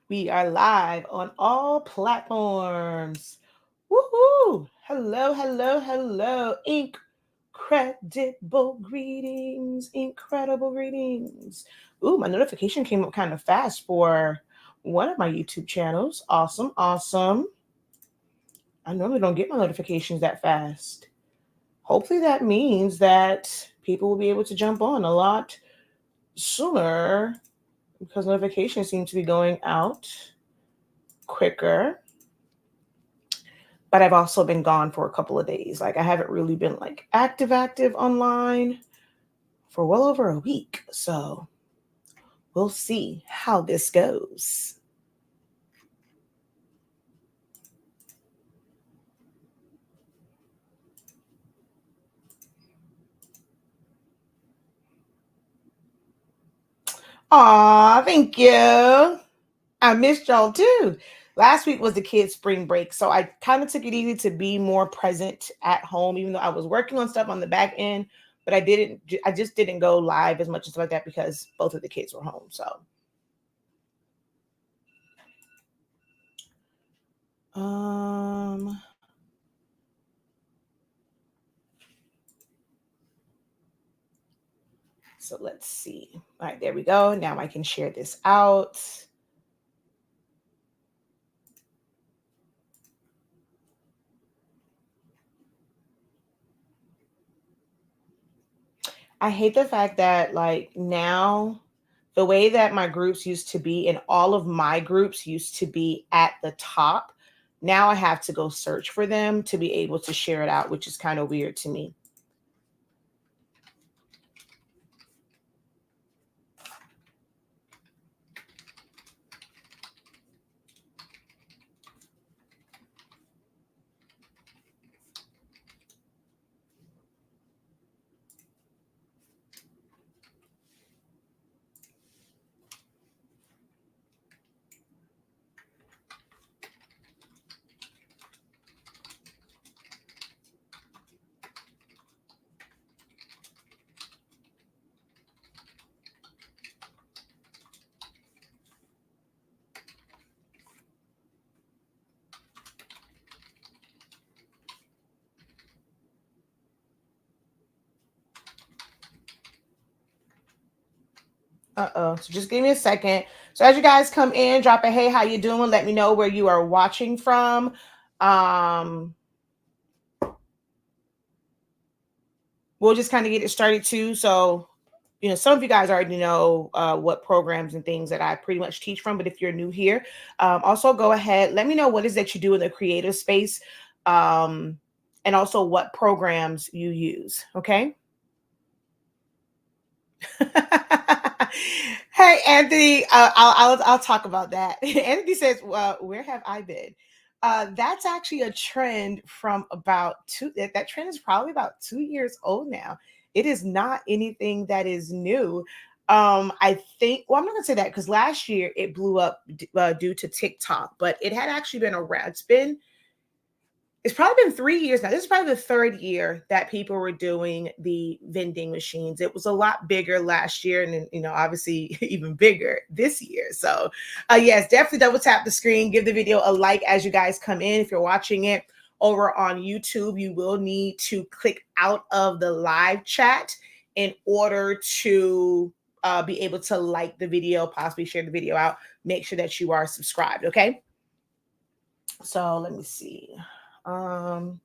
We are live on all platforms. Woohoo! Hello, hello, hello. Incredible greetings. Incredible greetings. Ooh, my notification came up kind of fast for one of my YouTube channels. Awesome, awesome. I normally don't get my notifications that fast. Hopefully that means that people will be able to jump on a lot sooner because notifications seem to be going out quicker. But I've also been gone for a couple of days. Like I haven't really been like active online for well over a week. So we'll see how this goes. Aw, thank you. I missed y'all too. Last week was the kids' spring break, so I kind of took it easy to be more present at home, even though I was working on stuff on the back end. But I just didn't go live as much as like that because both of the kids were home. Um, so let's see. All right, there we go. Now I can share this out. I hate the fact that like now the way that my groups used to be and all of my groups used to be at the top. Now I have to go search for them to be able to share it out, which is kind of weird to me. Uh-oh. So just give me a second. So as you guys come in, drop a hey, how you doing? Let me know where you are watching from. Um, we'll just kind of get it started too. So, some of you guys already know what programs and things that I pretty much teach from. But if you're new here, also go ahead. Let me know what is that you do in the creative space, and also what programs you use. Okay. Hey, Anthony, I'll talk about that. Anthony says, "Well, where have I been?" That's actually a trend from about two. That trend is probably about 2 years old now. It is not anything that is new. I think. Well, I'm not gonna say that because last year it blew up due to TikTok, but it had actually been around. It's probably been 3 years now. This is probably the third year that people were doing the vending machines. It was a lot bigger last year, and then, obviously even bigger this year. So, yes, definitely double tap the screen, give the video a like as you guys come in. If you're watching it over on YouTube, you will need to click out of the live chat in order to be able to like the video, possibly share the video out. Make sure that you are subscribed. Okay. So let me see. Um,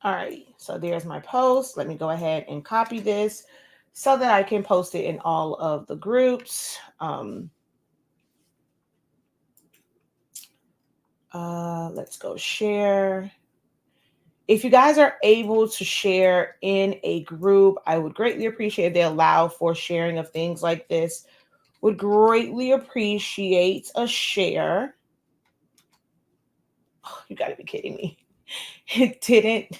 All right, so there's my post. Let me go ahead and copy this so that I can post it in all of the groups. Let's go share. If you guys are able to share in a group, I would greatly appreciate if they allow for sharing of things like this. Would greatly appreciate a share. Oh, you gotta be kidding me. It didn't.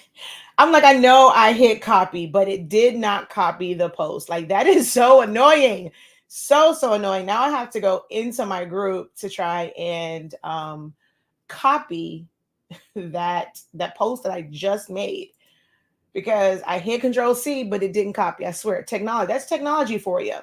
I'm like, I know I hit copy, but it did not copy the post. Like, that is so annoying. So annoying. Now I have to go into my group to try and copy that post that I just made, because I hit Control C, but it didn't copy. I swear, technology. That's technology for you.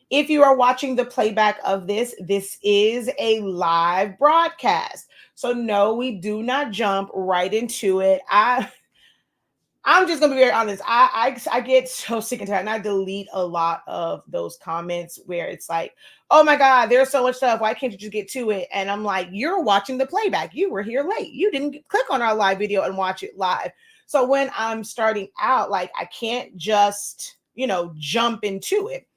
If you are watching the playback of this, this is a live broadcast. So no, we do not jump right into it. I'm just gonna be very honest. I get so sick and tired, and I delete a lot of those comments where it's like, "Oh my God, there's so much stuff. Why can't you just get to it?" And I'm like, "You're watching the playback. You were here late. You didn't click on our live video and watch it live." So when I'm starting out, like, I can't just jump into it.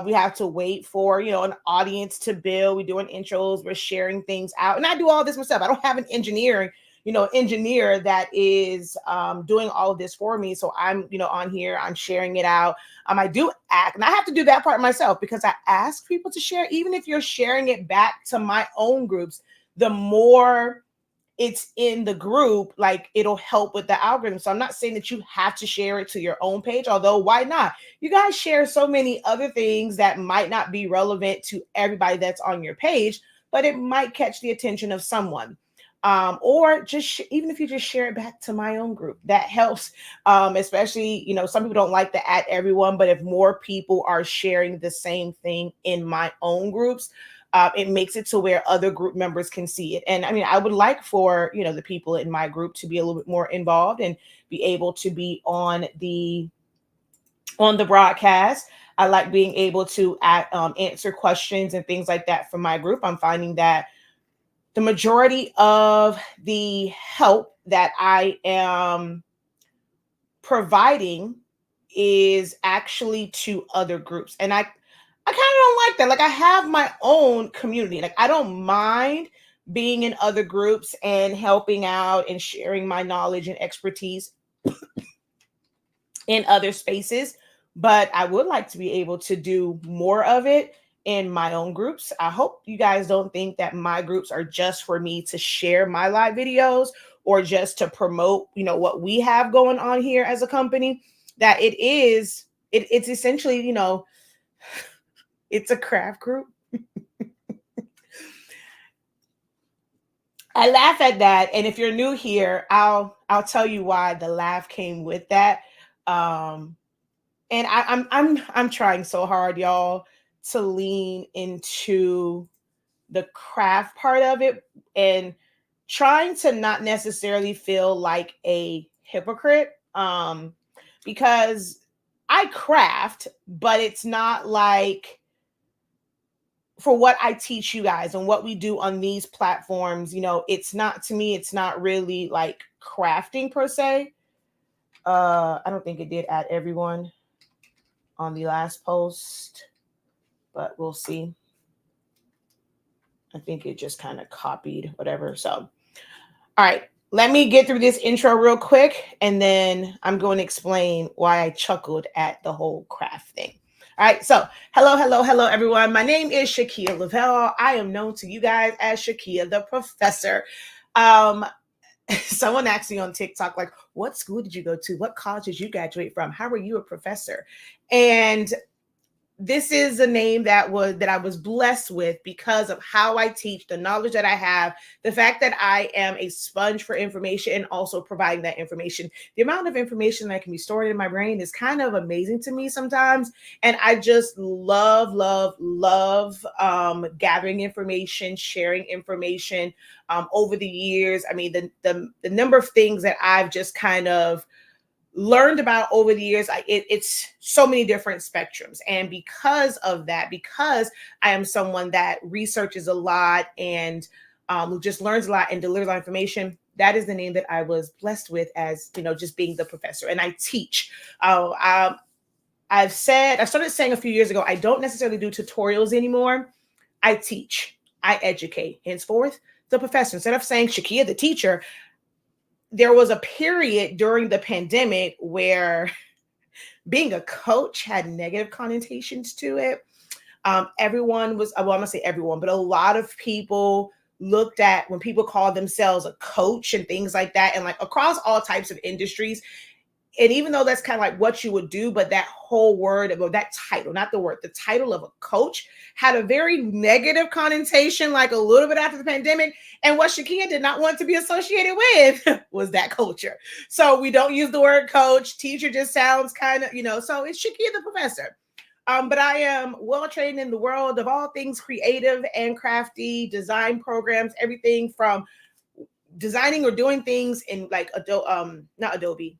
We have to wait for an audience to build. We're doing intros. We're sharing things out, and I do all this myself. I don't have an engineer that is doing all of this for me. So I'm, on here, I'm sharing it out. I do act, and I have to do that part myself because I ask people to share. Even if you're sharing it back to my own groups, the more it's in the group, like, it'll help with the algorithm. So I'm not saying that you have to share it to your own page, although why not? You guys share so many other things that might not be relevant to everybody that's on your page, but it might catch the attention of someone. Or just even if you just share it back to my own group, that helps. Especially, some people don't like to add everyone, but if more people are sharing the same thing in my own groups, it makes it to where other group members can see it. And I mean, I would like for the people in my group to be a little bit more involved and be able to be on the broadcast. I like being able to answer questions and things like that from my group. I'm finding that the majority of the help that I am providing is actually to other groups. And I kind of don't like that. Like, I have my own community. Like, I don't mind being in other groups and helping out and sharing my knowledge and expertise in other spaces, but I would like to be able to do more of it in my own groups. I hope you guys don't think that my groups are just for me to share my live videos or just to promote, what we have going on here as a company. That it's essentially, it's a craft group. I laugh at that, and if you're new here, I'll tell you why the laugh came with that. And I'm trying so hard, y'all, to lean into the craft part of it and trying to not necessarily feel like a hypocrite, because I craft, but it's not like, for what I teach you guys and what we do on these platforms, it's not, to me, it's not really like crafting per se. I don't think it did add everyone on the last post, but we'll see. I think it just kind of copied whatever. So, all right, let me get through this intro real quick, and then I'm going to explain why I chuckled at the whole craft thing. All right, so hello, everyone. My name is Shakeya Lavelle. I am known to you guys as Shakeya the Professor. Someone asked me on TikTok, like, what school did you go to? What college did you graduate from? How were you a professor? And this is a name that I was blessed with because of how I teach, the knowledge that I have, the fact that I am a sponge for information and also providing that information. The amount of information that can be stored in my brain is kind of amazing to me sometimes. And I just love gathering information, sharing information over the years. I mean, the number of things that I've just kind of learned about over the years, it's so many different spectrums. And because of that, because I am someone that researches a lot and just learns a lot and delivers a lot of information, That is the name that I was blessed with as, just being the professor. And I teach. I started saying a few years ago, I don't necessarily do tutorials anymore. I teach, I educate. Henceforth, the professor. Instead of saying Shakeya, the teacher, there was a period during the pandemic where being a coach had negative connotations to it. Everyone was, well, I'm gonna say everyone, but a lot of people looked at when people call themselves a coach and things like that, and like across all types of industries. And even though that's kind of like what you would do, but that whole word, well, that title, not the word, the title of a coach had a very negative connotation, like a little bit after the pandemic. And what Shakeya did not want to be associated with was that culture. So we don't use the word coach. Teacher just sounds kind of, so it's Shakeya the professor. But I am well trained in the world of all things creative and crafty, design programs, everything from designing or doing things in like not Adobe,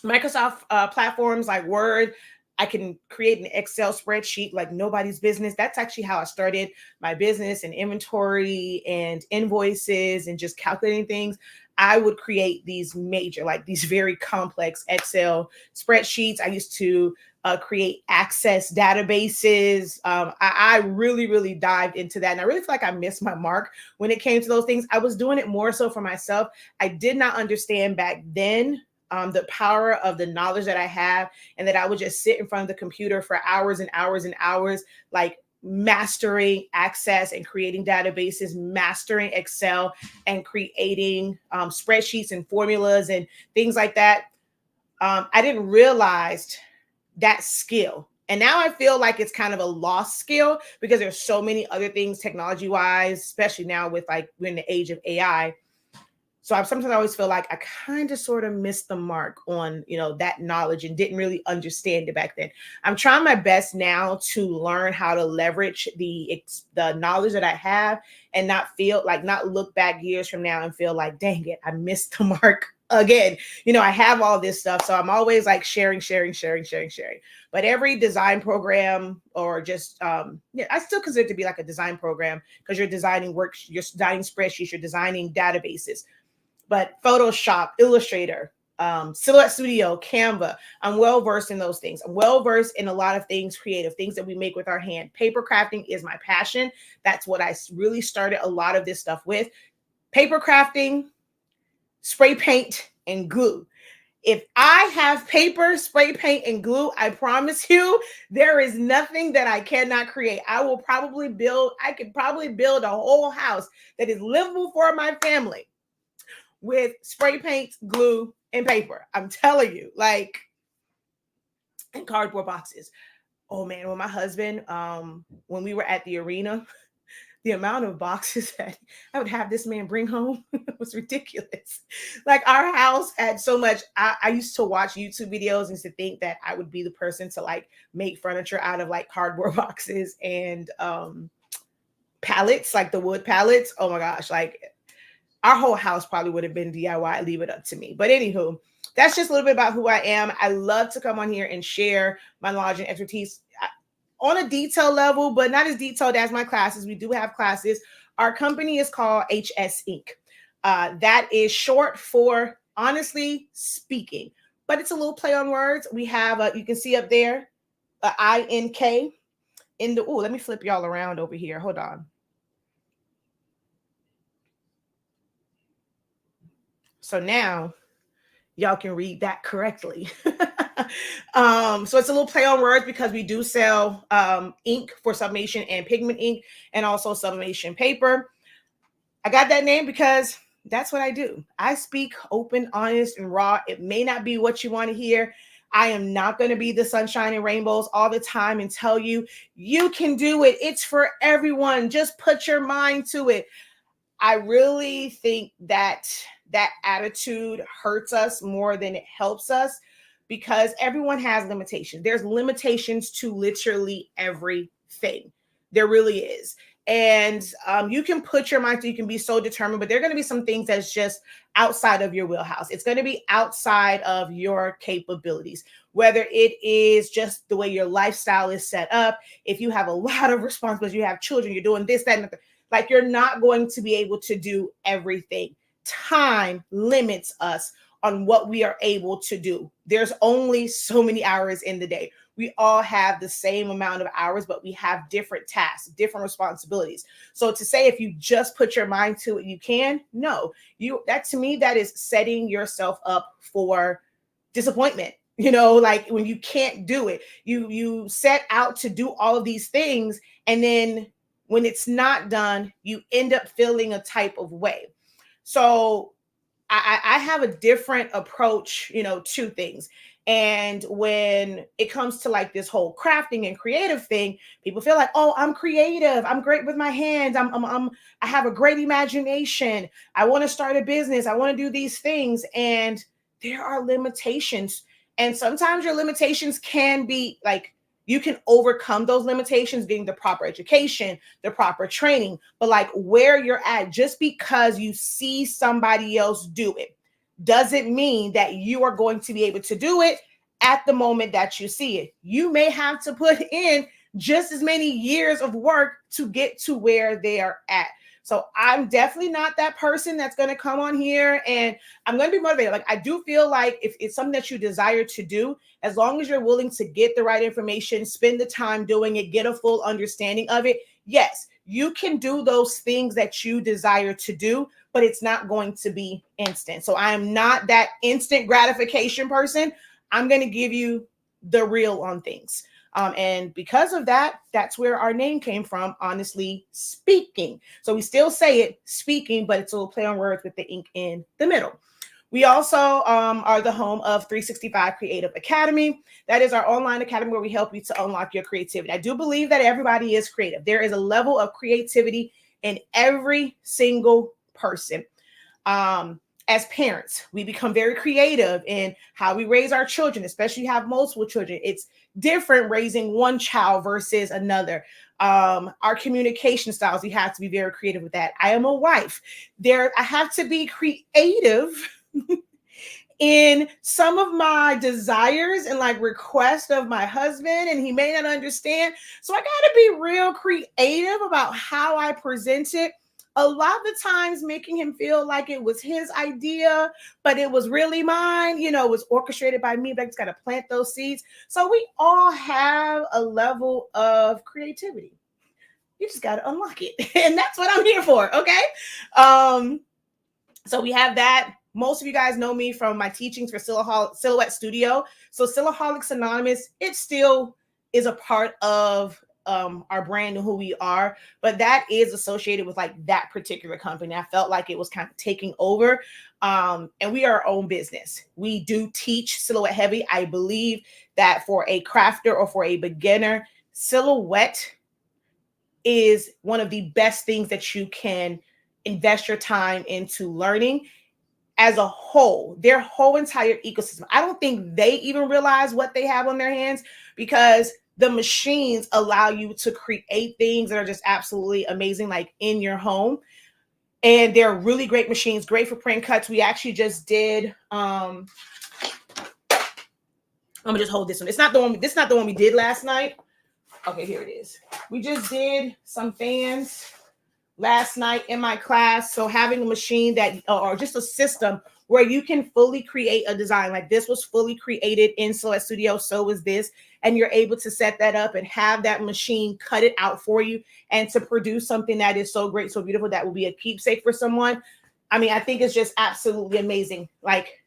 Microsoft platforms like Word. I can create an Excel spreadsheet like nobody's business. That's actually how I started my business, and inventory and invoices and just calculating things. I would create these major, like these very complex Excel spreadsheets. I used to create access databases. I really, really dived into that. And I really feel like I missed my mark when it came to those things. I was doing it more so for myself. I did not understand back then the power of the knowledge that I have, and that I would just sit in front of the computer for hours and hours and hours, like mastering Access and creating databases, mastering Excel and creating spreadsheets and formulas and things like that. I didn't realize that skill. And now I feel like it's kind of a lost skill because there's so many other things technology wise, especially now with like we're in the age of AI. So I sometimes always feel like I kind of sort of missed the mark on, that knowledge and didn't really understand it back then. I'm trying my best now to learn how to leverage the knowledge that I have and not look back years from now and feel like, dang it, I missed the mark again. I have all this stuff. So I'm always like sharing. But every design program or just, I still consider it to be like a design program because you're designing works, you're designing spreadsheets, you're designing databases. But Photoshop, Illustrator, Silhouette Studio, Canva, I'm well versed in those things. I'm well versed in a lot of things, creative things that we make with our hand. Paper crafting is my passion. That's what I really started a lot of this stuff with. Paper crafting, spray paint, and glue. If I have paper, spray paint, and glue, I promise you, there is nothing that I cannot create. I could probably build a whole house that is livable for my family with spray paint, glue, and paper. I'm telling you, and cardboard boxes. Oh man, when my husband, when we were at the arena, the amount of boxes that I would have this man bring home was ridiculous. Like our house had so much. I used to watch YouTube videos and to think that I would be the person to like make furniture out of like cardboard boxes and pallets, like the wood pallets. Oh my gosh, like our whole house probably would have been DIY. Leave it up to me. But anywho, that's just a little bit about who I am. I love to come on here and share my knowledge and expertise on a detailed level, but not as detailed as my classes. We do have classes. Our company is called HS Inc. That is short for honestly speaking, but it's a little play on words. We have, you can see up there, INK in the, let me flip y'all around over here. Hold on. So now y'all can read that correctly. So it's a little play on words because we do sell ink for sublimation and pigment ink and also sublimation paper. I got that name because that's what I do. I speak open, honest, and raw. It may not be what you want to hear. I am not going to be the sunshine and rainbows all the time and tell you, you can do it. It's for everyone. Just put your mind to it. I really think that attitude hurts us more than it helps us because everyone has limitations. There's limitations to literally everything. There really is. And you can put your mind to, you can be so determined, but there are going to be some things that's just outside of your wheelhouse. It's going to be outside of your capabilities, whether it is just the way your lifestyle is set up. If you have a lot of responsibilities, you have children, you're doing this, that, and that. Like you're not going to be able to do everything. time limits us on what we are able to do. There's only so many hours in the day. We all have the same amount of hours, but we have different tasks, different responsibilities. So to say if you just put your mind to it, you can, no. That to me, that is setting yourself up for disappointment. Like when you can't do it, you set out to do all of these things, and then when it's not done, you end up feeling a type of way. So I have a different approach, to things. And when it comes to like this whole crafting and creative thing, people feel like, oh, I'm creative. I'm great with my hands. I have a great imagination. I want to start a business. I want to do these things. And there are limitations. And sometimes your limitations can be like, you can overcome those limitations being the proper education, the proper training, but like where you're at, just because you see somebody else do it doesn't mean that you are going to be able to do it at the moment that you see it. You may have to put in just as many years of work to get to where they are at. So I'm definitely not that person that's going to come on here and I'm going to be motivated. Like, I do feel like if it's something that you desire to do, as long as you're willing to get the right information, spend the time doing it, get a full understanding of it, yes, you can do those things that you desire to do, but it's not going to be instant. So I am not that instant gratification person. I'm going to give you the real on things. And because of that, that's where our name came from, honestly speaking. So we still say it speaking, but it's a little play on words with the ink in the middle. We also are the home of 365 Creative Academy. That is our online academy where we help you to unlock your creativity. I do believe that everybody is creative. There is a level of creativity in every single person. As parents, we become very creative in how we raise our children, especially have multiple children. It's different raising one child versus another. Our communication styles, we have to be very creative with that. I am a wife. I have to be creative in some of my desires and like requests of my husband, and he may not understand. So I got to be real creative about how I present it. A lot of the times making him feel like it was his idea, but it was really mine, it was orchestrated by me, but I just got to plant those seeds. So we all have a level of creativity. You just got to unlock it. And that's what I'm here for. Okay. So we have that. Most of you guys know me from my teachings for Silhouette Studio. So Silhoueholics Anonymous, it still is a part of our brand and who we are, but that is associated with like that particular company. I felt like it was kind of taking over. And we are our own business. We do teach Silhouette heavy. I believe that for a crafter or for a beginner, Silhouette is one of the best things that you can invest your time into learning. As a whole, their whole entire ecosystem, I don't think they even realize what they have on their hands, because the machines allow you to create things that are just absolutely amazing, like in your home. And they're really great machines, great for print cuts. We actually just did, I'm gonna just hold this one. This is not the one we did last night. Okay, here it is. We just did some fans last night in my class. So having a machine that, or just a system where you can fully create a design, like this was fully created in Silhouette Studio, so was this, and you're able to set that up and have that machine cut it out for you and to produce something that is so great, so beautiful, that will be a keepsake for someone. I mean, I think it's just absolutely amazing. Like,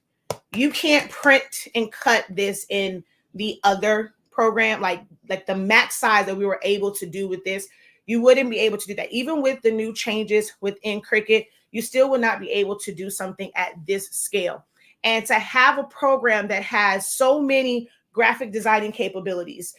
you can't print and cut this in the other program, like the max size that we were able to do with this. You wouldn't be able to do that. Even with the new changes within Cricut, you still would not be able to do something at this scale. And to have a program that has so many graphic designing capabilities,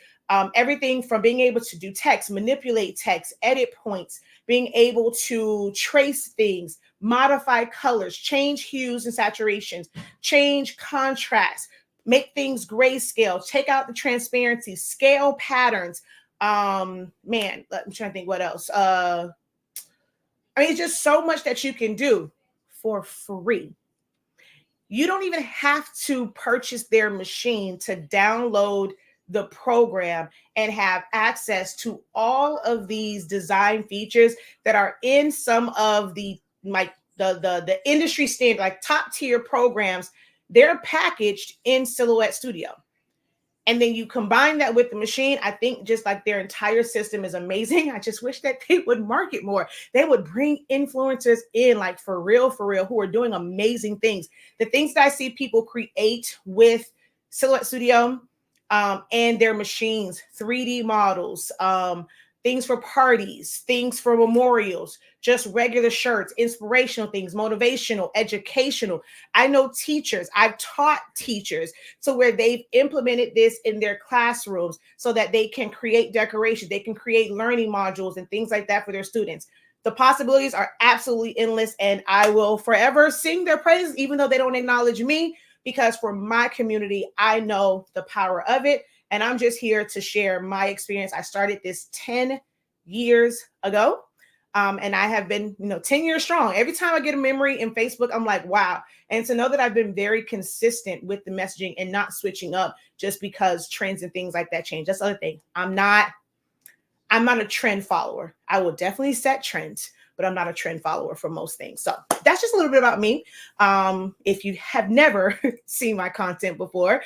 everything from being able to do text, manipulate text, edit points, being able to trace things, modify colors, change hues and saturations, change contrast, make things grayscale, take out the transparency, scale patterns. Man, I'm trying to think what else. I mean, it's just so much that you can do for free. You don't even have to purchase their machine to download the program and have access to all of these design features that are in some of the like the industry standard, like top tier programs, they're packaged in Silhouette Studio. And then you combine that with the machine. I think just like their entire system is amazing. I just wish that they would market more. They would bring influencers in, like for real, who are doing amazing things. The things that I see people create with Silhouette Studio and their machines, 3D models, things for parties, things for memorials, just regular shirts, inspirational things, motivational, educational. I know teachers, I've taught teachers to where they've implemented this in their classrooms so that they can create decorations, they can create learning modules and things like that for their students. The possibilities are absolutely endless, and I will forever sing their praises, even though they don't acknowledge me, because for my community, I know the power of it. And I'm just here to share my experience. I started this 10 years ago. And I have been, 10 years strong. Every time I get a memory in Facebook, I'm like, wow. And to know that I've been very consistent with the messaging and not switching up just because trends and things like that change. That's the other thing. I'm not a trend follower. I will definitely set trends, but I'm not a trend follower for most things. So that's just a little bit about me. If you have never seen my content before,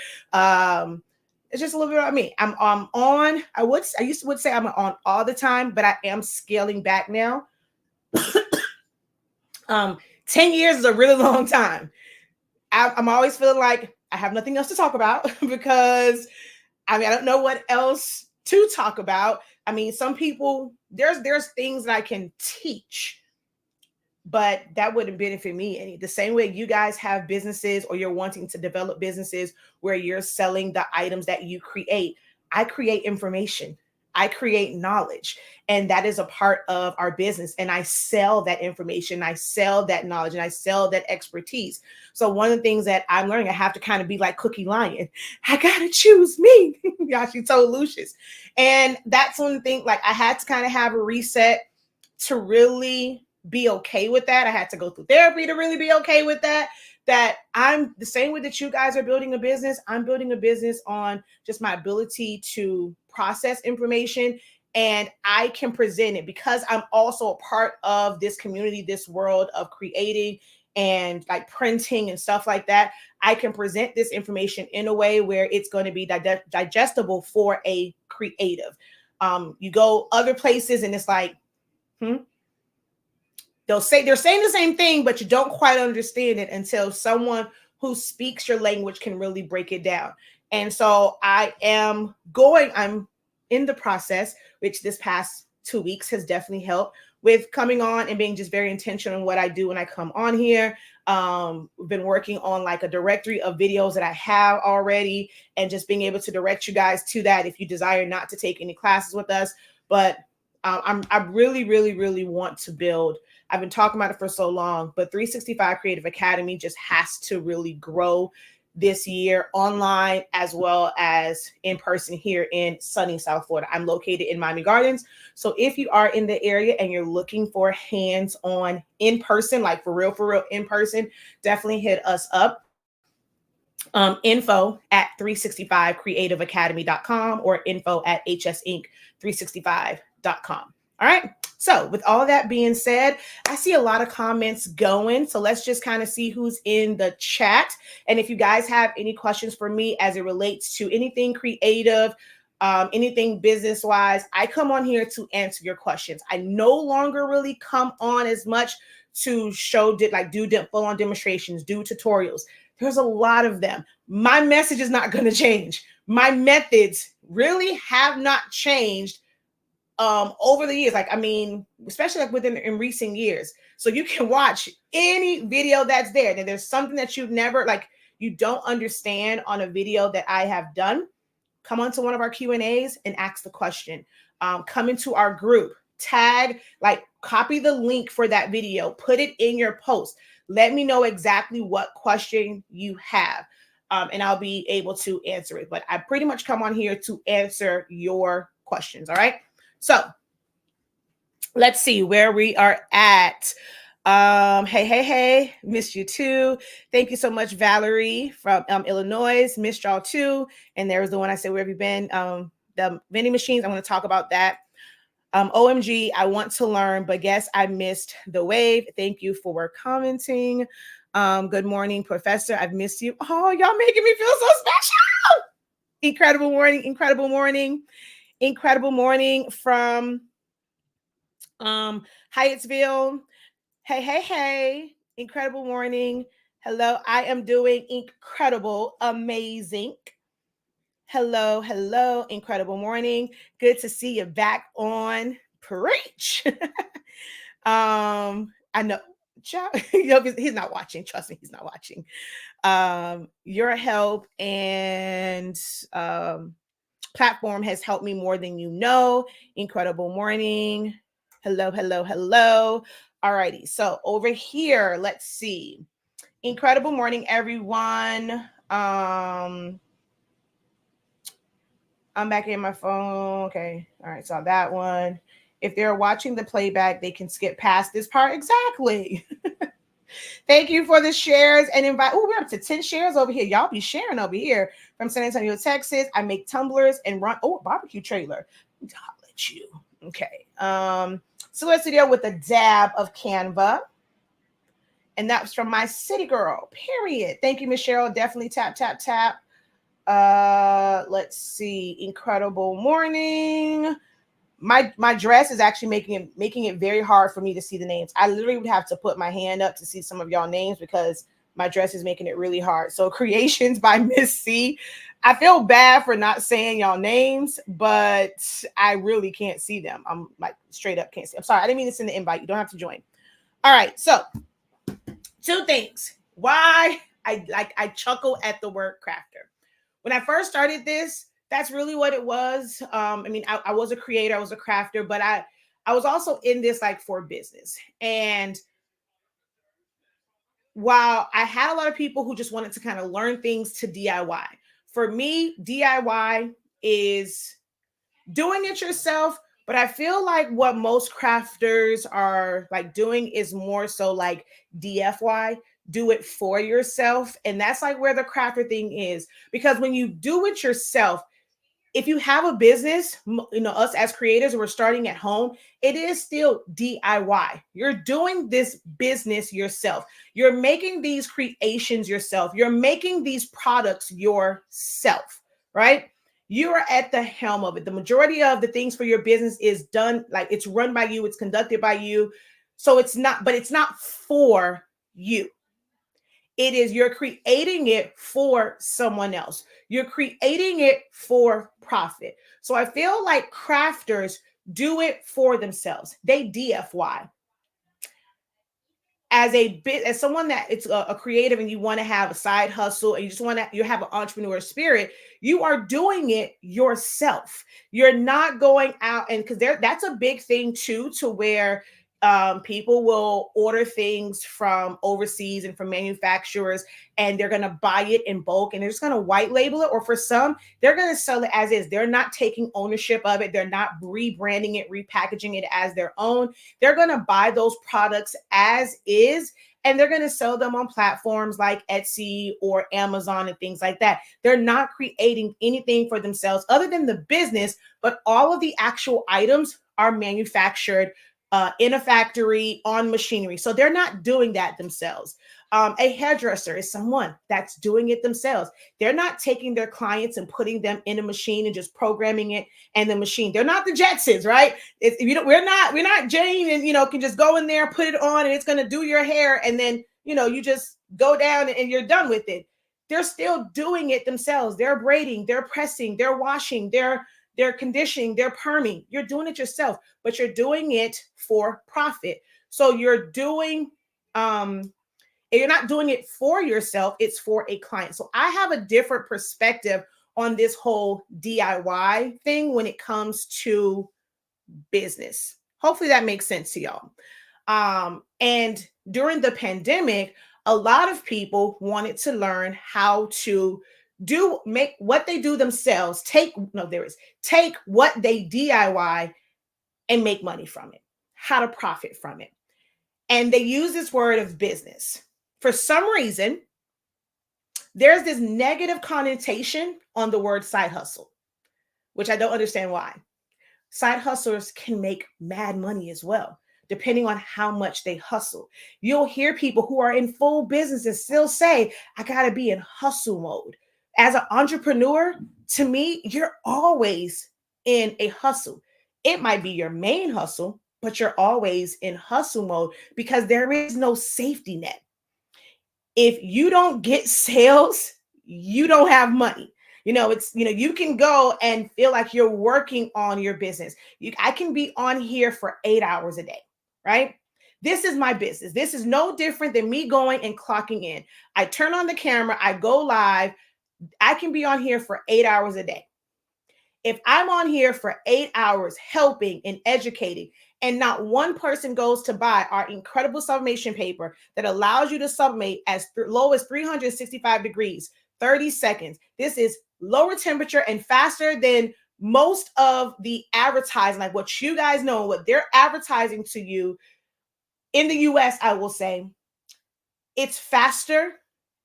it's just a little bit about me. I'm on, I used to say I'm on all the time, but I am scaling back now. 10 years is a really long time. I'm always feeling like I have nothing else to talk about because I don't know what else to talk about. Some people, there's things that I can teach, but that wouldn't benefit me any. The same way you guys have businesses or you're wanting to develop businesses where you're selling the items that you create. I create information. I create knowledge, and that is a part of our business. And I sell that information. I sell that knowledge, and I sell that expertise. So one of the things that I'm learning, I have to kind of be like Cookie Lion. I got to choose me. Yeah, she told Lucius. And that's one thing, like I had to kind of have a reset to really be okay with that. I had to go through therapy to really be okay with that. That I'm the same way that you guys are building a business. I'm building a business on just my ability to process information, and I can present it because I'm also a part of this community, this world of creating and like printing and stuff like that. I can present this information in a way where it's going to be digestible for a creative. You go other places and it's like, they're saying the same thing, but you don't quite understand it until someone who speaks your language can really break it down. And so I'm in the process, which this past 2 weeks has definitely helped with coming on and being just very intentional in what I do when I come on here. We've been working on like a directory of videos that I have already and just being able to direct you guys to that if you desire not to take any classes with us. But I really, really, really want to build. I've been talking about it for so long, but 365 Creative Academy just has to really grow this year online as well as in person here in sunny South Florida. I'm located in Miami Gardens. So if you are in the area and you're looking for hands-on in person, like for real in person, definitely hit us up. Info at 365creativeacademy.com or info at hsinc365.com. All right. So with all that being said, I see a lot of comments going. So let's just kind of see who's in the chat. And if you guys have any questions for me as it relates to anything creative, anything business-wise, I come on here to answer your questions. I no longer really come on as much to do full-on demonstrations, do tutorials. There's a lot of them. My message is not going to change. My methods really have not changed over the years. Especially like in recent years. So you can watch any video that's there. And there's something that you don't understand on a video that I have done. Come onto one of our Q&As and ask the question. Come into our group, copy the link for that video, put it in your post. Let me know exactly what question you have, and I'll be able to answer it. But I pretty much come on here to answer your questions, all right? So let's see where we are at. Hey, missed you too. Thank you so much, Valerie from Illinois. Missed y'all too. And there was the one I said, where have you been? The vending machines, I'm going to talk about that. OMG, I want to learn, but guess I missed the wave. Thank you for commenting. Good morning, Professor. I've missed you. Oh, y'all making me feel so special. Incredible morning, incredible morning, incredible morning from Hyattsville. Hey, hey, hey. Incredible morning. Hello, I am doing incredible, amazing. Hello, hello, incredible morning. Good to see you back on Preach. I know, he's not watching. Trust me, he's not watching. Your help and platform has helped me more than you know. Incredible morning. Hello, hello, hello. Alrighty, so over here, let's see. Incredible morning, everyone. I'm back in my phone. Okay. All right. Saw that one. If they're watching the playback, they can skip past this part. Exactly. Thank you for the shares and invite. Oh, we're up to 10 shares over here. Y'all be sharing over here from San Antonio, Texas. I make tumblers and run. Oh, barbecue trailer. I'll let you. Okay. Silhouette Studio with a dab of Canva. And that was from my city girl, period. Thank you, Miss Cheryl. Definitely tap, tap, tap. Let's see. Incredible morning. My dress is actually making it very hard for me to see the names. I literally would have to put my hand up to see some of y'all names because my dress is making it really hard. So Creations by Miss C. I feel bad for not saying y'all names, but I really can't see them. I'm like straight up can't see. I'm sorry. I didn't mean to send the invite. You don't have to join. All right. So 2 things. Why I chuckle at the word crafter. When I first started this, that's really what it was. I mean, I was a creator, I was a crafter, but I was also in this like for business. And while I had a lot of people who just wanted to kind of learn things to DIY, for me, DIY is doing it yourself. But I feel like what most crafters are like doing is more so like DFY, do it for yourself. And that's like where the crafter thing is. Because when you do it yourself, if you have a business, us as creators, we're starting at home, it is still DIY. You're doing this business yourself. You're making these creations yourself. You're making these products yourself, right? You are at the helm of it. The majority of the things for your business is done, like it's run by you, it's conducted by you. So it's not for you. It is you're creating it for someone else. You're creating it for profit. So I feel like crafters do it for themselves. They DFY. As someone that it's a creative and you want to have a side hustle and you have an entrepreneur spirit, you are doing it yourself. You're not going out and because that's a big thing too, to where people will order things from overseas and from manufacturers and they're going to buy it in bulk and they're just going to white label it, or for some they're going to sell it as is. They're not taking ownership of it. They're not rebranding it, repackaging it as their own. They're going to buy those products as is and they're going to sell them on platforms like Etsy or Amazon and things like that. They're not creating anything for themselves other than the business, but all of the actual items are manufactured in a factory on machinery. So they're not doing that themselves. A hairdresser is someone that's doing it themselves. They're not taking their clients and putting them in a machine and just programming it and the machine. They're not the Jetsons, right? We're not Jane and can just go in there, put it on, and it's going to do your hair, and then you just go down and you're done with it. They're still doing it themselves. They're braiding, they're pressing, they're washing, they're conditioning, they're perming. You're doing it yourself, but you're doing it for profit. So you're not doing it for yourself, it's for a client. So I have a different perspective on this whole DIY thing when it comes to business. Hopefully that makes sense to y'all. And during the pandemic, a lot of people wanted to learn how to make what they do themselves, take what they DIY and make money from it, how to profit from it. And they use this word of business. For some reason, there's this negative connotation on the word side hustle, which I don't understand why. Side hustlers can make mad money as well, depending on how much they hustle. You'll hear people who are in full businesses still say, I got to be in hustle mode. As an entrepreneur, to me, you're always in a hustle. It might be your main hustle, but you're always in hustle mode because there is no safety net. If you don't get sales, you don't have money. You can go and feel like you're working on your business. I can be on here for 8 hours a day, right? This is my business. This is no different than me going and clocking in. I turn on the camera, I go live. I can be on here for 8 hours a day. If I'm on here for 8 hours helping and educating, and not one person goes to buy our incredible sublimation paper that allows you to sublimate as low as 365 degrees, 30 seconds. This is lower temperature and faster than most of the advertising, like what you guys know, what they're advertising to you in the US, I will say. It's faster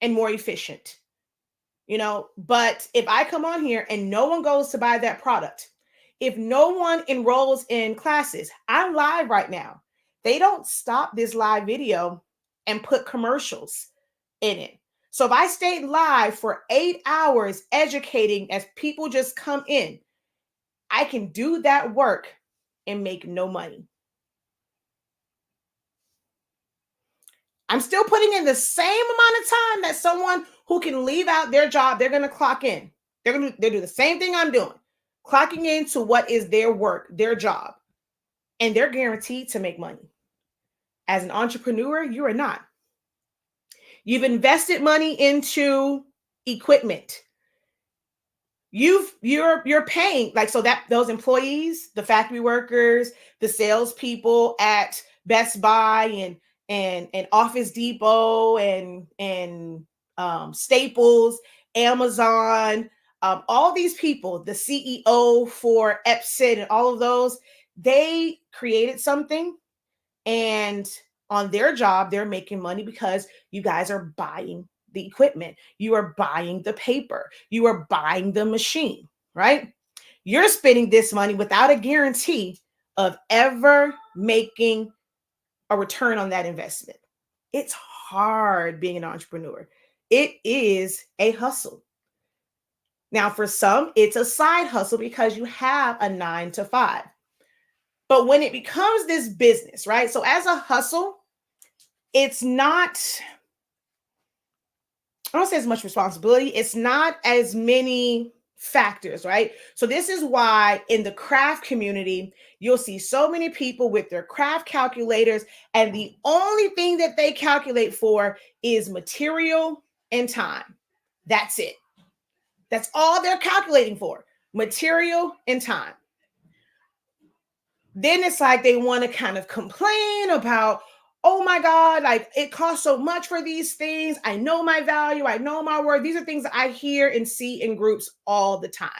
and more efficient. But if I come on here and no one goes to buy that product, if no one enrolls in classes, I'm live right now. They don't stop this live video and put commercials in it. So if I stayed live for 8 hours educating as people just come in, I can do that work and make no money. I'm still putting in the same amount of time that someone who can leave out their job, they're going to clock in. They do the same thing I'm doing, clocking into what is their work, their job, and they're guaranteed to make money. As an entrepreneur, you are not. You've invested money into equipment. You're paying that those employees, the factory workers, the salespeople at Best Buy and Office Depot and Staples, Amazon, all these people, the CEO for Epson and all of those, they created something, and on their job, they're making money because you guys are buying the equipment. You are buying the paper. You are buying the machine, right? You're spending this money without a guarantee of ever making a return on that investment. It's hard being an entrepreneur. It is a hustle. Now, for some, it's a side hustle because you have a 9 to 5. But when it becomes this business, right? So as a hustle, it's not, I don't say as much responsibility. It's not as many factors, right? So this is why in the craft community, you'll see so many people with their craft calculators, and the only thing that they calculate for is material and time. That's it. That's all they're calculating for, material and time. Then it's like they want to kind of complain about, oh my God, like it costs so much for these things. I know my value. I know my worth. These are things that I hear and see in groups all the time.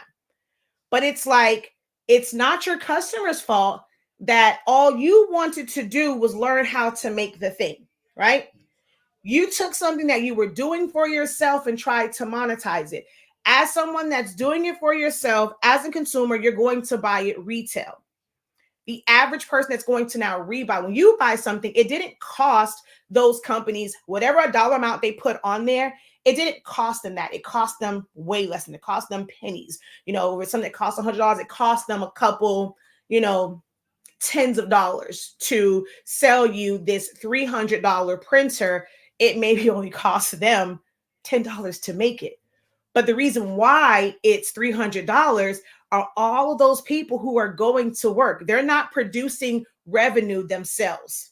But it's like, it's not your customer's fault that all you wanted to do was learn how to make the thing, right? You took something that you were doing for yourself and tried to monetize it. As someone that's doing it for yourself, as a consumer, you're going to buy it retail. The average person that's going to now rebuy, when you buy something, it didn't cost those companies whatever a dollar amount they put on there. It didn't cost them that. It cost them way less than it cost them pennies. With something that costs $100, it cost them a couple, tens of dollars to sell you this $300 printer. It maybe only cost them $10 to make it. But the reason why it's $300 are all of those people who are going to work. They're not producing revenue themselves.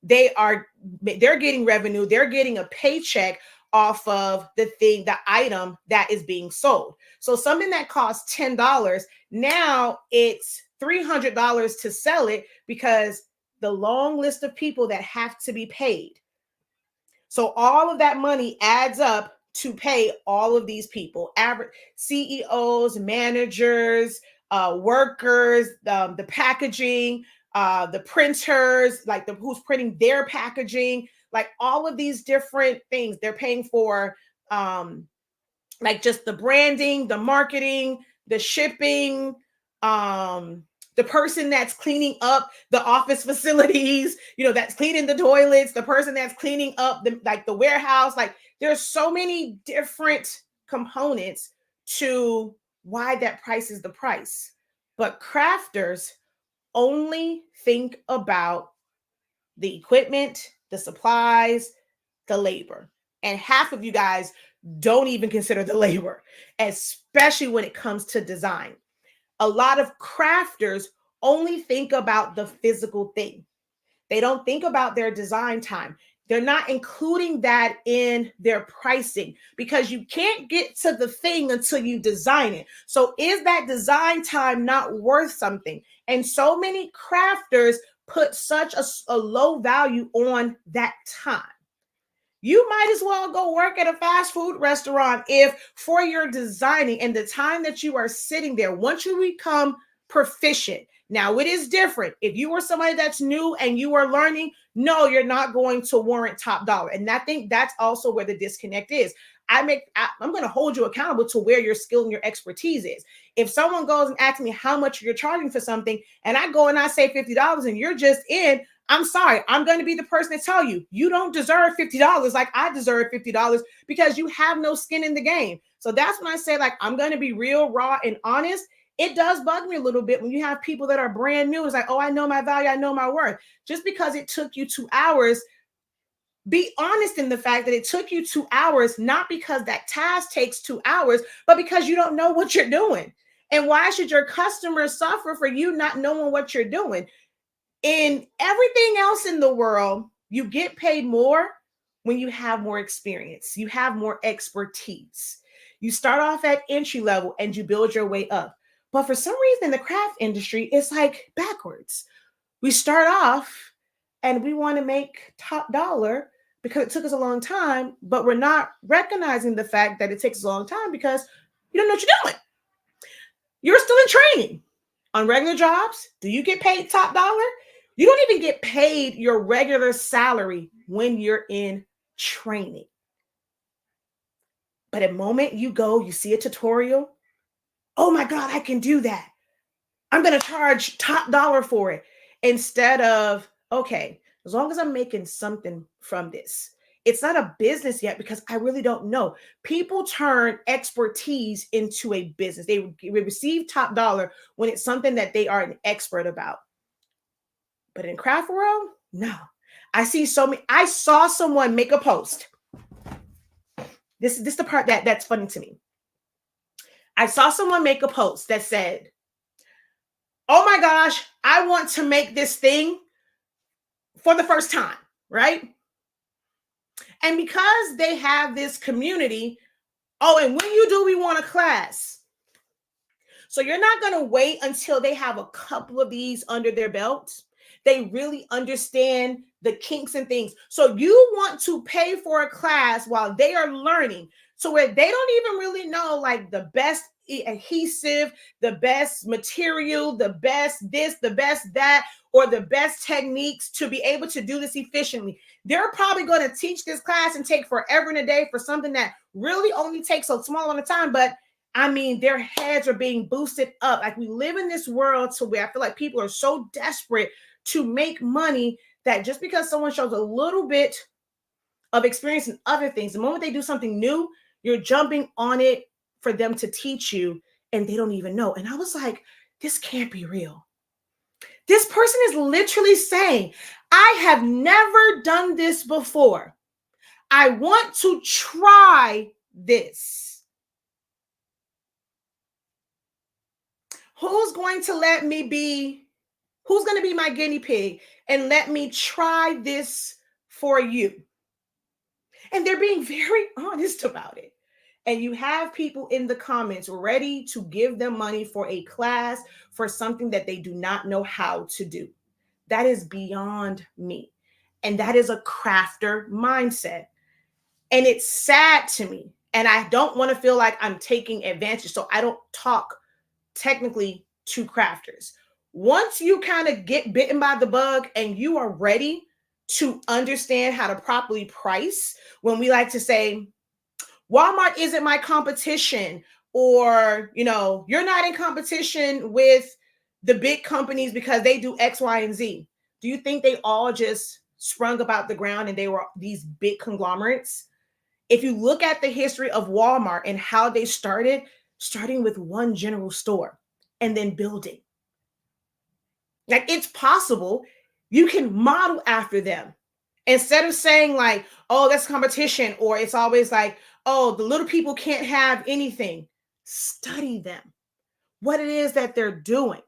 They're getting revenue. They're getting a paycheck off of the item that is being sold. So something that costs $10, now it's $300 to sell it because the long list of people that have to be paid. So all of that money adds up to pay all of these people, average CEOs, managers, workers, the packaging, the printers, like who's printing their packaging, like all of these different things. They're paying for like just the branding, the marketing, the shipping, the person that's cleaning up the office facilities, that's cleaning the toilets, the person that's cleaning up the warehouse. Like, there's so many different components to why that price is the price. But crafters only think about the equipment, the supplies, the labor. And half of you guys don't even consider the labor, especially when it comes to design. A lot of crafters only think about the physical thing. They don't think about their design time. They're not including that in their pricing because you can't get to the thing until you design it. So is that design time not worth something? And so many crafters put such a low value on that time. You might as well go work at a fast food restaurant if for your designing and the time that you are sitting there, once you become proficient. Now, it is different. If you are somebody that's new and you are learning, no, you're not going to warrant top dollar. And I think that's also where the disconnect is. I'm going to hold you accountable to where your skill and your expertise is. If someone goes and asks me how much you're charging for something, and I go and I say $50 and you're just in, I'm sorry, I'm going to be the person to tell you, you don't deserve $50 like I deserve $50 because you have no skin in the game. So that's when I say, like, I'm going to be real, raw, and honest. It does bug me a little bit when you have people that are brand new. It's like, oh, I know my value, I know my worth. Just because it took you 2 hours, be honest in the fact that it took you 2 hours, not because that task takes 2 hours, but because you don't know what you're doing. And why should your customers suffer for you not knowing what you're doing? In everything else in the world, you get paid more when you have more experience. You have more expertise. You start off at entry level and you build your way up. But for some reason, in the craft industry, it's like backwards. We start off and we want to make top dollar because it took us a long time, but we're not recognizing the fact that it takes a long time because you don't know what you're doing. You're still in training. On regular jobs, do you get paid top dollar? You don't even get paid your regular salary when you're in training. But at the moment you go, you see a tutorial, oh my God, I can do that. I'm going to charge top dollar for it. Instead of, okay, as long as I'm making something from this. It's not a business yet because I really don't know. People turn expertise into a business. They receive top dollar when it's something that they are an expert about. But in craft world, no. I saw someone make a post. This is the part that's funny to me. I saw someone make a post that said, oh my gosh, I want to make this thing for the first time, right? And because they have this community, oh, and when you do, we want a class. So you're not going to wait until they have a couple of these under their belts. They really understand the kinks and things. So you want to pay for a class while they are learning. So where they don't even really know like the best adhesive, the best material, the best this, the best that, or the best techniques to be able to do this efficiently. They're probably going to teach this class and take forever and a day for something that really only takes a small amount of time. But I mean, their heads are being boosted up. Like, we live in this world to where I feel like people are so desperate to make money that just because someone shows a little bit of experience in other things, the moment they do something new, you're jumping on it for them to teach you and they don't even know. And I was like, this can't be real. This person is literally saying, I have never done this before. I want to try this. Who's going to be my guinea pig and let me try this for you? And they're being very honest about it. And you have people in the comments ready to give them money for a class for something that they do not know how to do. That is beyond me. And that is a crafter mindset. And it's sad to me. And I don't want to feel like I'm taking advantage. So I don't talk technically to crafters. Once you kind of get bitten by the bug and you are ready to understand how to properly price, when we like to say, Walmart isn't my competition, or, you're not in competition with the big companies because they do X, Y, and Z. Do you think they all just sprung up out the ground and they were these big conglomerates? If you look at the history of Walmart and how they started, starting with one general store and then building. Like, it's possible. You can model after them. Instead of saying like, oh, that's competition, or it's always like, oh, the little people can't have anything. Study them, what it is that they're doing.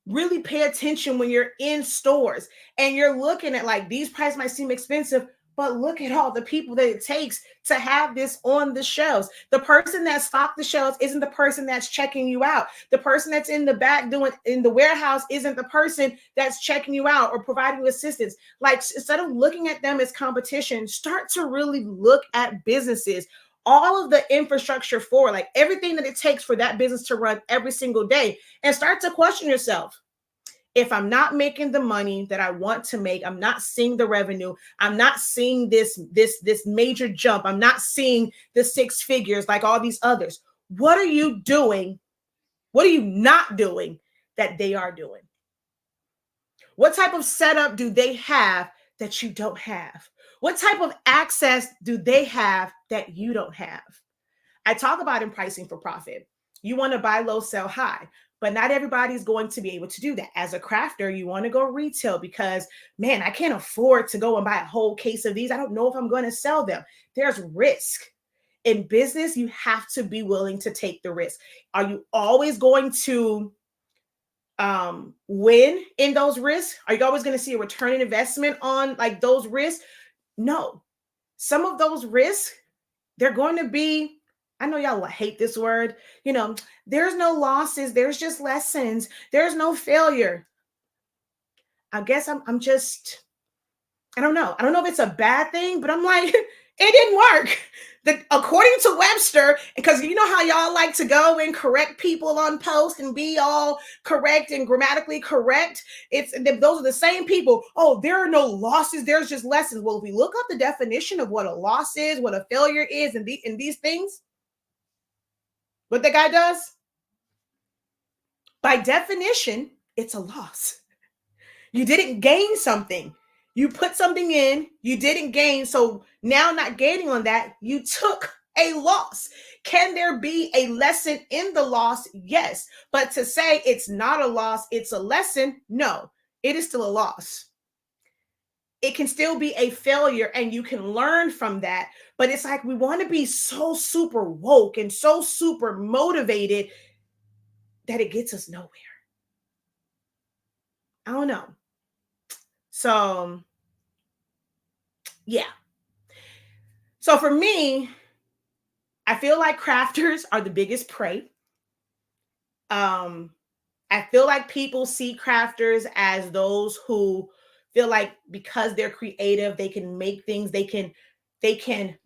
Really pay attention when you're in stores and you're looking at like, these prices might seem expensive, but look at all the people that it takes to have this on the shelves. The person that stocked the shelves isn't the person that's checking you out. The person that's in the back doing in the warehouse isn't the person that's checking you out or providing you assistance. Like, instead of looking at them as competition, start to really look at businesses, all of the infrastructure for like everything that it takes for that business to run every single day, and start to question yourself. If I'm not making the money that I want to make, I'm not seeing the revenue, I'm not seeing this major jump, I'm not seeing the six figures like all these others. What are you doing? What are you not doing that they are doing? What type of setup do they have that you don't have? What type of access do they have that you don't have? I talk about in pricing for profit. You want to buy low, sell high, but not everybody's going to be able to do that. As a crafter, you want to go retail because, man, I can't afford to go and buy a whole case of these. I don't know if I'm going to sell them. There's risk. In business, you have to be willing to take the risk. Are you always going to win in those risks? Are you always going to see a return on investment on like those risks? No. Some of those risks, they're going to be, I know y'all hate this word, there's no losses, there's just lessons, there's no failure. I guess I'm just, I don't know if it's a bad thing, but I'm like, it didn't work. According to Webster, because you know how y'all like to go and correct people on post and be all correct and grammatically correct. Those are the same people. Oh, there are no losses, there's just lessons. Well, if we look up the definition of what a loss is, what a failure is, and these things, what the guy does, by definition, it's a loss. You didn't gain something. You put something in, you didn't gain. So now, not gaining on that, you took a loss. Can there be a lesson in the loss? Yes. But to say it's not a loss, it's a lesson, no, it is still a loss. It can still be a failure and you can learn from that. But it's like we want to be so super woke and so super motivated that it gets us nowhere. I don't know. So, yeah. So for me, I feel like crafters are the biggest prey. I feel like people see crafters as those who feel like because they're creative, they can make things, they can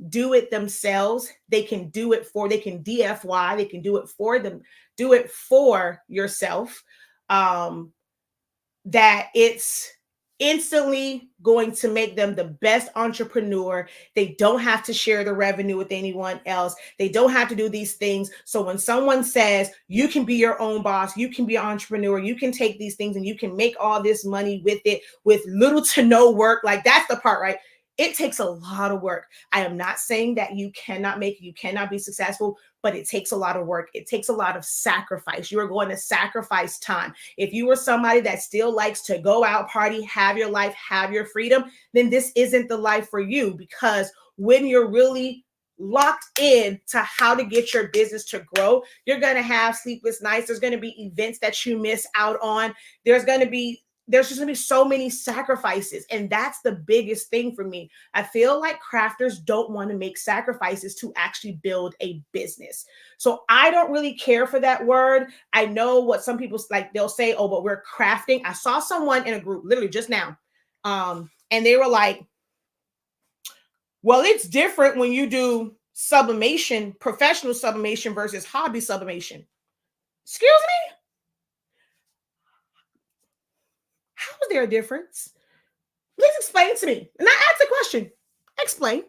do it themselves. They can DFY, they can do it for them, do it for yourself. That it's instantly going to make them the best entrepreneur. They don't have to share the revenue with anyone else. They don't have to do these things. So when someone says you can be your own boss, you can be an entrepreneur, you can take these things and you can make all this money with it with little to no work, like that's the part, right? It takes a lot of work. I am not saying that you cannot make it, you cannot be successful, but it takes a lot of work. It takes a lot of sacrifice. You are going to sacrifice time. If you are somebody that still likes to go out, party, have your life, have your freedom, then this isn't the life for you, because when you're really locked in to how to get your business to grow, you're going to have sleepless nights. There's going to be events that you miss out on. There's just going to be so many sacrifices. And that's the biggest thing for me. I feel like crafters don't want to make sacrifices to actually build a business. So I don't really care for that word. I know what some people like, they'll say, oh, but we're crafting. I saw someone in a group literally just now. And they were like, well, it's different when you do sublimation, professional sublimation versus hobby sublimation. Excuse me? How is there a difference? Please explain to me. And I asked the question. Explain.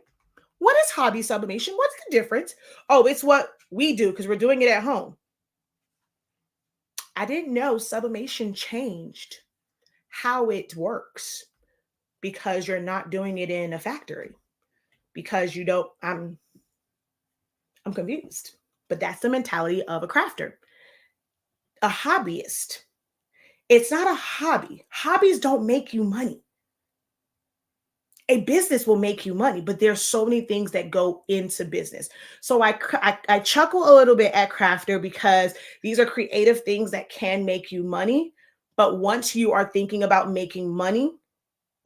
What is hobby sublimation? What's the difference? Oh, it's what we do because we're doing it at home. I didn't know sublimation changed how it works because you're not doing it in a factory. Because you don't, I'm confused. But that's the mentality of a crafter. A hobbyist. It's not a hobby. Hobbies don't make you money. A business will make you money, but there's so many things that go into business. So I chuckle a little bit at crafter because these are creative things that can make you money. But once you are thinking about making money,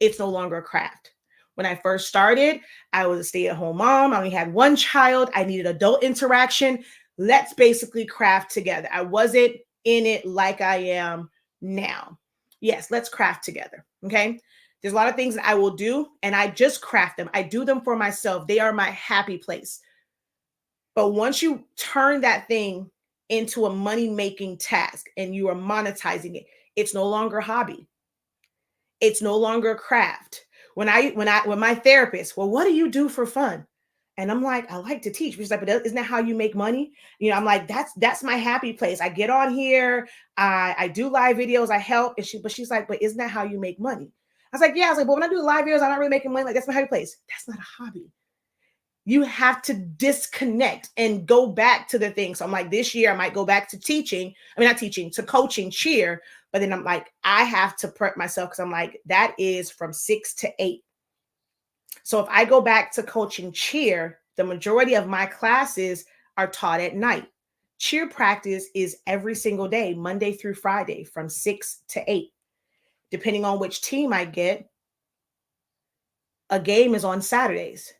it's no longer a craft. When I first started, I was a stay-at-home mom. I only had one child. I needed adult interaction. Let's basically craft together. I wasn't in it like I am now. Yes, let's craft together. Okay. There's a lot of things that I will do, and I just craft them. I do them for myself. They are my happy place. But once you turn that thing into a money-making task and you are monetizing it, it's no longer a hobby. It's no longer a craft. When my therapist, well, what do you do for fun? And I'm like, I like to teach. She's like, but isn't that how you make money? I'm like, that's my happy place. I get on here, I do live videos, I help. And she's like, but isn't that how you make money? I was like, yeah. I was like, but when I do live videos, I'm not really making money. Like, that's my happy place. That's not a hobby. You have to disconnect and go back to the thing. So I'm like, this year I might go back to teaching. I mean, not teaching, to coaching cheer. But then I'm like, I have to prep myself because I'm like, that is from 6 to 8. So if I go back to coaching cheer, the majority of my classes are taught at night. Cheer practice is every single day, Monday through Friday, from 6 to 8. Depending on which team I get, a game is on Saturdays.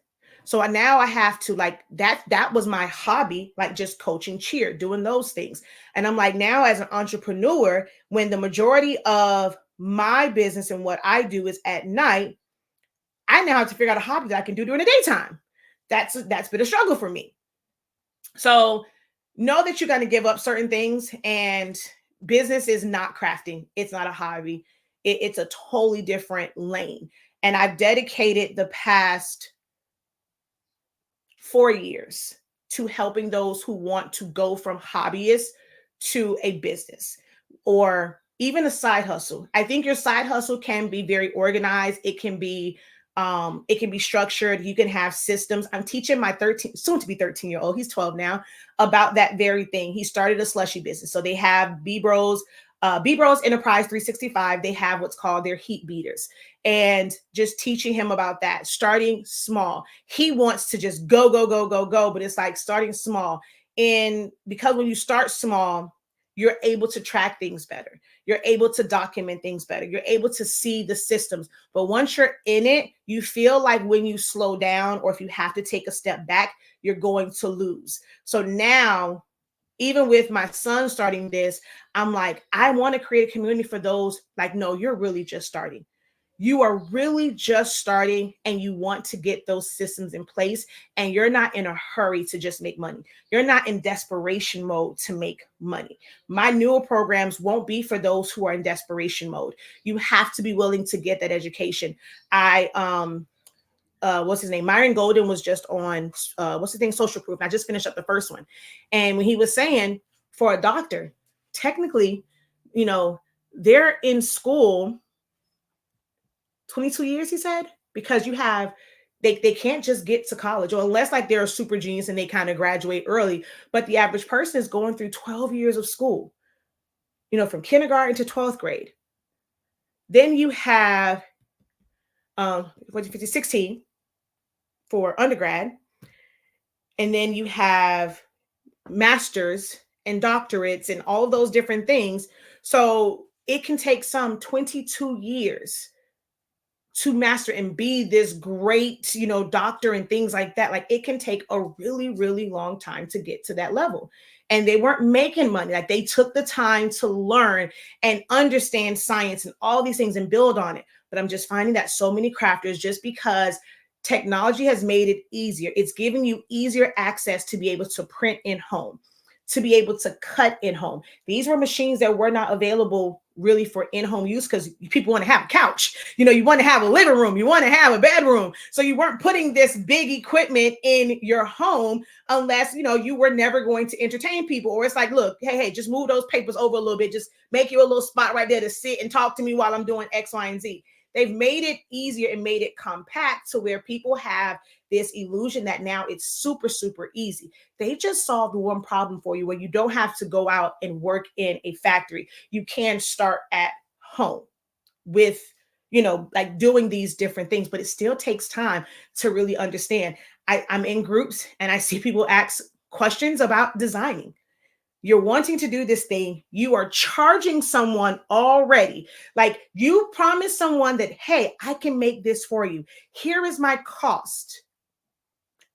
So now I have to, like, that was my hobby, like just coaching cheer, doing those things. And I'm like, now as an entrepreneur, when the majority of my business and what I do is at night, I now have to figure out a hobby that I can do during the daytime. That's been a struggle for me. So know that you're going to give up certain things, and business is not crafting. It's not a hobby. It's a totally different lane. And I've dedicated the past 4 years to helping those who want to go from hobbyist to a business or even a side hustle. I think your side hustle can be very organized. It can be structured. You can have systems. I'm teaching my soon to be 13-year-old, he's 12 now, about that very thing. He started a slushy business. So they have B-Bros Enterprise 365. They have what's called their heat beaters, and just teaching him about that, starting small. He wants to just go, but it's like starting small. And because when you start small, you're able to track things better. You're able to document things better. You're able to see the systems. But once you're in it, you feel like when you slow down or if you have to take a step back, you're going to lose. So now, even with my son starting this, I'm like, I want to create a community for those like, no, you're really just starting. You are really just starting and you want to get those systems in place, and you're not in a hurry to just make money. You're not in desperation mode to make money. My newer programs won't be for those who are in desperation mode. You have to be willing to get that education. What's his name? Myron Golden was just on, Social Proof. I just finished up the first one. And when he was saying for a doctor, technically, they're in school 22 years, he said, because they can't just get to college, or unless like they're a super genius and they kind of graduate early. But the average person is going through 12 years of school, from kindergarten to 12th grade. Then you have 16 for undergrad. And then you have masters and doctorates and all those different things. So it can take some 22 years to master and be this great, doctor and things like that. Like, it can take a really, really long time to get to that level. And they weren't making money. Like, they took the time to learn and understand science and all these things and build on it. But I'm just finding that so many crafters, just because technology has made it easier, it's giving you easier access to be able to print in home. to be able to cut in home. These were machines that were not available really for in-home use because people want to have a couch. You want to have a living room, you want to have a bedroom. So you weren't putting this big equipment in your home unless, you were never going to entertain people. Or it's like, look, hey, just move those papers over a little bit. Just make you a little spot right there to sit and talk to me while I'm doing X, Y, and Z. They've made it easier and made it compact to where people have this illusion that now it's super, super easy. They just solved one problem for you where you don't have to go out and work in a factory. You can start at home with, like doing these different things, but it still takes time to really understand. I'm in groups and I see people ask questions about designing. You're wanting to do this thing. You are charging someone already. Like you promise someone that, hey, I can make this for you. Here is my cost.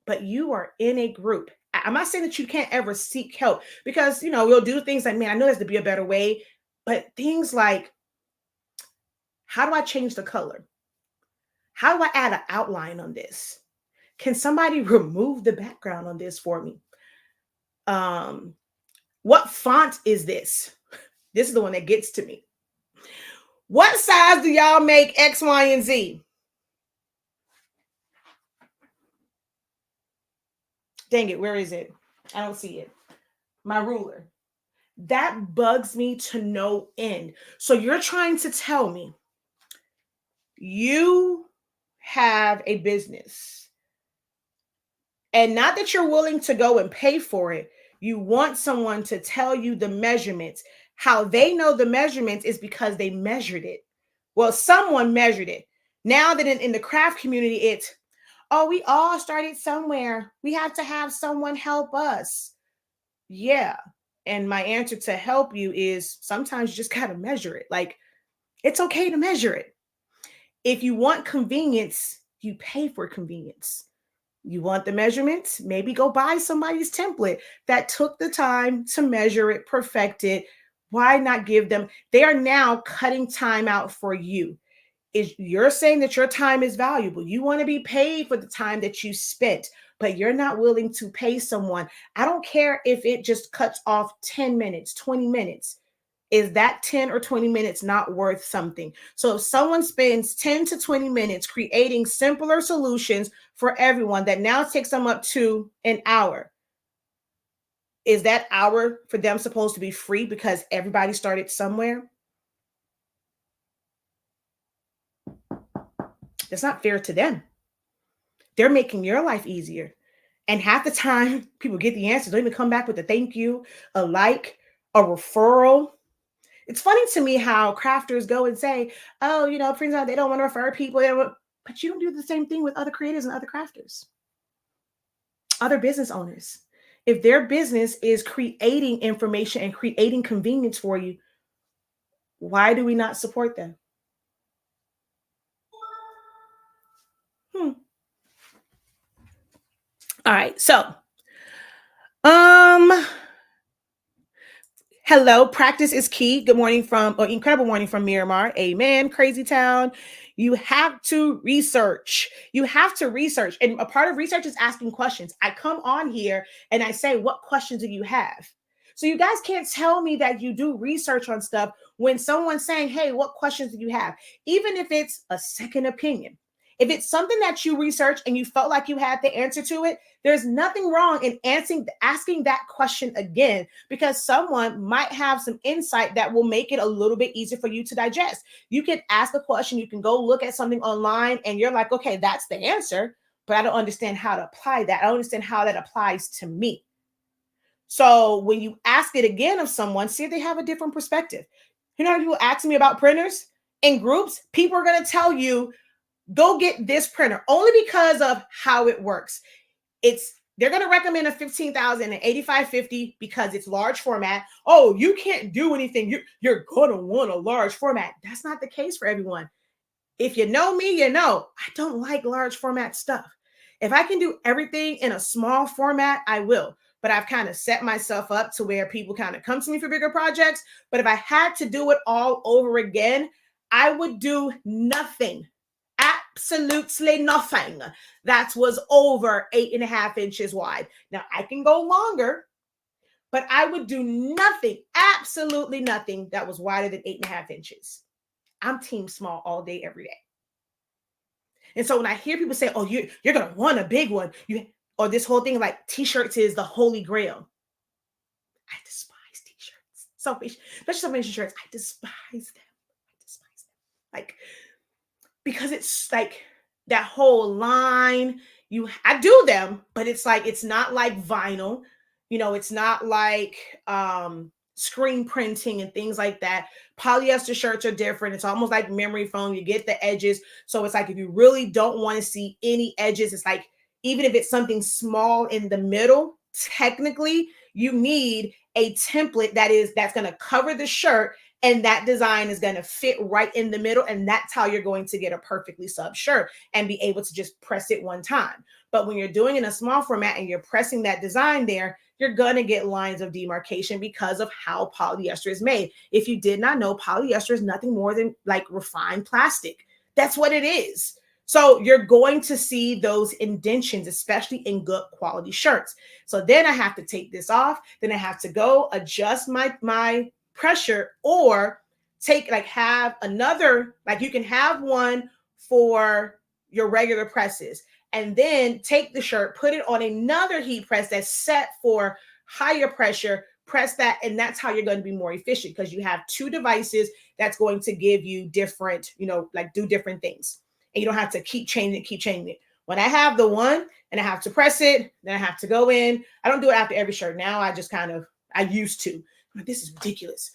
But you are in a group. I'm not saying that you can't ever seek help because, we'll do things like, man, I know there's to be a better way. But things like, how do I change the color? How do I add an outline on this? Can somebody remove the background on this for me? What font is this? This is the one that gets to me. What size do y'all make X, Y, and Z? Dang it, where is it? I don't see it. My ruler. That bugs me to no end. So you're trying to tell me you have a business and not that you're willing to go and pay for it. You want someone to tell you the measurements. How they know the measurements is because they measured it. Well, someone measured it. Now that in the craft community, it's, oh, we all started somewhere. We have to have someone help us. Yeah. And my answer to help you is sometimes you just got to measure it. Like, it's okay to measure it. If you want convenience, you pay for convenience. You want the measurements? Maybe go buy somebody's template that took the time to measure it, perfect it. Why not give them? They are now cutting time out for you. You're saying that your time is valuable. You want to be paid for the time that you spent, but you're not willing to pay someone. I don't care if it just cuts off 10 minutes, 20 minutes. Is that 10 or 20 minutes not worth something? So if someone spends 10 to 20 minutes creating simpler solutions for everyone that now takes them up to an hour, is that hour for them supposed to be free because everybody started somewhere? That's not fair to them. They're making your life easier. And half the time, people get the answers. Don't even come back with a thank you, a like, a referral. It's funny to me how crafters go and say, oh, they don't want to refer people. But you don't do the same thing with other creators and other crafters, other business owners. If their business is creating information and creating convenience for you, why do we not support them? All right. So, hello, practice is key. Good morning incredible morning from Miramar. Amen. Crazy town. You have to research. You have to research. And a part of research is asking questions. I come on here and I say, what questions do you have? So you guys can't tell me that you do research on stuff when someone's saying, hey, what questions do you have? Even if it's a second opinion. If it's something that you researched and you felt like you had the answer to it, there's nothing wrong in asking that question again, because someone might have some insight that will make it a little bit easier for you to digest. You can ask a question, you can go look at something online and you're like, okay, that's the answer, but I don't understand how to apply that. I don't understand how that applies to me. So when you ask it again of someone, see if they have a different perspective. People ask me about printers in groups, people are going to tell you, go get this printer only because of how it works. They're going to recommend a 15,000 and 8550 because it's large format. Oh, you can't do anything. You're going to want a large format. That's not the case for everyone. If you know me, I don't like large format stuff. If I can do everything in a small format, I will. But I've kind of set myself up to where people kind of come to me for bigger projects. But if I had to do it all over again, I would do nothing. Absolutely nothing that was over 8.5 inches wide. Now I can go longer, but I would do nothing, absolutely nothing that was wider than 8.5 inches. I'm team small all day, every day. And so when I hear people say, oh, you're going to want a big one, or this whole thing like t-shirts is the holy grail. I despise t-shirts. Especially Sublimation shirts. I despise them. Like, because it's like that whole line. I do them, but it's like, it's not like vinyl. It's not like screen printing and things like that. Polyester shirts are different. It's almost like memory foam. You get the edges. So it's like, if you really don't want to see any edges, it's like, even if it's something small in the middle, technically you need a template that's going to cover the shirt, and that design is going to fit right in the middle. And that's how you're going to get a perfectly sub shirt and be able to just press it one time. But when you're doing in a small format and you're pressing that design there, you're going to get lines of demarcation because of how polyester is made. If you did not know, polyester is nothing more than like refined plastic. That's what it is. So you're going to see those indentions, especially in good quality shirts. So then I have to take this off. Then I have to go adjust my pressure, or have another, like you can have one for your regular presses, and then take the shirt, put it on another heat press that's set for higher pressure, press that, and that's how you're going to be more efficient, because you have two devices that's going to give you different, do different things. And you don't have to keep changing it. When I have the one and I have to press it, then I have to go in. I don't do it after every shirt. Now I just I used to. This is ridiculous.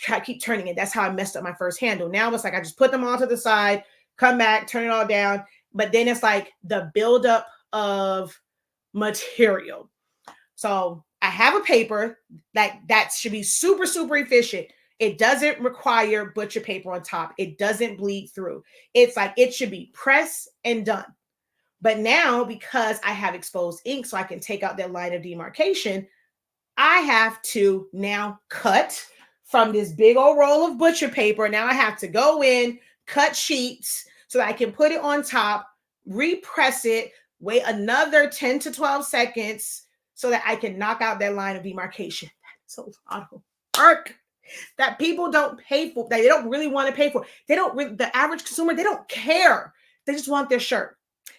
I keep turning it. That's how I messed up my first handle. Now it's like I just put them all to the side, come back, turn it all down. But then it's like the buildup of material. So I have a paper that should be super, super efficient. It doesn't require butcher paper on top. It doesn't bleed through. It's like it should be pressed and done. But now, because I have exposed ink, so I can take out that line of demarcation, I have to now cut from this big old roll of butcher paper. Now I have to go in, cut sheets so that I can put it on top, repress it, wait another 10 to 12 seconds so that I can knock out that line of demarcation. That's a lot of work that people don't pay for, that they don't really want to pay for. The average consumer, they don't care. They just want their shirt.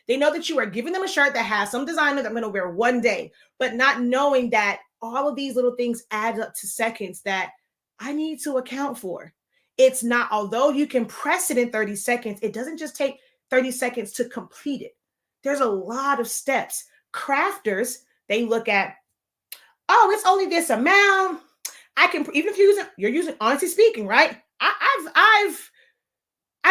They know that you are giving them a shirt that has some design that I'm going to wear one day, but not knowing that all of these little things add up to seconds that I need to account for. It's not, although you can press it in 30 seconds, it doesn't just take 30 seconds to complete it. There's a lot of steps. Crafters, they look at, oh, it's only this amount. I can, even if you're using, honestly speaking, right? I've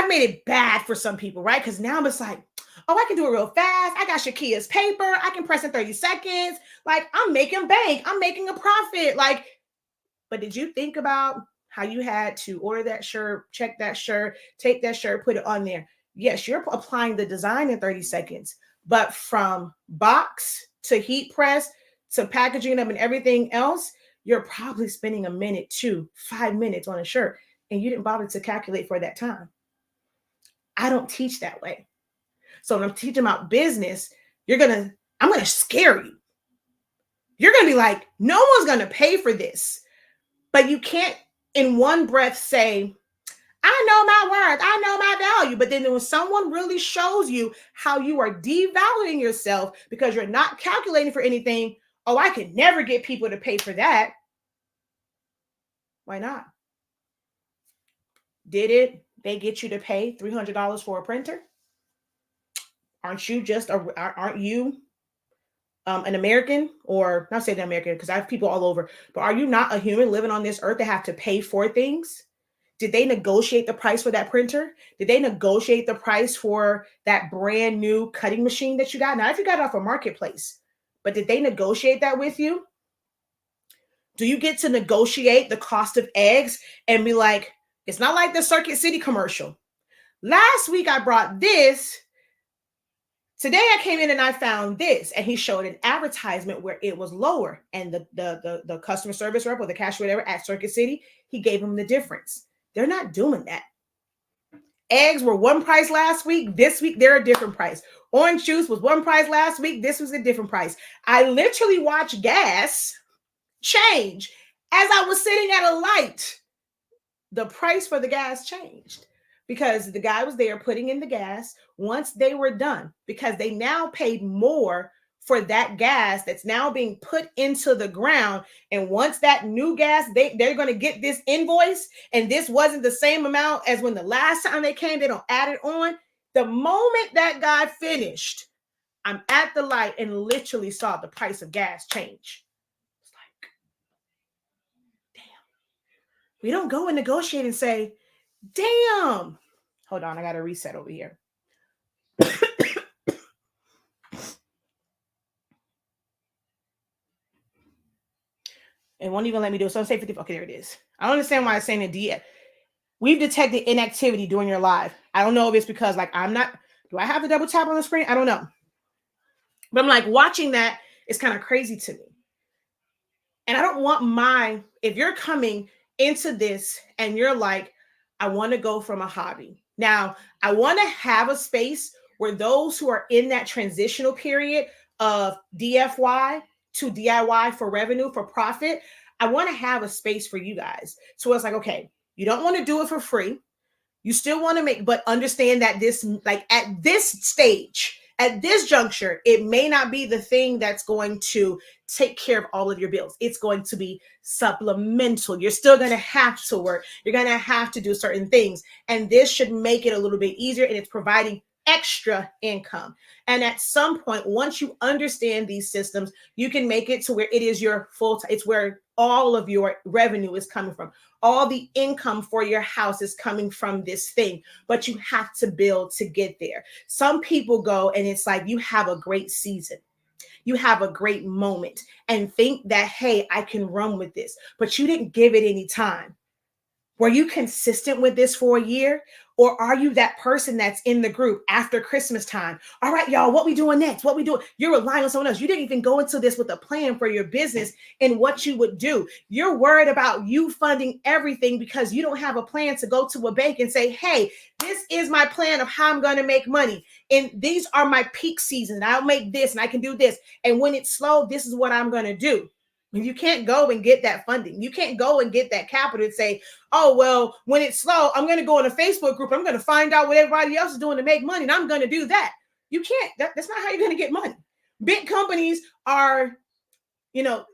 made it bad for some people, right? Because now it's like, oh, I can do it real fast. I got Shakeya's paper. I can press in 30 seconds. Like, I'm making bank. I'm making a profit. Like, but did you think about how you had to order that shirt, check that shirt, take that shirt, put it on there? Yes, you're applying the design in 30 seconds, but from box to heat press to packaging them and everything else, you're probably spending a minute to 5 minutes on a shirt, and you didn't bother to calculate for that time. I don't teach that way. So when I'm teaching about business, I'm going to scare you. You're going to be like, no one's going to pay for this. But you can't in one breath say, I know my worth, I know my value. But then when someone really shows you how you are devaluing yourself because you're not calculating for anything, oh, I could never get people to pay for that. Why not? They get you to pay $300 for a printer? Aren't you an American? Or not saying American because I have people all over, but are you not a human living on this earth that have to pay for things? Did they negotiate the price for that printer? Did they negotiate the price for that brand new cutting machine that you got? Now, if you got it off a marketplace, but did they negotiate that with you? Do you get to negotiate the cost of eggs and be like, it's not like the Circuit City commercial. Last week I brought this. Today I came in and I found this, and he showed an advertisement where it was lower, and the customer service rep or the cashier, whatever, at Circuit City, he gave them the difference. They're not doing that. Eggs were one price last week. This week they're a different price. Orange juice was one price last week. This was a different price. I literally watched gas change. As I was sitting at a light, the price for the gas changed because the guy was there putting in the gas. Once they were done, because they now paid more for that gas that's now being put into the ground. And once that new gas, they're going to get this invoice, and this wasn't the same amount as when the last time they came, they don't add it on. The moment that guy finished, I'm at the light and literally saw the price of gas change. It's like, damn. We don't go and negotiate and say, damn. Hold on, I got to reset over here. It won't even let me do it. So say 50. Okay, there it is. I don't understand why it's saying a DS. We've detected inactivity during your live. I don't know if it's because like I'm not. Do I have the double tap on the screen? I don't know. But I'm like watching that is kind of crazy to me. And I don't want if you're coming into this and you're like, I want to go from a hobby. Now, I want to have a space where those who are in that transitional period of DFY to DIY for revenue, for profit, I want to have a space for you guys. So it's like, okay, you don't want to do it for free. You still want to make, but understand that this, like at this stage, at this juncture, it may not be the thing that's going to take care of all of your bills. It's going to be supplemental. You're still going to have to work. You're going to have to do certain things. And this should make it a little bit easier, and it's providing extra income. And at some point, once you understand these systems, you can make it to where it is your full time. It's where all of your revenue is coming from. All the income for your house is coming from this thing, but you have to build to get there. Some people go and it's like you have a great season. You have a great moment and think that, hey, I can run with this, but you didn't give it any time. Were you consistent with this for a year? Or are you that person that's in the group after Christmas time? All right, y'all, what we doing next? What we doing? You're relying on someone else. You didn't even go into this with a plan for your business and what you would do. You're worried about you funding everything because you don't have a plan to go to a bank and say, hey, this is my plan of how I'm going to make money. And these are my peak seasons. I'll make this and I can do this. And when it's slow, this is what I'm going to do. You can't go and get that funding. You can't go and get that capital and say, oh, well, when it's slow, I'm going to go in a Facebook group. I'm going to find out what everybody else is doing to make money, and I'm going to do that. You can't. That's not how you're going to get money. Big companies are,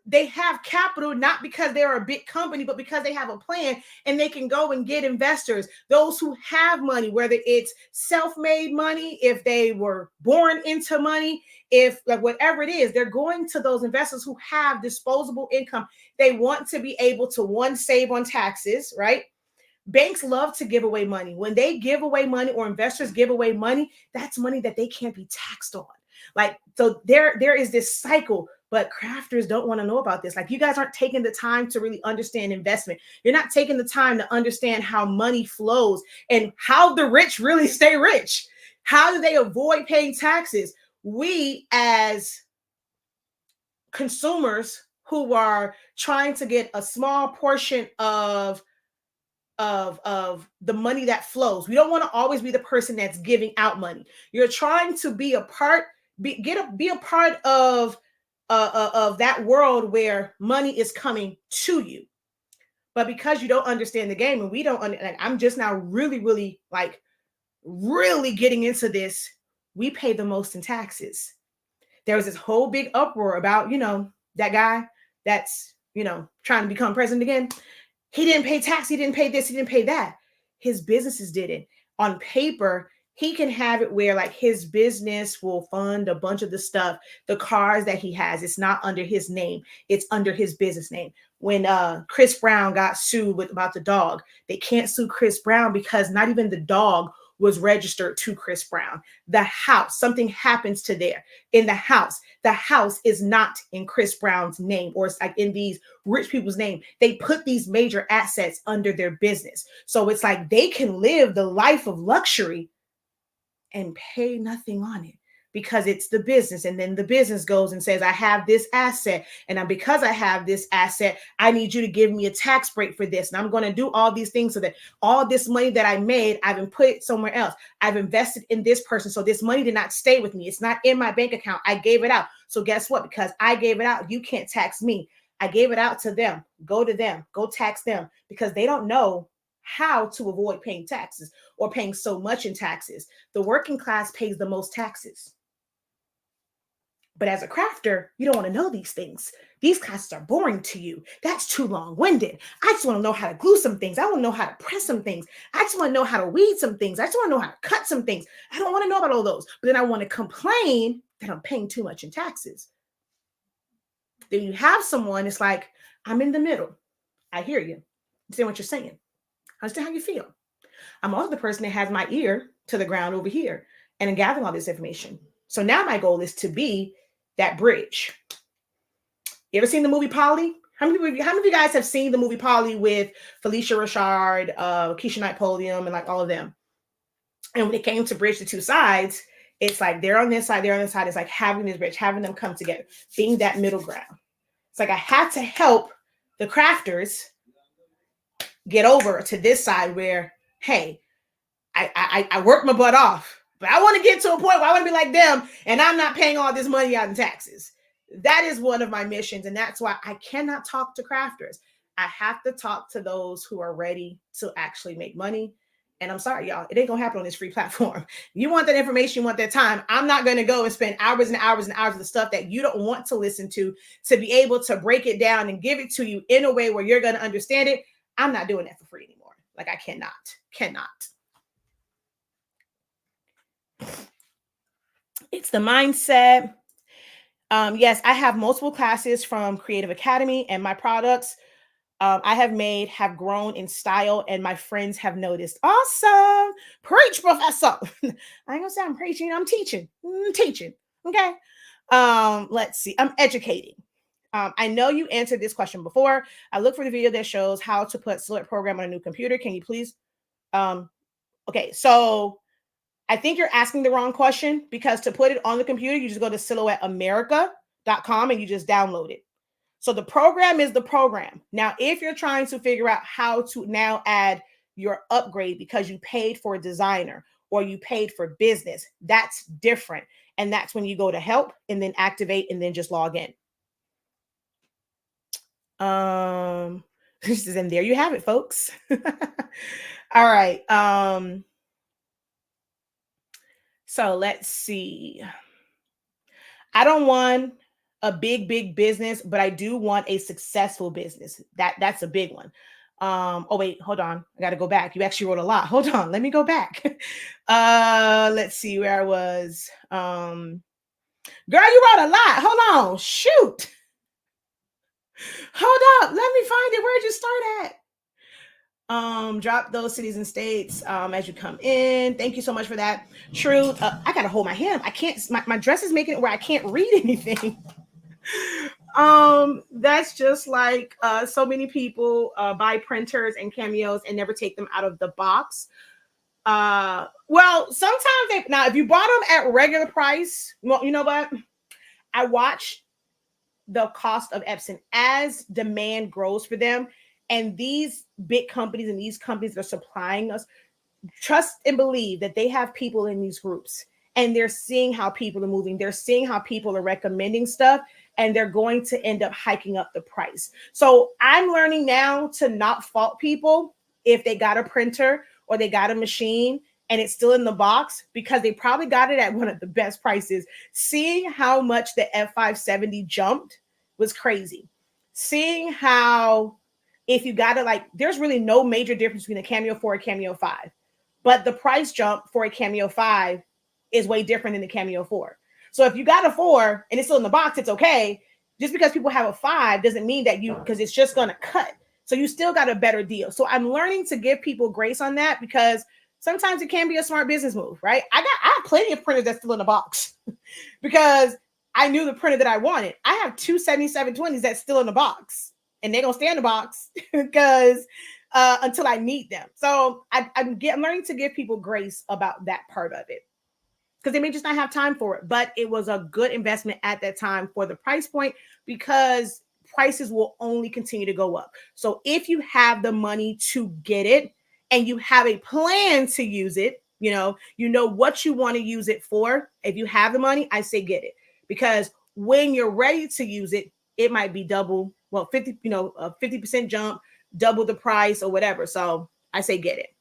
they have capital not because they're a big company, but because they have a plan and they can go and get investors, those who have money, whether it's self-made money, if they were born into money, if like whatever it is, they're going to those investors who have disposable income. They want to be able to save on taxes, right? Banks love to give away money. When they give away money or investors give away money, that's money that they can't be taxed on. Like, so there is this cycle, but crafters don't want to know about this. Like, you guys aren't taking the time to really understand investment. You're not taking the time to understand how money flows and how the rich really stay rich. How do they avoid paying taxes? We as consumers who are trying to get a small portion of the money that flows. We don't want to always be the person that's giving out money. You're trying to be a part, be a part of that world where money is coming to you. But because you don't understand the game, and we don't, I'm just now really getting into this. We pay the most in taxes. There was this whole big uproar about, that guy that's, trying to become president again. He didn't pay tax. He didn't pay this. He didn't pay that. His businesses didn't. On paper, he can have it where like his business will fund a bunch of the stuff, the cars that he has. It's not under his name. It's under his business name. When Chris Brown got sued about the dog, they can't sue Chris Brown because not even the dog was registered to Chris Brown. The house, something happens to there in the house. The house is not in Chris Brown's name, or it's like in these rich people's name. They put these major assets under their business. So it's like they can live the life of luxury and pay nothing on it because it's the business. And then the business goes and says, I have this asset. And because I have this asset, I need you to give me a tax break for this. And I'm going to do all these things so that all this money that I made, I've been put it somewhere else. I've invested in this person. So this money did not stay with me. It's not in my bank account. I gave it out. So guess what? Because I gave it out, you can't tax me. I gave it out to them. Go to them, go tax them, because they don't know how to avoid paying taxes or paying so much in taxes. The working class pays the most taxes. But as a crafter, you don't want to know these things. These classes are boring to you. That's too long-winded. I just want to know how to glue some things. I want to know how to press some things. I just want to know how to weed some things. I just want to know how to cut some things. I don't want to know about all those. But then I want to complain that I'm paying too much in taxes. Then you have someone, it's like, I'm in the middle. I hear you. I understand what you're saying. I understand how you feel. I'm also the person that has my ear to the ground over here and I'm gathering all this information. So now my goal is to be that bridge. You ever seen the movie Polly? How many of you guys have seen the movie Polly with Felicia Rashad, Keisha Knight Podium, and like all of them? And when it came to bridge the two sides, it's like they're on this side, they're on this side. It's like having this bridge, having them come together, being that middle ground. It's like I had to help the crafters get over to this side where, hey, I worked my butt off, but I want to get to a point where I want to be like them and I'm not paying all this money out in taxes. That is one of my missions. And that's why I cannot talk to crafters. I have to talk to those who are ready to actually make money. And I'm sorry, y'all, it ain't going to happen on this free platform. You want that information, you want that time. I'm not going to go and spend hours and hours and hours of the stuff that you don't want to listen to be able to break it down and give it to you in a way where you're going to understand it. I'm not doing that for free anymore. Like I cannot. It's the mindset. Yes, I have multiple classes from Creative Academy, and my products I have grown in style, and my friends have noticed. Awesome. Preach, professor. I ain't gonna say I'm preaching, I'm teaching. Okay. Let's see. I'm educating. I know you answered this question before. I look for the video that shows how to put Silhouette program on a new computer. Can you please? Okay, so I think you're asking the wrong question, because to put it on the computer, you just go to silhouetteamerica.com and you just download it. So the program is the program. Now, if you're trying to figure out how to now add your upgrade because you paid for a designer or you paid for business, that's different. And that's when you go to help and then activate and then just log in. And there you have it, folks. All right. So let's see. I don't want a big business, but I do want a successful business. That's a big one. Oh wait, hold on. I got to go back. You actually wrote a lot. Hold on. Let me go back. Let's see where I was. Girl, you wrote a lot. Hold on. Shoot. Hold up. Let me find it. Where'd you start at? Drop those cities and states as you come in. Thank you so much for that. Truth. I gotta hold my hand. I can't. My dress is making it where I can't read anything. That's just like so many people buy printers and cameos and never take them out of the box. Well, sometimes now if you bought them at regular price, well, you know what? I watch the cost of Epson as demand grows for them. And these big companies and these companies that are supplying us, trust and believe that they have people in these groups and they're seeing how people are moving. They're seeing how people are recommending stuff, and they're going to end up hiking up the price. So I'm learning now to not fault people if they got a printer or they got a machine and it's still in the box, because they probably got it at one of the best prices. Seeing how much the F570 jumped was crazy. Seeing how if you got it, like, there's really no major difference between a Cameo 4 and a Cameo 5. But the price jump for a Cameo 5 is way different than the Cameo 4. So if you got a 4 and it's still in the box, it's okay. Just because people have a 5 doesn't mean that because it's just going to cut. So you still got a better deal. So I'm learning to give people grace on that, because sometimes it can be a smart business move, right? I have plenty of printers that's still in the box because I knew the printer that I wanted. I have two 7720s that's still in the box. And they're going to stay in the box because until I need them. So I'm learning to give people grace about that part of it, because they may just not have time for it. But it was a good investment at that time for the price point, because prices will only continue to go up. So if you have the money to get it and you have a plan to use it, you know what you want to use it for. If you have the money, I say get it, because when you're ready to use it, it might be double well, 50, a 50% jump, double the price or whatever. So I say get it.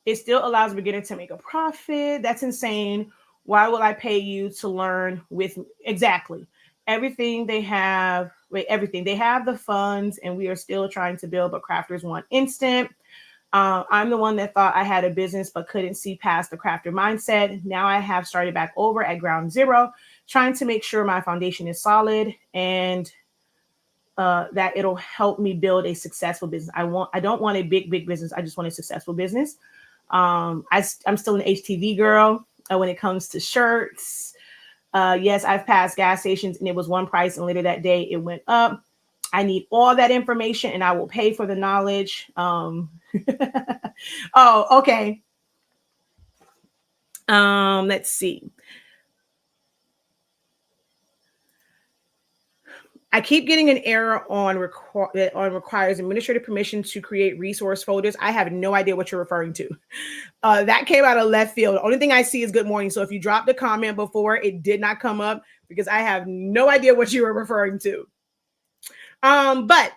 It still allows a beginner to make a profit. That's insane. Why will I pay you to learn with exactly everything they have? Wait, everything they have the funds, and we are still trying to build, but crafters want instant. I'm the one that thought I had a business but couldn't see past the crafter mindset. Now I have started back over at ground zero, trying to make sure my foundation is solid and that it'll help me build a successful business. I don't want a big business. I just want a successful business. I'm still an HTV girl when it comes to shirts. Yes, I've passed gas stations and it was one price, and later that day it went up. I need all that information and I will pay for the knowledge. Oh, okay. Let's see. I keep getting an error on requires administrative permission to create resource folders. I have no idea what you're referring to. That came out of left field. The only thing I see is good morning. So if you dropped a comment before, it did not come up because I have no idea what you were referring to. But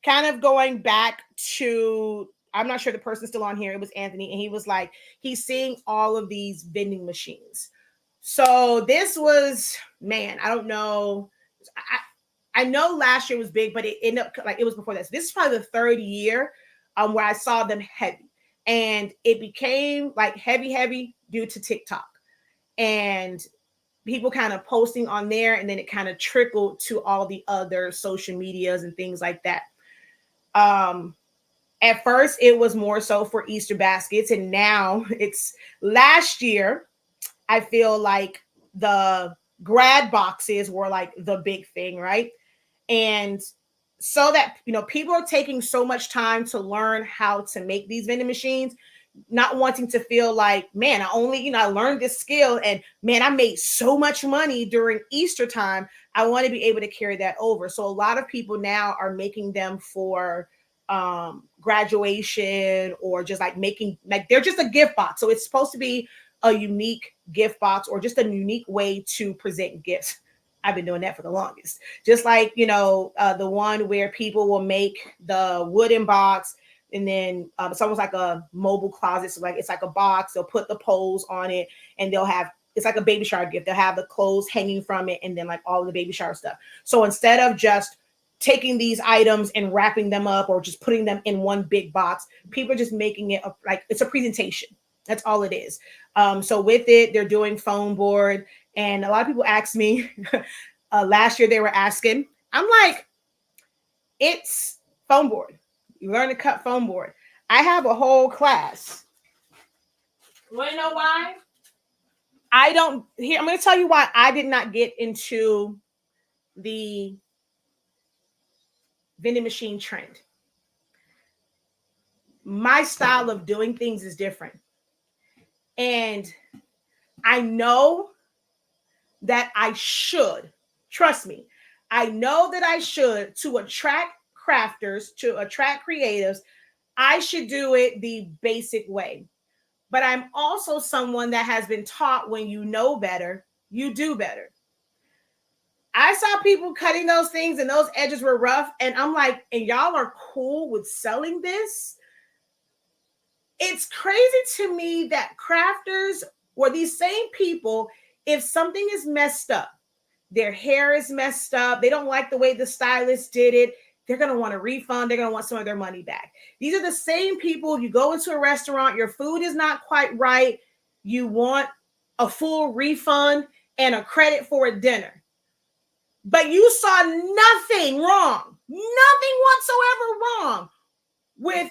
kind of going back to, I'm not sure the person's still on here. It was Anthony, and he was like, he's seeing all of these vending machines. So this was, man, I don't know. I know last year was big, but it ended up like it was before that. So this is probably the third year where I saw them heavy, and it became like heavy due to TikTok and people kind of posting on there, and then it kind of trickled to all the other social medias and things like that. At first, it was more so for Easter baskets, and now it's last year. I feel like the grad boxes were like the big thing, right? And so that, people are taking so much time to learn how to make these vending machines, not wanting to feel like, man, I learned this skill and man, I made so much money during Easter time. I want to be able to carry that over. So a lot of people now are making them for graduation, or just like making, like they're just a gift box. So it's supposed to be a unique gift box or just a unique way to present gifts. I've been doing that for the longest. Just like, the one where people will make the wooden box, and then it's almost like a mobile closet. So like, it's like a box, they'll put the poles on it, and it's like a baby shower gift. They'll have the clothes hanging from it, and then like all of the baby shower stuff. So instead of just taking these items and wrapping them up or just putting them in one big box, people are just making it like it's a presentation. That's all it is. So with it, they're doing foam board. And a lot of people ask me, last year they were asking, I'm like, it's foam board. You learn to cut foam board. I have a whole class. Want to know why? I'm going to tell you why I did not get into the vending machine trend. My style of doing things is different. And I know that I should, trust me, I know that I should, to attract crafters, to attract creatives, I should do it the basic way. But I'm also someone that has been taught when you know better, you do better. I saw people cutting those things and those edges were rough. And I'm like, and y'all are cool with selling this? It's crazy to me that crafters or these same people, if something is messed up, their hair is messed up, they don't like the way the stylist did it, they're going to want a refund. They're going to want some of their money back. These are the same people. You go into a restaurant, your food is not quite right. You want a full refund and a credit for a dinner. But you saw nothing wrong, nothing whatsoever wrong with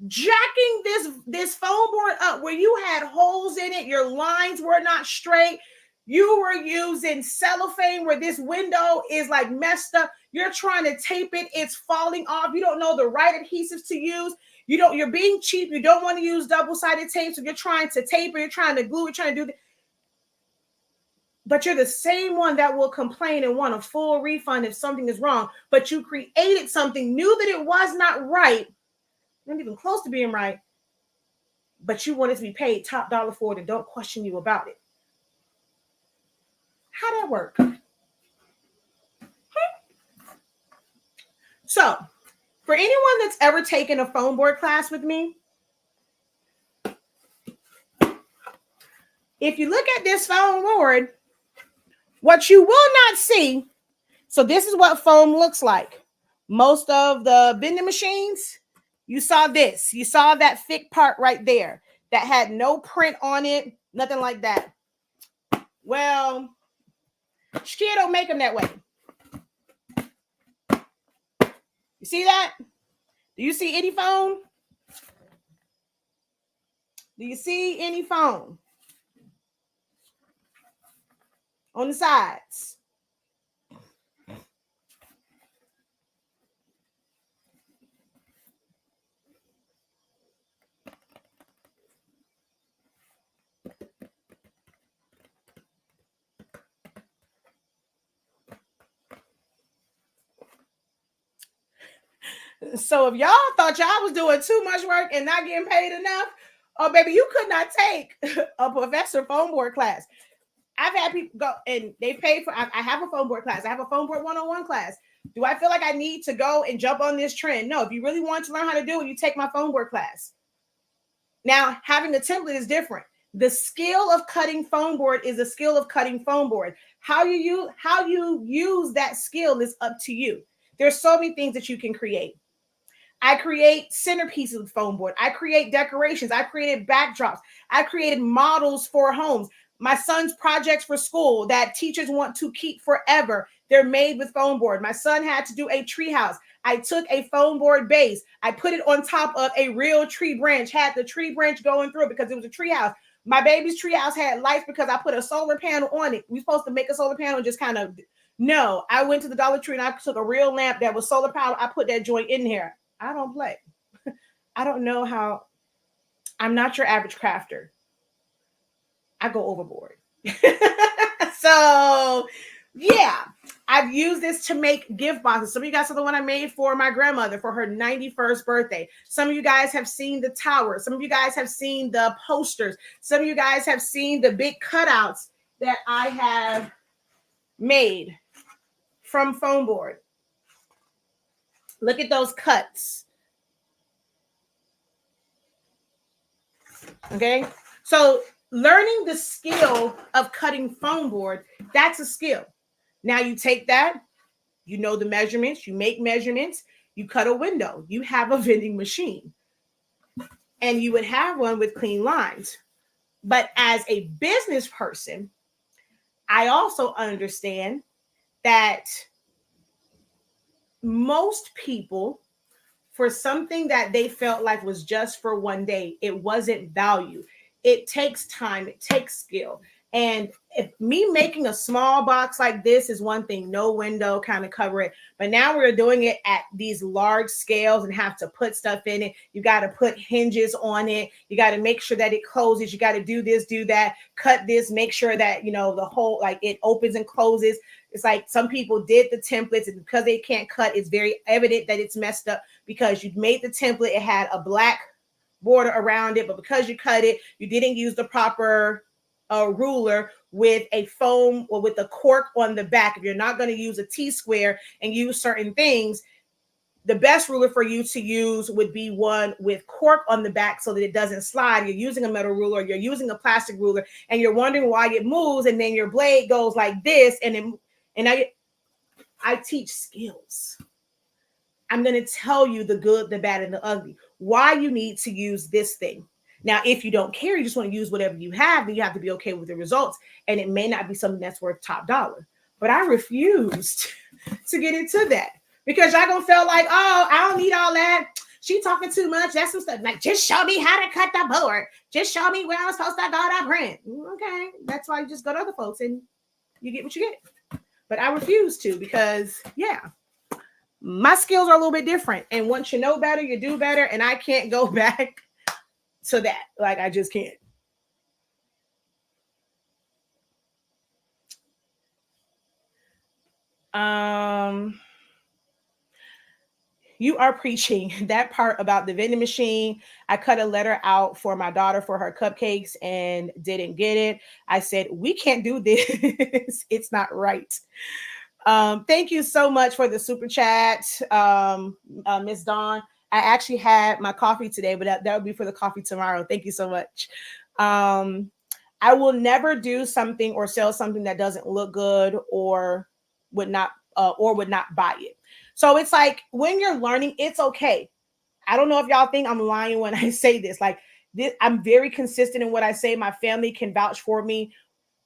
jacking this foam board up where you had holes in it. Your lines were not straight. You were using cellophane where this window is like messed up. You're trying to tape it. It's falling off. You don't know the right adhesives to use. You're being cheap. You don't want to use double-sided tape. So you're trying to tape it. You're trying to glue it, trying to do but you're the same one that will complain and want a full refund if something is wrong. But you created something, knew that it was not right, not even close to being right, but you wanted to be paid top dollar for it and don't question you about it. How that work? So, for anyone that's ever taken a foam board class with me, if you look at this foam board, what you will not see, so this is what foam looks like. Most of the vending machines, you saw this. You saw that thick part right there that had no print on it, nothing like that. Well, Shakeya don't make them that way. You see that? Do you see any foam? Do you see any foam on the sides? So if y'all thought y'all was doing too much work and not getting paid enough, oh baby, you could not take a professor foam board class. I've had people go and they pay for. I have a foam board class. I have a foam board 101 class. Do I feel like I need to go and jump on this trend? No. If you really want to learn how to do it, you take my foam board class. Now, having a template is different. The skill of cutting foam board is a skill of cutting foam board. How you use that skill is up to you. There's so many things that you can create. I create centerpieces with foam board. I create decorations. I created backdrops. I created models for homes. My son's projects for school that teachers want to keep forever, they're made with foam board. My son had to do a tree house. I took a foam board base. I put it on top of a real tree branch, had the tree branch going through because it was a tree house. My baby's tree house had lights because I put a solar panel on it. We're supposed to make a solar panel just kind of, no, I went to the Dollar Tree and I took a real lamp that was solar powered. I put that joint in here. I don't play. I don't know how. I'm not your average crafter. I go overboard. So, yeah, I've used this to make gift boxes. Some of you guys saw the one I made for my grandmother for her 91st birthday. Some of you guys have seen the tower. Some of you guys have seen the posters. Some of you guys have seen the big cutouts that I have made from foam board. Look at those cuts. Okay, so learning the skill of cutting foam board, that's a skill. Now you take that, you know the measurements, you make measurements, you cut a window, you have a vending machine, and you would have one with clean lines. But as a business person, I also understand that most people, for something that they felt like was just for one day, it wasn't value. It takes time, it takes skill. And if me making a small box like this is one thing, no window, kind of cover it. But now we're doing it at these large scales and have to put stuff in it. You got to put hinges on it. You got to make sure that it closes. You got to do this, do that, cut this, make sure that, you know, the whole, like it opens and closes. It's like some people did the templates and because they can't cut, it's very evident that it's messed up because you made the template. It had a black border around it, but because you cut it, you didn't use the proper ruler with a foam or with a cork on the back. If you're not going to use a T-square and use certain things, the best ruler for you to use would be one with cork on the back so that it doesn't slide. You're using a metal ruler, you're using a plastic ruler, and you're wondering why it moves, and then your blade goes like this, and I teach skills. I'm going to tell you the good, the bad, and the ugly. Why you need to use this thing. Now, if you don't care, you just want to use whatever you have, then you have to be okay with the results. And it may not be something that's worth top dollar. But I refused to get into that because y'all gonna feel like, oh, I don't need all that. She talking too much. That's some stuff. Like, just show me how to cut the board. Just show me where I'm supposed to go to print. Okay, that's why you just go to other folks and you get what you get. But I refuse to because, yeah, my skills are a little bit different. And once you know better, you do better. And I can't go back to that. Like, I just can't. You are preaching. That part about the vending machine. I cut a letter out for my daughter for her cupcakes and didn't get it. I said, we can't do this. It's not right. Thank you so much for the super chat, Miss Dawn. I actually had my coffee today, but that would be for the coffee tomorrow. Thank you so much. Um, I will never do something or sell something that doesn't look good or would not buy it. So it's like when you're learning, it's okay. I don't know if y'all think I'm lying when I say this. Like this, I'm very consistent in what I say. My family can vouch for me.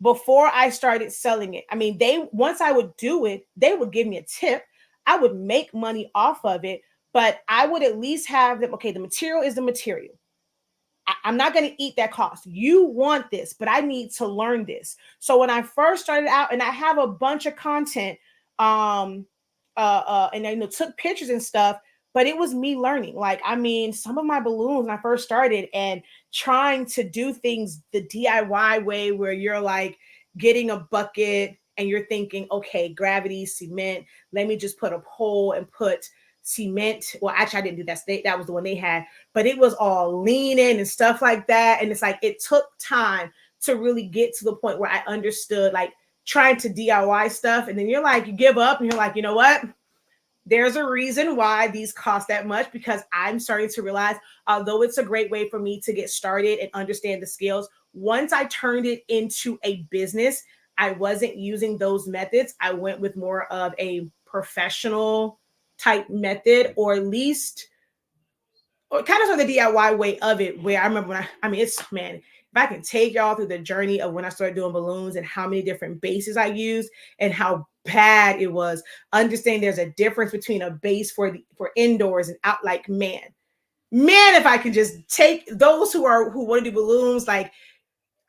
Before I started selling it, I mean, they once I would do it, they would give me a tip. I would make money off of it, but I would at least have them. Okay, the material is the material. I'm not going to eat that cost. You want this, but I need to learn this. So when I first started out, and I have a bunch of content, and I took pictures and stuff, but it was me learning. Like, I mean, some of my balloons when I first started and trying to do things the DIY way, where you're like getting a bucket and you're thinking, okay, gravity, cement. Let me just put a pole and put cement. Well, actually, I didn't do that. That was the one they had, but it was all leaning and stuff like that. And it's like it took time to really get to the point where I understood, like, trying to DIY stuff. And then you're like, you give up and you're like, you know what? There's a reason why these cost that much, because I'm starting to realize, although it's a great way for me to get started and understand the skills, once I turned it into a business, I wasn't using those methods. I went with more of a professional type method, or at least, or kind of sort of the DIY way of it, where I remember when I mean, it's, man, if I can take y'all through the journey of when I started doing balloons and how many different bases I used and how bad it was, understanding there's a difference between a base for indoors and out. Like, man, if I can just take those who want to do balloons, like,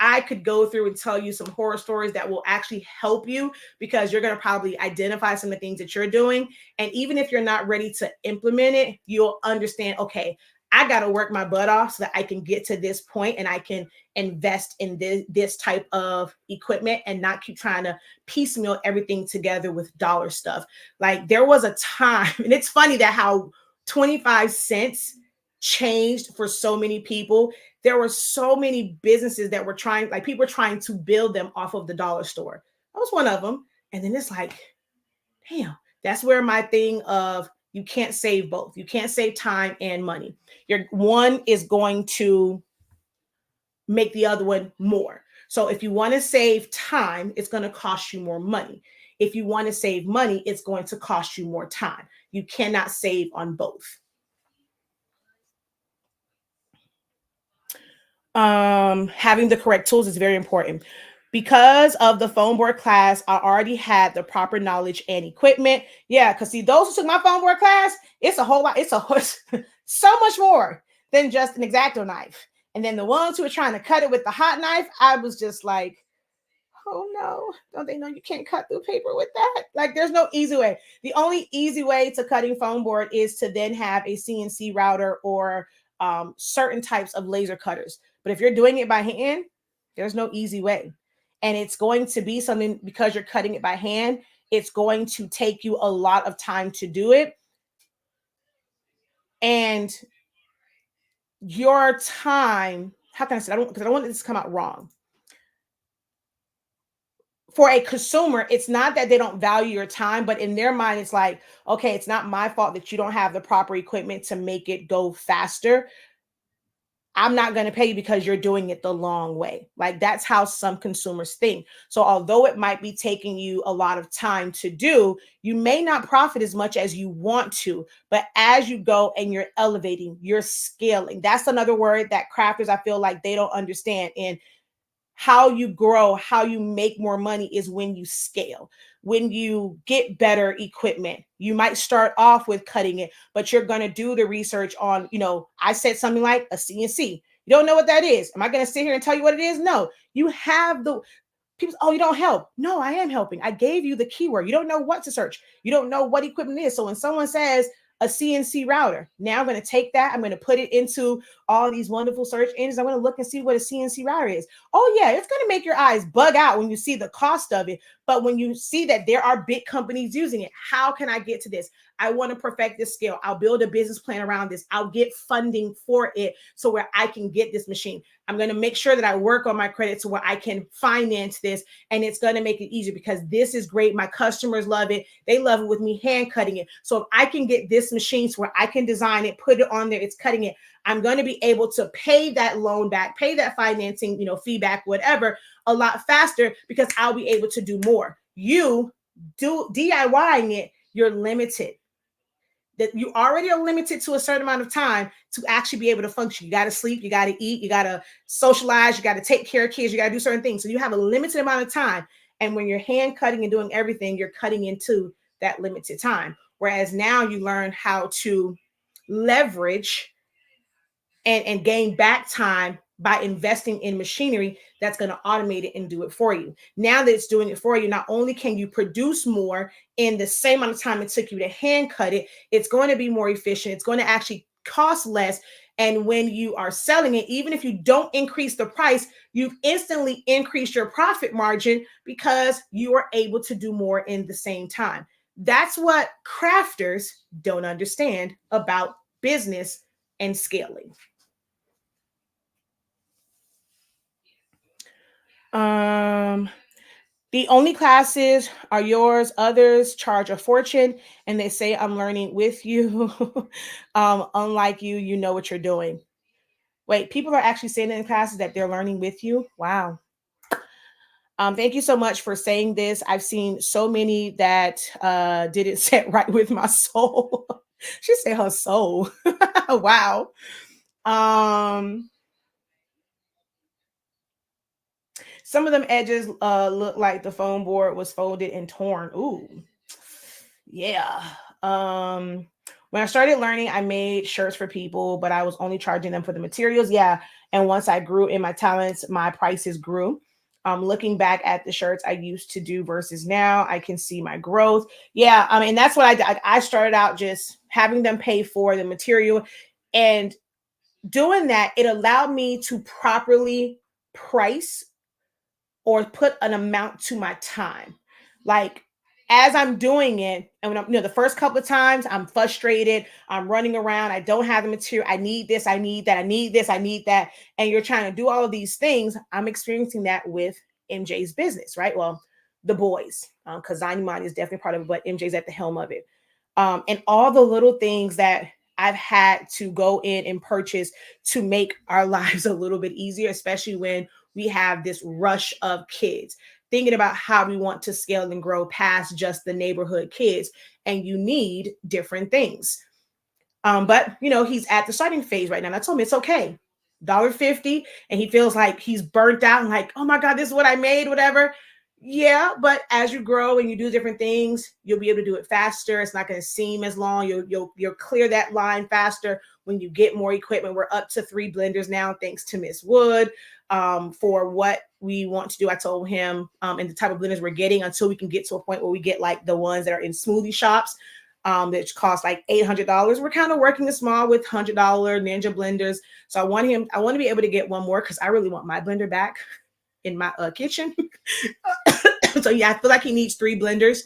I could go through and tell you some horror stories that will actually help you, because you're going to probably identify some of the things that you're doing. And even if you're not ready to implement it, you'll understand, okay, I got to work my butt off so that I can get to this point and I can invest in this type of equipment and not keep trying to piecemeal everything together with dollar stuff. Like, there was a time, and it's funny that how 25 cents changed for so many people. There were so many businesses that were trying, like, people were trying to build them off of the dollar store. I was one of them. And then it's like, damn, that's where my thing of, you can't save both. You can't save time and money. Your one is going to make the other one more. So if you want to save time, it's going to cost you more money. If you want to save money, it's going to cost you more time. You cannot save on both. Having the correct tools is very important. Because of the foam board class, I already had the proper knowledge and equipment. Yeah, because see, those who took my foam board class, it's a whole lot. It's so much more than just an X-Acto knife. And then the ones who were trying to cut it with the hot knife, I was just like, oh no, don't they know you can't cut through paper with that? Like, there's no easy way. The only easy way to cutting foam board is to then have a CNC router or certain types of laser cutters. But if you're doing it by hand, there's no easy way. And it's going to be something, because you're cutting it by hand, it's going to take you a lot of time to do it. And your time, how can I say, because I don't want this to come out wrong. For a consumer, it's not that they don't value your time, but in their mind, it's like, okay, it's not my fault that you don't have the proper equipment to make it go faster. I'm not going to pay you because you're doing it the long way. Like, that's how some consumers think. So although it might be taking you a lot of time to do, you may not profit as much as you want to, but as you go and you're elevating, you're scaling. That's another word that crafters, I feel like, they don't understand. And how you grow, how you make more money is when you scale, when you get better equipment. You might start off with cutting it, but you're going to do the research on, I said something like a CNC. You don't know what that is. Am I going to sit here and tell you what it is? No, you have the people. Oh, you don't help. No, I am helping. I gave you the keyword. You don't know what to search. You don't know what equipment is. So when someone says a CNC router, now I'm going to take that, I'm going to put it into all these wonderful search engines. I want to look and see what a CNC router is. Oh yeah, it's going to make your eyes bug out when you see the cost of it. But when you see that there are big companies using it, how can I get to this? I want to perfect this skill. I'll build a business plan around this. I'll get funding for it so where I can get this machine. I'm going to make sure that I work on my credit to where I can finance this, and it's going to make it easier because this is great. My customers love it. They love it with me hand cutting it. So if I can get this machine to where I can design it, put it on there, it's cutting it, I'm going to be able to pay that loan back, pay that financing, feedback, whatever, a lot faster because I'll be able to do more. You do DIYing it, you're limited. That you already are limited to a certain amount of time to actually be able to function. You got to sleep, you got to eat, you got to socialize, you got to take care of kids, you got to do certain things. So you have a limited amount of time. And when you're hand cutting and doing everything, you're cutting into that limited time. Whereas now you learn how to leverage and gain back time by investing in machinery that's going to automate it and do it for you. Now that it's doing it for you, not only can you produce more in the same amount of time it took you to hand cut it, it's going to be more efficient. It's going to actually cost less. And when you are selling it, even if you don't increase the price, you've instantly increased your profit margin because you are able to do more in the same time. That's what crafters don't understand about business and scaling. The only classes are yours. Others charge a fortune and they say, I'm learning with you. Unlike you, you know what you're doing. Wait, people are actually saying in classes that they're learning with you. Wow. Thank you so much for saying this. I've seen so many that didn't sit right with my soul. She said her soul. Wow. Some of them edges look like the foam board was folded and torn. Ooh, yeah. When I started learning, I made shirts for people, but I was only charging them for the materials. Yeah. And once I grew in my talents, my prices grew. Looking back at the shirts I used to do versus now, I can see my growth. Yeah. I mean, that's what I did. I started out just having them pay for the material, and doing that, it allowed me to properly price or put an amount to my time. Like as I'm doing it, and when I'm, the first couple of times I'm frustrated, I'm running around, I don't have the material, I need this, I need that, I need this, I need that. And you're trying to do all of these things. I'm experiencing that with MJ's business, right? Well, the boys, because Zani is definitely part of it, but MJ's at the helm of it. And all the little things that I've had to go in and purchase to make our lives a little bit easier, especially when we have this rush of kids, thinking about how we want to scale and grow past just the neighborhood kids. And you need different things. But he's at the starting phase right now. And I told him it's okay. $1.50. And he feels like he's burnt out and like, oh my God, this is what I made, whatever. Yeah, but as you grow and you do different things, you'll be able to do it faster. It's not going to seem as long. You'll clear that line faster when you get more equipment. We're up to 3 blenders now, thanks to Miss Wood. For what we want to do, I told him, and the type of blenders we're getting until we can get to a point where we get like the ones that are in smoothie shops, that cost like $800. We're kind of working small with $100 Ninja blenders. So I want to be able to get one more because I really want my blender back in my kitchen. So yeah, I feel like he needs 3 blenders,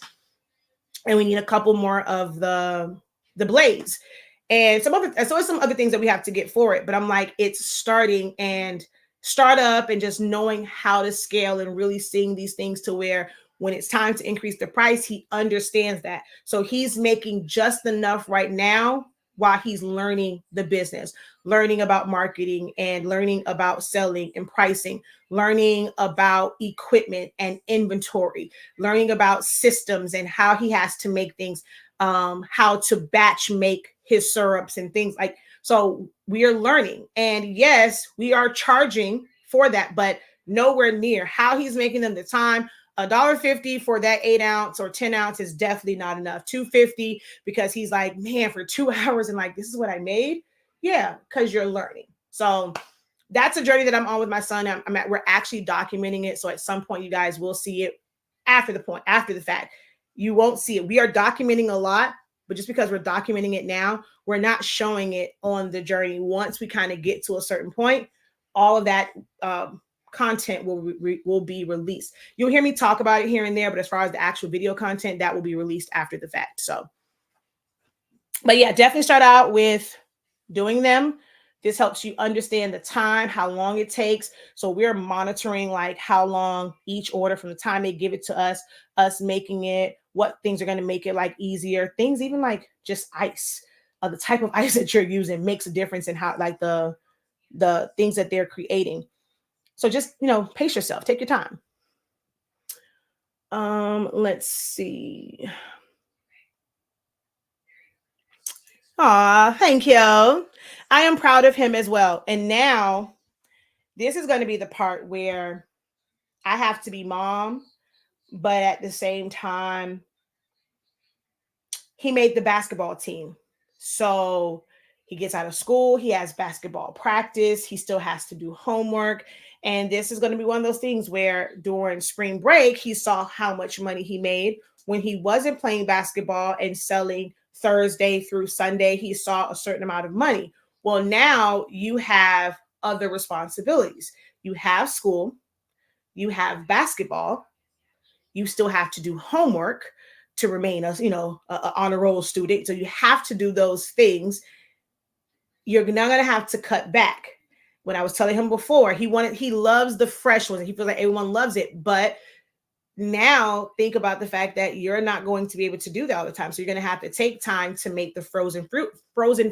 and we need a couple more of the blades, and some other things that we have to get for it. But I'm like, it's starting and start up and just knowing how to scale and really seeing these things to where when it's time to increase the price, he understands that. So he's making just enough right now while he's learning the business, learning about marketing and learning about selling and pricing, learning about equipment and inventory, learning about systems and how he has to make things, how to batch make his syrups and things like. So we are learning, and yes, we are charging for that, but nowhere near how he's making them the time. $1.50 for that 8 ounce or 10 ounce is definitely not enough. $2.50 because he's like, man, for 2 hours and like, this is what I made. Yeah, because you're learning. So that's a journey that I'm on with my son. We're actually documenting it. So at some point, you guys will see it after the fact. You won't see it. We are documenting a lot, but just because we're documenting it now, we're not showing it on the journey. Once we kind of get to a certain point, all of that content will be released. You'll hear me talk about it here and there, but as far as the actual video content, that will be released after the fact. So, but yeah, definitely start out with doing them. This helps you understand the time, how long it takes. So we're monitoring like how long each order from the time they give it to us making it, what things are going to make it like easier, things even like just ice. The type of ice that you're using makes a difference in how like the things that they're creating. So just, pace yourself, take your time. Let's see. Aw, thank you. I am proud of him as well. And now this is going to be the part where I have to be mom, but at the same time, he made the basketball team. So he gets out of school, he has basketball practice, he still has to do homework. And this is going to be one of those things where during spring break, he saw how much money he made when he wasn't playing basketball and selling Thursday through Sunday. He saw a certain amount of money. Well, now you have other responsibilities. You have school, you have basketball, you still have to do homework to remain a honor roll student. So you have to do those things. You're not going to have to cut back. When I was telling him before, he loves the fresh ones. He feels like everyone loves it. But now think about the fact that you're not going to be able to do that all the time. So you're going to have to take time to make the frozen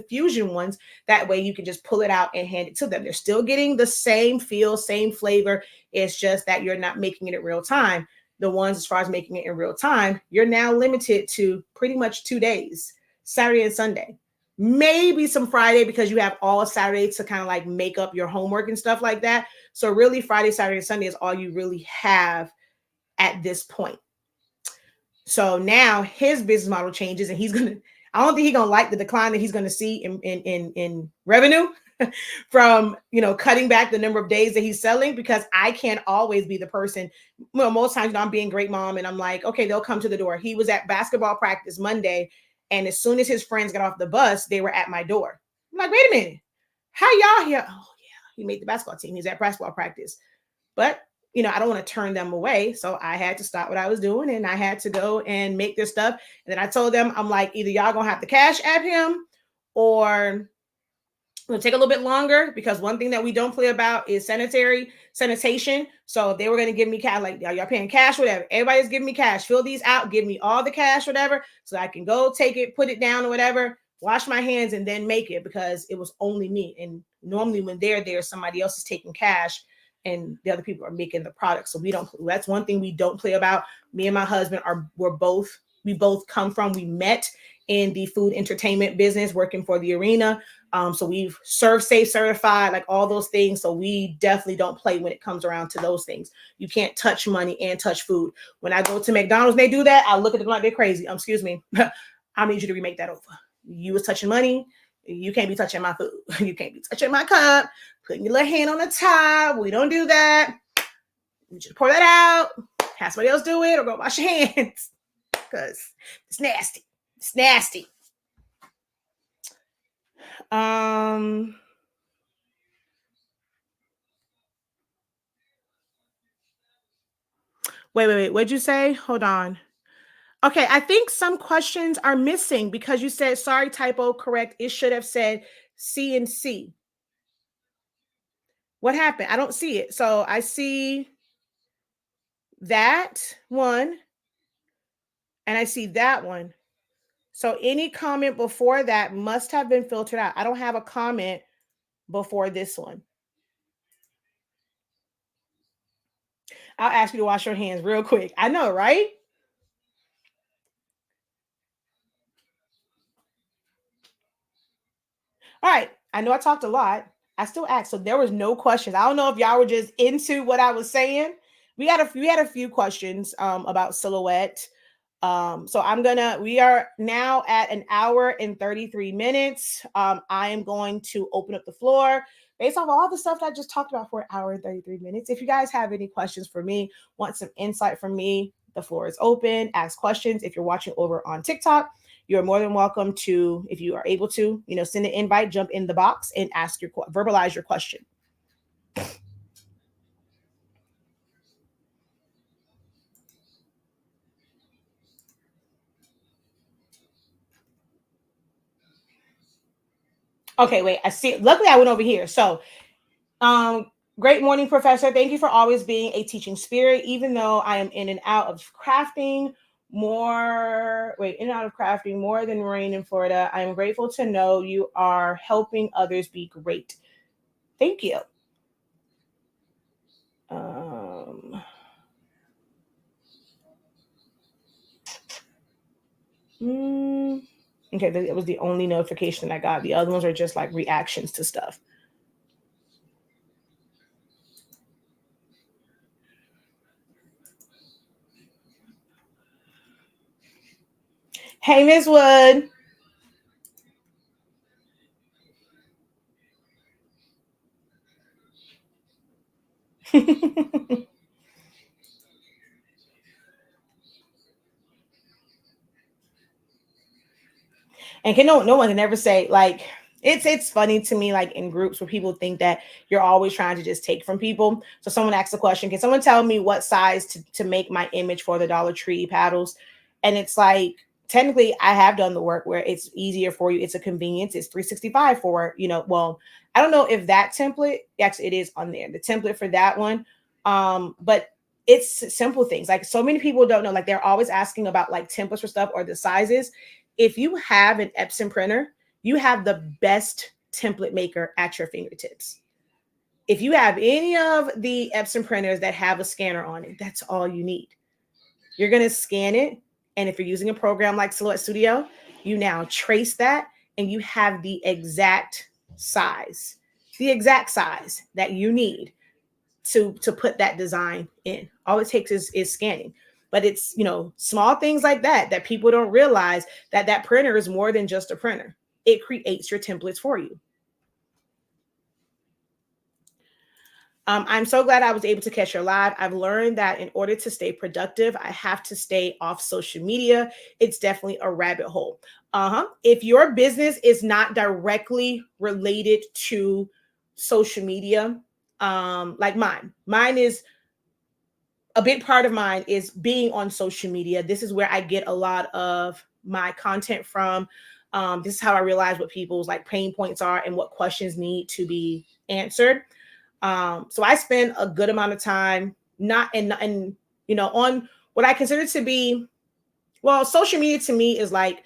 fusion ones. That way you can just pull it out and hand it to them. They're still getting the same feel, same flavor. It's just that you're not making it in real time. The ones as far as making it in real time, you're now limited to pretty much 2 days, Saturday and Sunday. Maybe some Friday because you have all Saturday to kind of like make up your homework and stuff like that. So really Friday, Saturday, and Sunday is all you really have at this point. So now his business model changes and I don't think he's gonna like the decline that he's gonna see in revenue from cutting back the number of days that he's selling, because I can't always be the person. Well, most times I'm being great mom and I'm like, okay, they'll come to the door. He was at basketball practice Monday, and as soon as his friends got off the bus, they were at my door. I'm like, wait a minute, how y'all here? Oh yeah, he made the basketball team. He's at basketball practice. But I don't want to turn them away. So I had to stop what I was doing and I had to go and make this stuff. And then I told them, I'm like, either y'all gonna have to cash at him or it'll take a little bit longer, because one thing that we don't play about is sanitation. So they were going to give me cash, like, y'all paying cash, whatever. Everybody's giving me cash. Fill these out, give me all the cash, whatever, so I can go take it, put it down or whatever, wash my hands and then make it, because it was only me. And normally when they're there, somebody else is taking cash and the other people are making the product. So that's one thing we don't play about. Me and my husband we both come from, we met in the food entertainment business working for the arena. So we've serve safe certified, like all those things. So we definitely don't play when it comes around to those things. You can't touch money and touch food. When I go to McDonald's and they do that, I look at them like they're crazy. Excuse me. I need you to remake that over. You was touching money. You can't be touching my food. You can't be touching my cup, putting your little hand on the top. We don't do that. You need you to pour that out. Have somebody else do it or go wash your hands, because it's nasty. It's nasty. Wait. What'd you say? Hold on. Okay, I think some questions are missing because you said, sorry, typo, correct. It should have said CNC. What happened? I don't see it. So I see that one and I see that one. So any comment before that must have been filtered out. I don't have a comment before this one. I'll ask you to wash your hands real quick. I know, right? All right. I know I talked a lot. I still asked, so there was no questions. I don't know if y'all were just into what I was saying. We had a few questions about Silhouette. So we are now at an hour and 33 minutes. I am going to open up the floor based off all the stuff that I just talked about for an hour and 33 minutes. If you guys have any questions for me, want some insight from me, the floor is open. Ask questions. If you're watching over on TikTok, you're more than welcome to, if you are able to, send an invite, jump in the box and verbalize your question. Okay, wait, I see. Luckily I went over here. So, great morning, Professor. Thank you for always being a teaching spirit, even though I am in and out of crafting more than rain in Florida. I am grateful to know you are helping others be great. Thank you. Okay, that was the only notification I got. The other ones are just like reactions to stuff. Hey, Ms. Wood. And no one can ever say, like, it's funny to me, like in groups where people think that you're always trying to just take from people. So someone asks a question, can someone tell me what size to make my image for the Dollar Tree paddles? And it's like, technically I have done the work where it's easier for you. It's a convenience. It's 365 for, well, I don't know if that template, actually it is on there, the template for that one. But it's simple things. Like so many people don't know, like they're always asking about like templates for stuff or the sizes. If you have an Epson printer, you have the best template maker at your fingertips. If you have any of the Epson printers that have a scanner on it, that's all you need. You're going to scan it. And if you're using a program like Silhouette Studio, you now trace that and you have the exact size that you need to put that design in. All it takes is scanning. But it's, small things like that people don't realize that printer is more than just a printer. It creates your templates for you. I'm so glad I was able to catch your live. I've learned that in order to stay productive, I have to stay off social media. It's definitely a rabbit hole. If your business is not directly related to social media, like mine is, a big part of mine is being on social media. This is where I get a lot of my content from. This is how I realize what people's like pain points are and what questions need to be answered. So I spend a good amount of time on what I consider to be, well, social media to me is like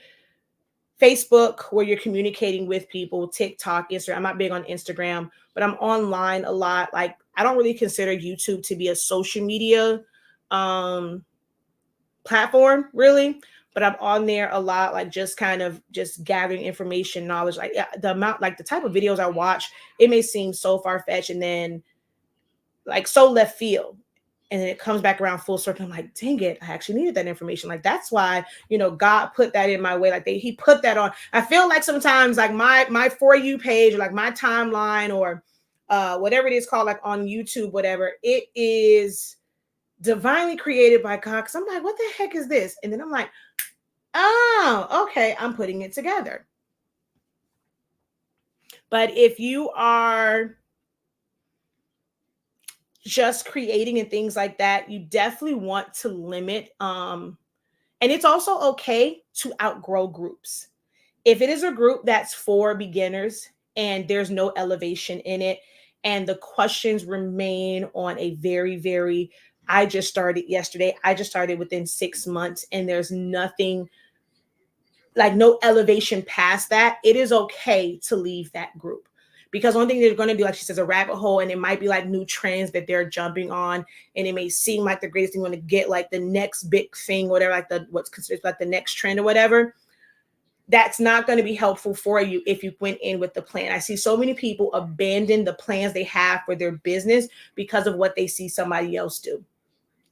Facebook, where you're communicating with people, TikTok, Instagram. I'm not big on Instagram, but I'm online a lot. Like I don't really consider YouTube to be a social media platform, really, but I'm on there a lot, like just kind of just gathering information, knowledge. Like the amount, like the type of videos I watch, it may seem so far-fetched and then like so left field. And then it comes back around full circle. I'm like, dang it, I actually needed that information. Like, that's why, God put that in my way. Like he put that on. I feel like sometimes like my For You page or like my timeline or whatever it is called, like on YouTube, whatever, it is divinely created by God. Cause I'm like, what the heck is this? And then I'm like, oh, okay, I'm putting it together. But if you are just creating and things like that, you definitely want to limit. And it's also okay to outgrow groups. If it is a group that's for beginners and there's no elevation in it, and the questions remain on a very, very, I just started yesterday, I just started within 6 months, and there's nothing, like no elevation past that, it is okay to leave that group. Because one thing they're going to be, like she says, a rabbit hole, and it might be like new trends that they're jumping on, and it may seem like the greatest thing, want to get like the next big thing, whatever, like what's considered like the next trend or whatever. That's not going to be helpful for you if you went in with the plan. I see so many people abandon the plans they have for their business because of what they see somebody else do.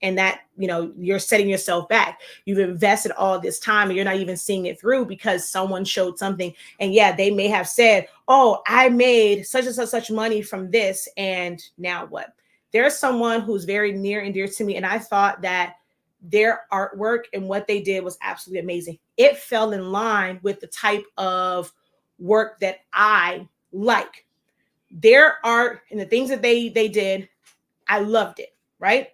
And that, you're setting yourself back. You've invested all this time and you're not even seeing it through because someone showed something. And yeah, they may have said, oh, I made such and such money from this. And now what? There's someone who's very near and dear to me. And I thought that their artwork and what they did was absolutely amazing. It fell in line with the type of work that I like. Their art and the things that they did, I loved it, right?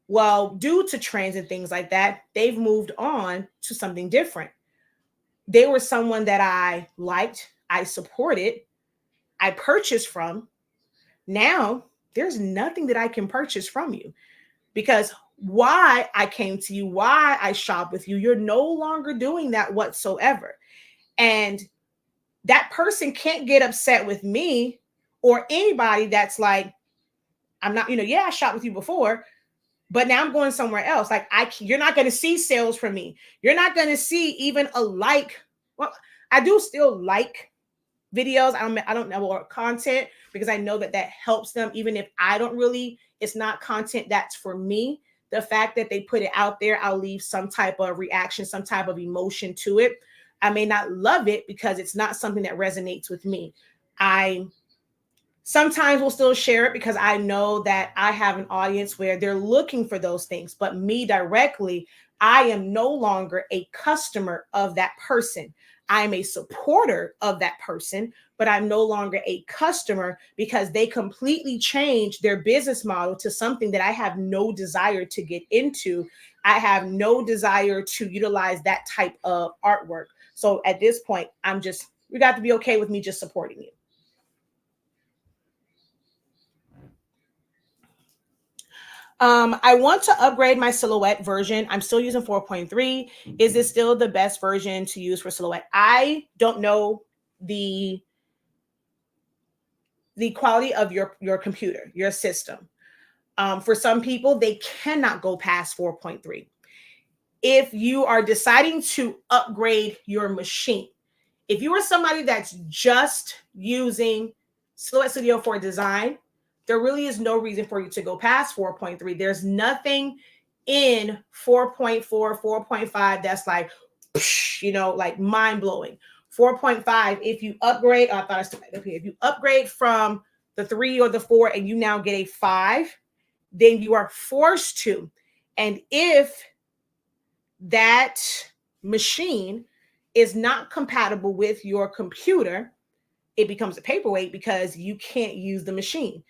Well, due to trends and things like that, they've moved on to something different. They were someone that I liked, I supported, I purchased from. Now, there's nothing that I can purchase from you, because why I came to you, why I shop with you, you're no longer doing that whatsoever. And that person can't get upset with me or anybody that's like, I'm not, yeah, I shopped with you before, but now I'm going somewhere else. Like, you're not going to see sales from me. You're not going to see even a like. Well, I do still like videos. I don't know, or content, because I know that helps them. Even if I don't really, it's not content that's for me. The fact that they put it out there, I'll leave some type of reaction, some type of emotion to it. I may not love it because it's not something that resonates with me. I sometimes will still share it because I know that I have an audience where they're looking for those things. But me directly, I am no longer a customer of that person. I'm a supporter of that person, but I'm no longer a customer, because they completely changed their business model to something that I have no desire to get into. I have no desire to utilize that type of artwork. So at this point, we got to be okay with me just supporting you. I want to upgrade my Silhouette version. I'm still using 4.3. Is this still the best version to use for Silhouette? I don't know the quality of your computer, your system. For some people, they cannot go past 4.3. If you are deciding to upgrade your machine, if you are somebody that's just using Silhouette Studio for design, there really is no reason for you to go past 4.3. There's nothing in 4.4, 4.5 that's like, like mind-blowing. 4.5, if you upgrade, if you upgrade from the 3 or the 4 and you now get a 5, then you are forced to. And if that machine is not compatible with your computer, it becomes a paperweight, because you can't use the machine.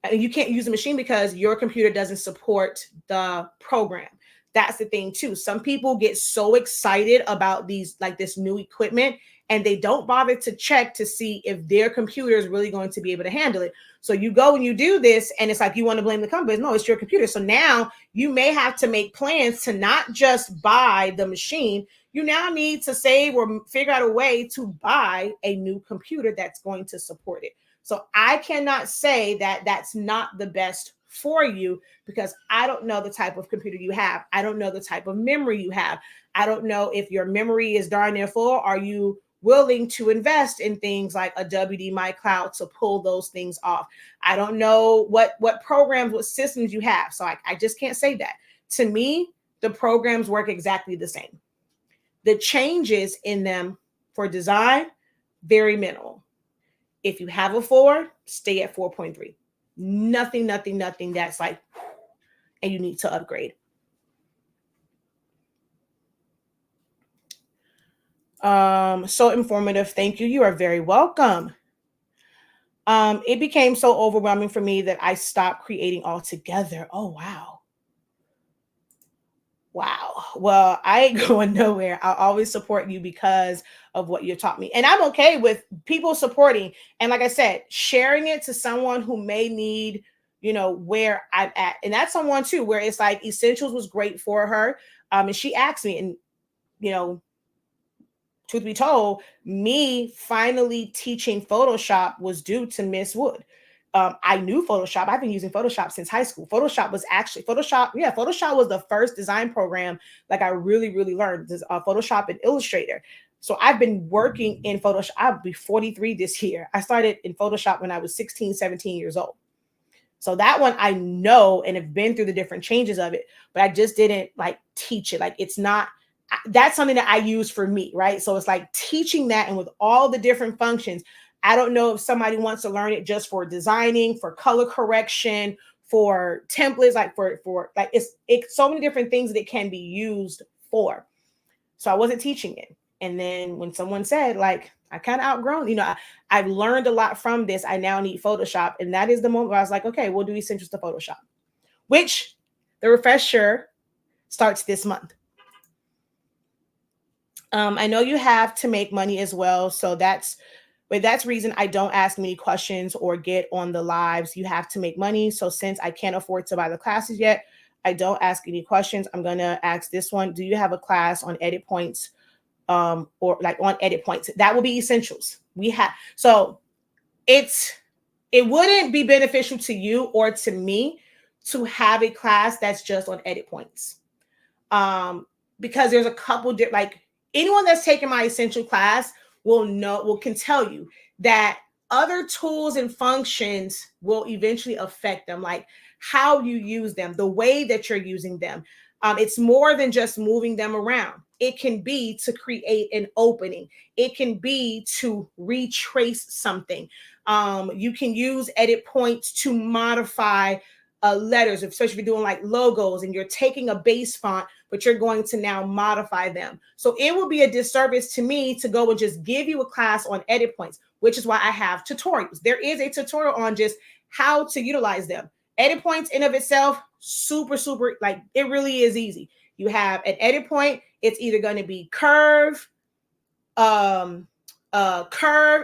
And you can't use the machine because your computer doesn't support the program. That's the thing too. Some people get so excited about this new equipment, and they don't bother to check to see if their computer is really going to be able to handle it. So you go and you do this, and it's like you want to blame the company. No, it's your computer. So now you may have to make plans to not just buy the machine. You now need to save or figure out a way to buy a new computer that's going to support it. So I cannot say that that's not the best for you, because I don't know the type of computer you have. I don't know the type of memory you have. I don't know if your memory is darn near full. Are you willing to invest in things like a WD My Cloud to pull those things off? I don't know what programs, what systems you have. So I just can't say that. To me, the programs work exactly the same. The changes in them for design, very minimal. If you have a 4, stay at 4.3. Nothing that's like, and you need to upgrade. So informative. Thank you. You are very welcome. It became so overwhelming for me that I stopped creating altogether. Oh, wow. Wow. Well, I ain't going nowhere. I'll always support you because of what you taught me. And I'm okay with people supporting. And like I said, sharing it to someone who may need, where I'm at. And that's someone too, where it's like Essentials was great for her. And she asked me, and, truth be told, me finally teaching Photoshop was due to Miss Wood. I knew Photoshop. I've been using Photoshop since high school. Photoshop was the first design program like I really, really learned. Photoshop and Illustrator. So I've been working in Photoshop. I'll be 43 this year. I started in Photoshop when I was 16, 17 years old. So that one I know and have been through the different changes of it, but I just didn't teach it. That's something that I use for me, right? So it's like teaching that, and with all the different functions. I don't know if somebody wants to learn it just for designing, for color correction, for templates, like for like it's so many different things that it can be used for. So I wasn't teaching it. And then when someone said, like, I kind of outgrown, I've learned a lot from this. I now need Photoshop. And that is the moment where I was like, okay, we'll do essentials to Photoshop, which the refresher starts this month. I know you have to make money as well. So that's reason I don't ask many questions or get on the lives. You have to make money. So since I can't afford to buy the classes yet, I don't ask any questions. I'm going to ask this one. Do you have a class on edit points? Or like on edit points? That will be essentials. So it wouldn't be beneficial to you or to me to have a class that's just on edit points. Because there's a couple like anyone that's taken my essential class can tell you that other tools and functions will eventually affect them, like how you use them, the way that you're using them. It's more than just moving them around. It can be to create an opening. It can be to retrace something. You can use edit points to modify letters, especially if you're doing like logos and you're taking a base font, but you're going to now modify them. So it will be a disservice to me to go and just give you a class on edit points, which is why I have tutorials. There is a tutorial on just how to utilize them. Edit points in of itself, super, like it really is easy. You have an edit point. It's either going to be curve,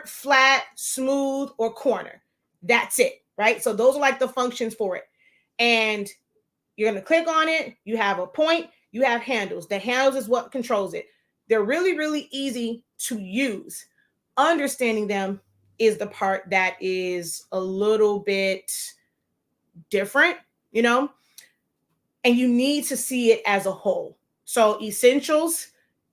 flat, smooth, or corner. That's it, right? So those are like the functions for it. And you're going to click on it. You have a point. You have handles. The handles is what controls it. They're really, really easy to use. Understanding them is the part that is a little bit different, and you need to see it as a whole. So essentials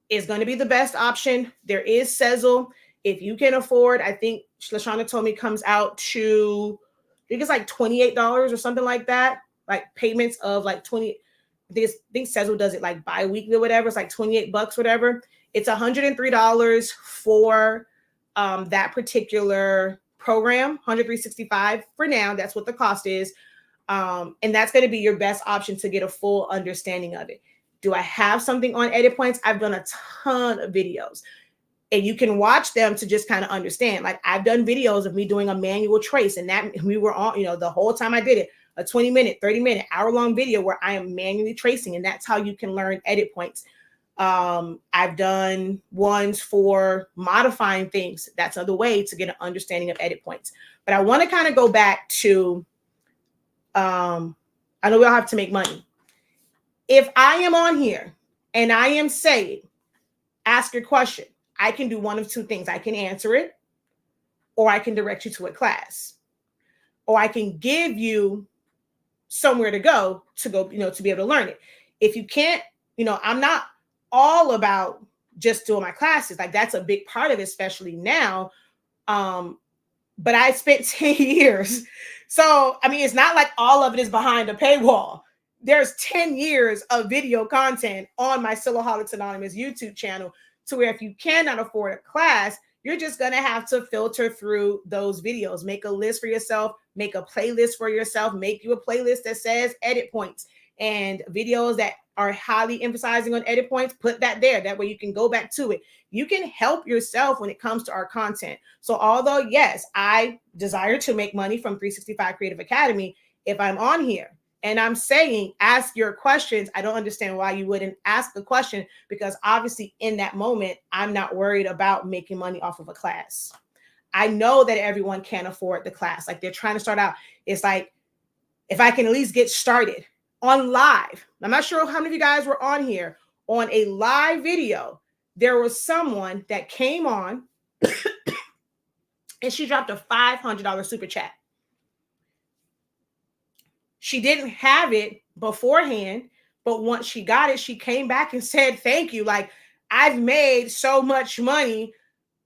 is going to be the best option. There is Sezzle. If you can afford, I think Lashana told me comes out to, I think it's like $28 or something like that. Like payments of like 20. I think Sezzle does it like bi-weekly or whatever. It's like $28, whatever. It's $103 for that particular program, $103.65 for now. That's what the cost is. And that's going to be your best option to get a full understanding of it. Do I have something on edit points? I've done a ton of videos, and you can watch them to just kind of understand. Like I've done videos of me doing a manual trace, and that we were on, the whole time I did it, a 20-minute, 30-minute, hour-long video where I am manually tracing, and that's how you can learn edit points. I've done ones for modifying things. That's another way to get an understanding of edit points. But I want to kind of go back to, I know we all have to make money. If I am on here and I am saying, ask your question, I can do one of two things. I can answer it, or I can direct you to a class, or I can give you somewhere to go, to be able to learn it. If you can't, I'm not all about just doing my classes. Like that's a big part of it, especially now. But I spent 10 years. So, I mean, it's not like all of it is behind a paywall. There's 10 years of video content on my Silhouette Anonymous YouTube channel, to where if you cannot afford a class, you're just going to have to filter through those videos, make a list for yourself, make a playlist for yourself, make you a playlist that says edit points, and videos that are highly emphasizing on edit points, put that there. That way you can go back to it. You can help yourself when it comes to our content. So although, yes, I desire to make money from 365 Creative Academy, if I'm on here and I'm saying, ask your questions, I don't understand why you wouldn't ask the question, because obviously in that moment, I'm not worried about making money off of a class. I know that everyone can't afford the class. Like they're trying to start out. It's like, if I can at least get started on live. I'm not sure how many of you guys were on here on a live video. There was someone that came on and she dropped a $500 super chat. She didn't have it beforehand, but once she got it, she came back and said, thank you. Like, I've made so much money.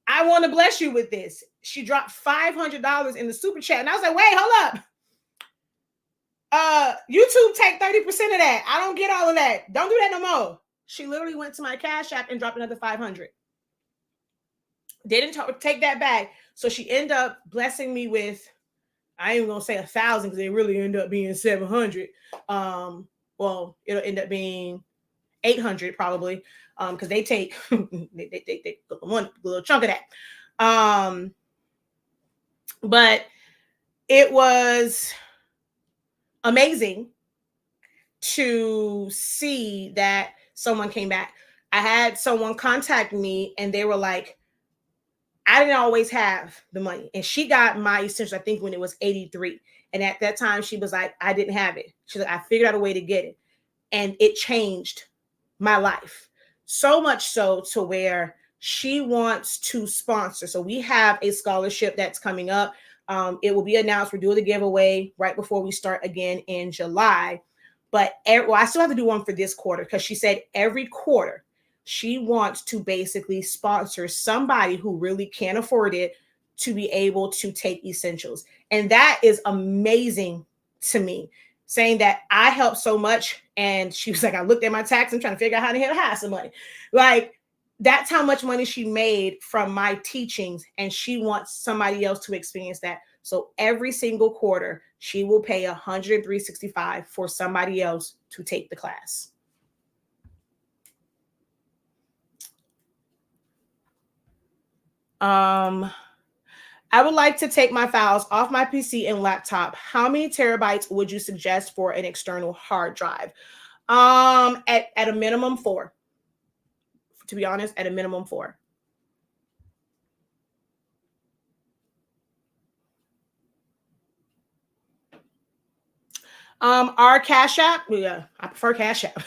I want to bless you with this. She dropped $500 in the super chat. And I was like, wait, hold up. YouTube take 30% of that. I don't get all of that. Don't do that no more. She literally went to my Cash App and dropped another 500. Didn't take that back. So she ended up blessing me with I ain't gonna say 1,000 because they really end up being 700. Well, it'll end up being 800 probably, because they take they one little chunk of that. But it was amazing to see that someone came back. I had someone contact me and they were like, I didn't always have the money. And she got my essentials, I think, when it was 83. And at that time, she was like, I didn't have it. She's like, I figured out a way to get it. And it changed my life. So much so to where she wants to sponsor. So we have a scholarship that's coming up. It will be announced. We're doing the giveaway right before we start again in July. But I still have to do one for this quarter because she said every quarter she wants to basically sponsor somebody who really can't afford it to be able to take essentials. And that is amazing to me, saying that I helped so much. And she was like, I looked at my tax and trying to figure out how to hide some money. Like, that's how much money she made from my teachings. And she wants somebody else to experience that. So every single quarter, she will pay $103.65 for somebody else to take the class. I would like to take my files off my PC and laptop. How many terabytes would you suggest for an external hard drive? At a minimum 4. To be honest, at a minimum 4. Our Cash App, yeah, I prefer Cash App.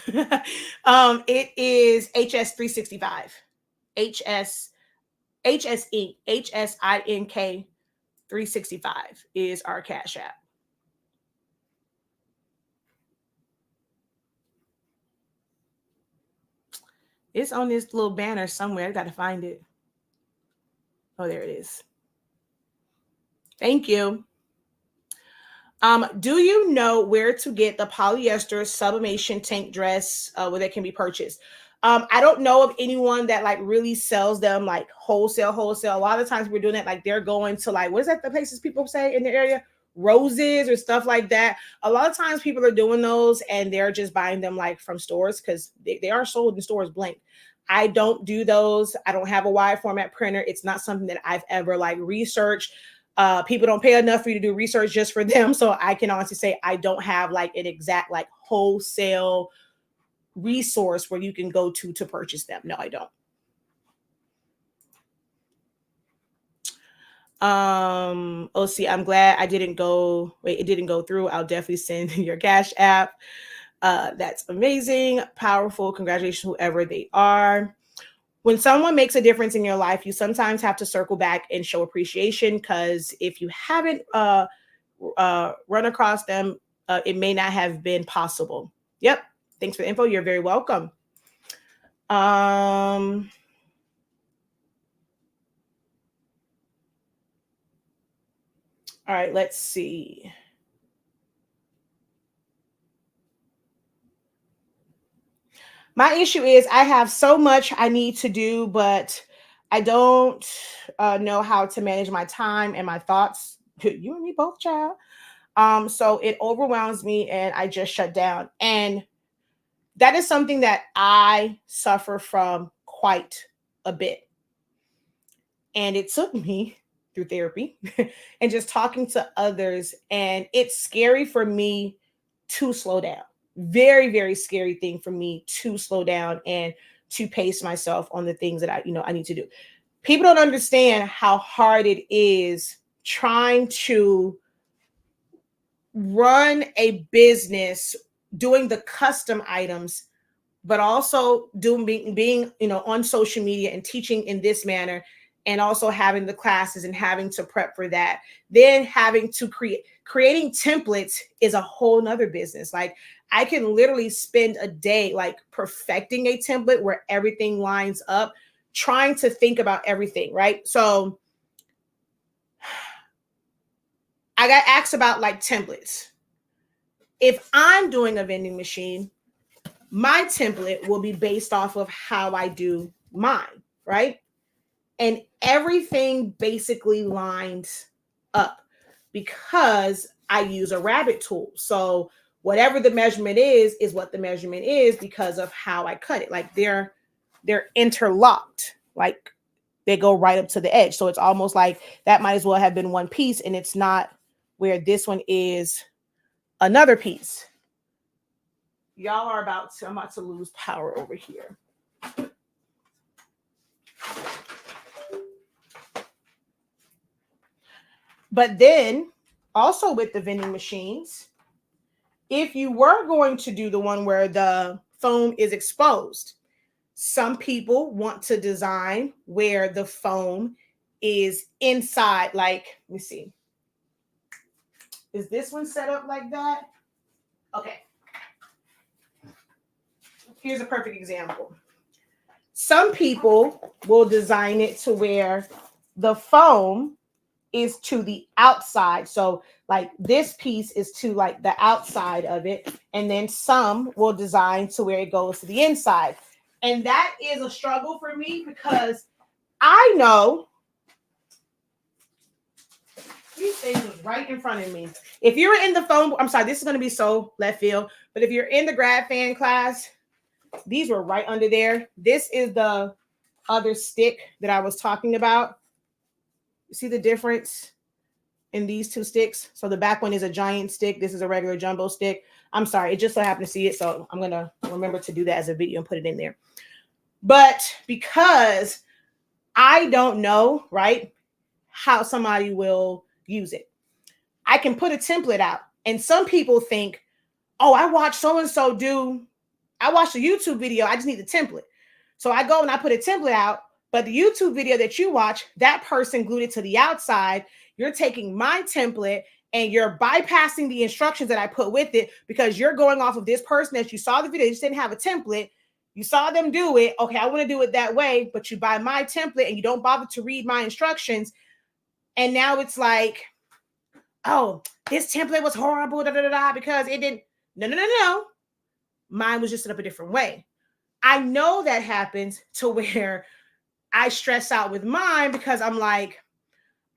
It is HS365. HSINK 365 is our Cash App. It's on this little banner somewhere. I got to find it. Oh, there it is. Thank you. Do you know where to get the polyester sublimation tank dress where they can be purchased? I don't know of anyone that like really sells them like wholesale. A lot of times we're doing it like they're going to like, what is that the places people say in the area? Roses or stuff like that. A lot of times people are doing those and they're just buying them like from stores because they are sold in stores blank. I don't do those. I don't have a wide format printer. It's not something that I've ever like researched. People don't pay enough for you to do research just for them. So I can honestly say I don't have like an exact like wholesale resource where you can go to purchase them. No, I don't. Oh, see, I'm glad I didn't go. Wait, it didn't go through. I'll definitely send your Cash App. That's amazing, powerful. Congratulations, whoever they are. When someone makes a difference in your life, you sometimes have to circle back and show appreciation because if you haven't run across them, it may not have been possible. Yep. Thanks for the info. You're very welcome. All right, let's see. My issue is I have so much I need to do, but I don't know how to manage my time and my thoughts. You and me both, child. So it overwhelms me and I just shut down. And that is something that I suffer from quite a bit. And it took me through therapy and just talking to others. And it's scary for me to slow down. Very, very scary thing for me to slow down and to pace myself on the things that I need to do. People don't understand how hard it is trying to run a business, doing the custom items, but also being on social media and teaching in this manner, and also having the classes and having to prep for that. Then having to creating templates is a whole nother business. Like I can literally spend a day like perfecting a template where everything lines up, trying to think about everything, right? So I got asked about like templates. If I'm doing a vending machine, my template will be based off of how I do mine, right? And everything basically lines up. because I use a rabbit tool. So whatever the measurement is what the measurement is because of how I cut it. Like they're interlocked, like they go right up to the edge. So it's almost like that might as well have been one piece, and it's not, where this one is another piece. Y'all are I'm about to lose power over here. But then also with the vending machines, if you were going to do the one where the foam is exposed, some people want to design where the foam is inside. Like, let me see. Is this one set up like that? Okay. Here's a perfect example. Some people will design it to where the foam is to the outside. So like this piece is to like the outside of it. And then some will design to where it goes to the inside. And that is a struggle for me because I know these things is right in front of me. If you're in the foam, I'm sorry, this is going to be so left field, but if you're in the grad fan class, these were right under there. This is the other stick that I was talking about. You see the difference in these two sticks? So the back one is a giant stick. This is a regular jumbo stick. I'm sorry, it just so happened to see it. So I'm going to remember to do that as a video and put it in there. But because I don't know, right, how somebody will use it, I can put a template out. And some people think, oh, I watched so-and-so I watched a YouTube video. I just need the template. So I go and I put a template out, but the YouTube video that you watch, that person glued it to the outside. You're taking my template and you're bypassing the instructions that I put with it because you're going off of this person that you saw the video. You just didn't have a template. You saw them do it. Okay, I want to do it that way, but you buy my template and you don't bother to read my instructions. And now it's like, oh, this template was horrible, because it didn't. No. Mine was just set up a different way. I know that happens to where I stress out with mine because I'm like,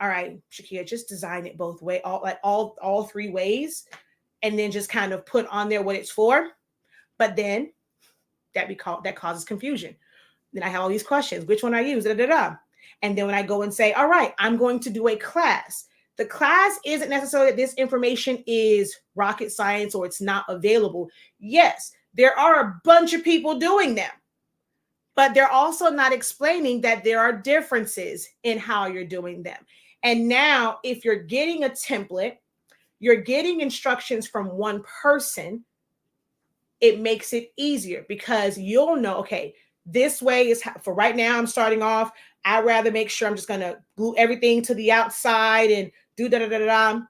all right, Shakeya, just design it both ways, all three ways, and then just kind of put on there what it's for. But then that causes confusion. Then I have all these questions. Which one I use? And then when I go and say, all right, I'm going to do a class. The class isn't necessarily that this information is rocket science or it's not available. Yes, there are a bunch of people doing them, but they're also not explaining that there are differences in how you're doing them. And now if you're getting a template, you're getting instructions from one person, it makes it easier because you'll know, okay, this way is for right now. I'm starting off. I'd rather make sure I'm just going to glue everything to the outside and do da-da-da-da-da.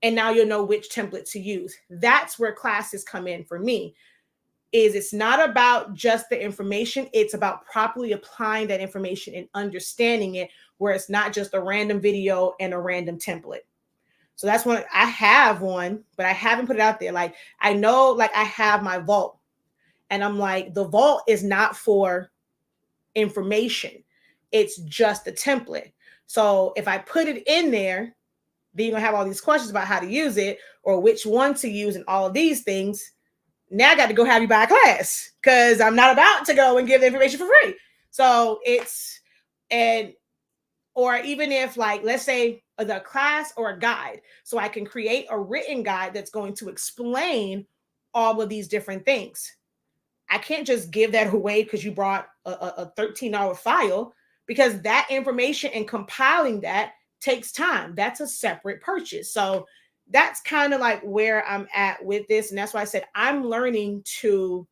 And now you'll know which template to use. That's where classes come in for me. It's not about just the information. It's about properly applying that information and understanding it, where it's not just a random video and a random template. So that's one. I have one, but I haven't put it out there. Like, I know, like, I have my vault, and I'm like, the vault is not for information. It's just a template. So if I put it in there, then you're gonna have all these questions about how to use it or which one to use and all of these things. Now I got to go have you buy a class because I'm not about to go and give the information for free. So or even if, like, let's say the class or a guide, so I can create a written guide that's going to explain all of these different things. I can't just give that away because you brought a $13 file, because that information and compiling that takes time. That's a separate purchase. So that's kind of like where I'm at with this. And that's why I said I'm learning to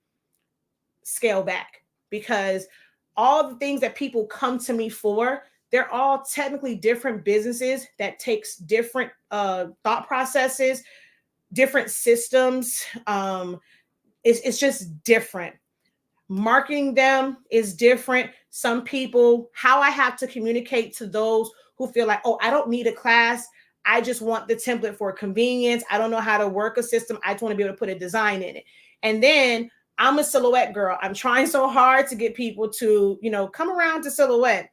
scale back, because all the things that people come to me for, they're all technically different businesses that takes different thought processes, different systems. It's just different. Marketing them is different. Some people, how I have to communicate to those who feel like, oh, I don't need a class. I just want the template for convenience. I don't know how to work a system. I just want to be able to put a design in it. And then I'm a Silhouette girl. I'm trying so hard to get people to, come around to Silhouette.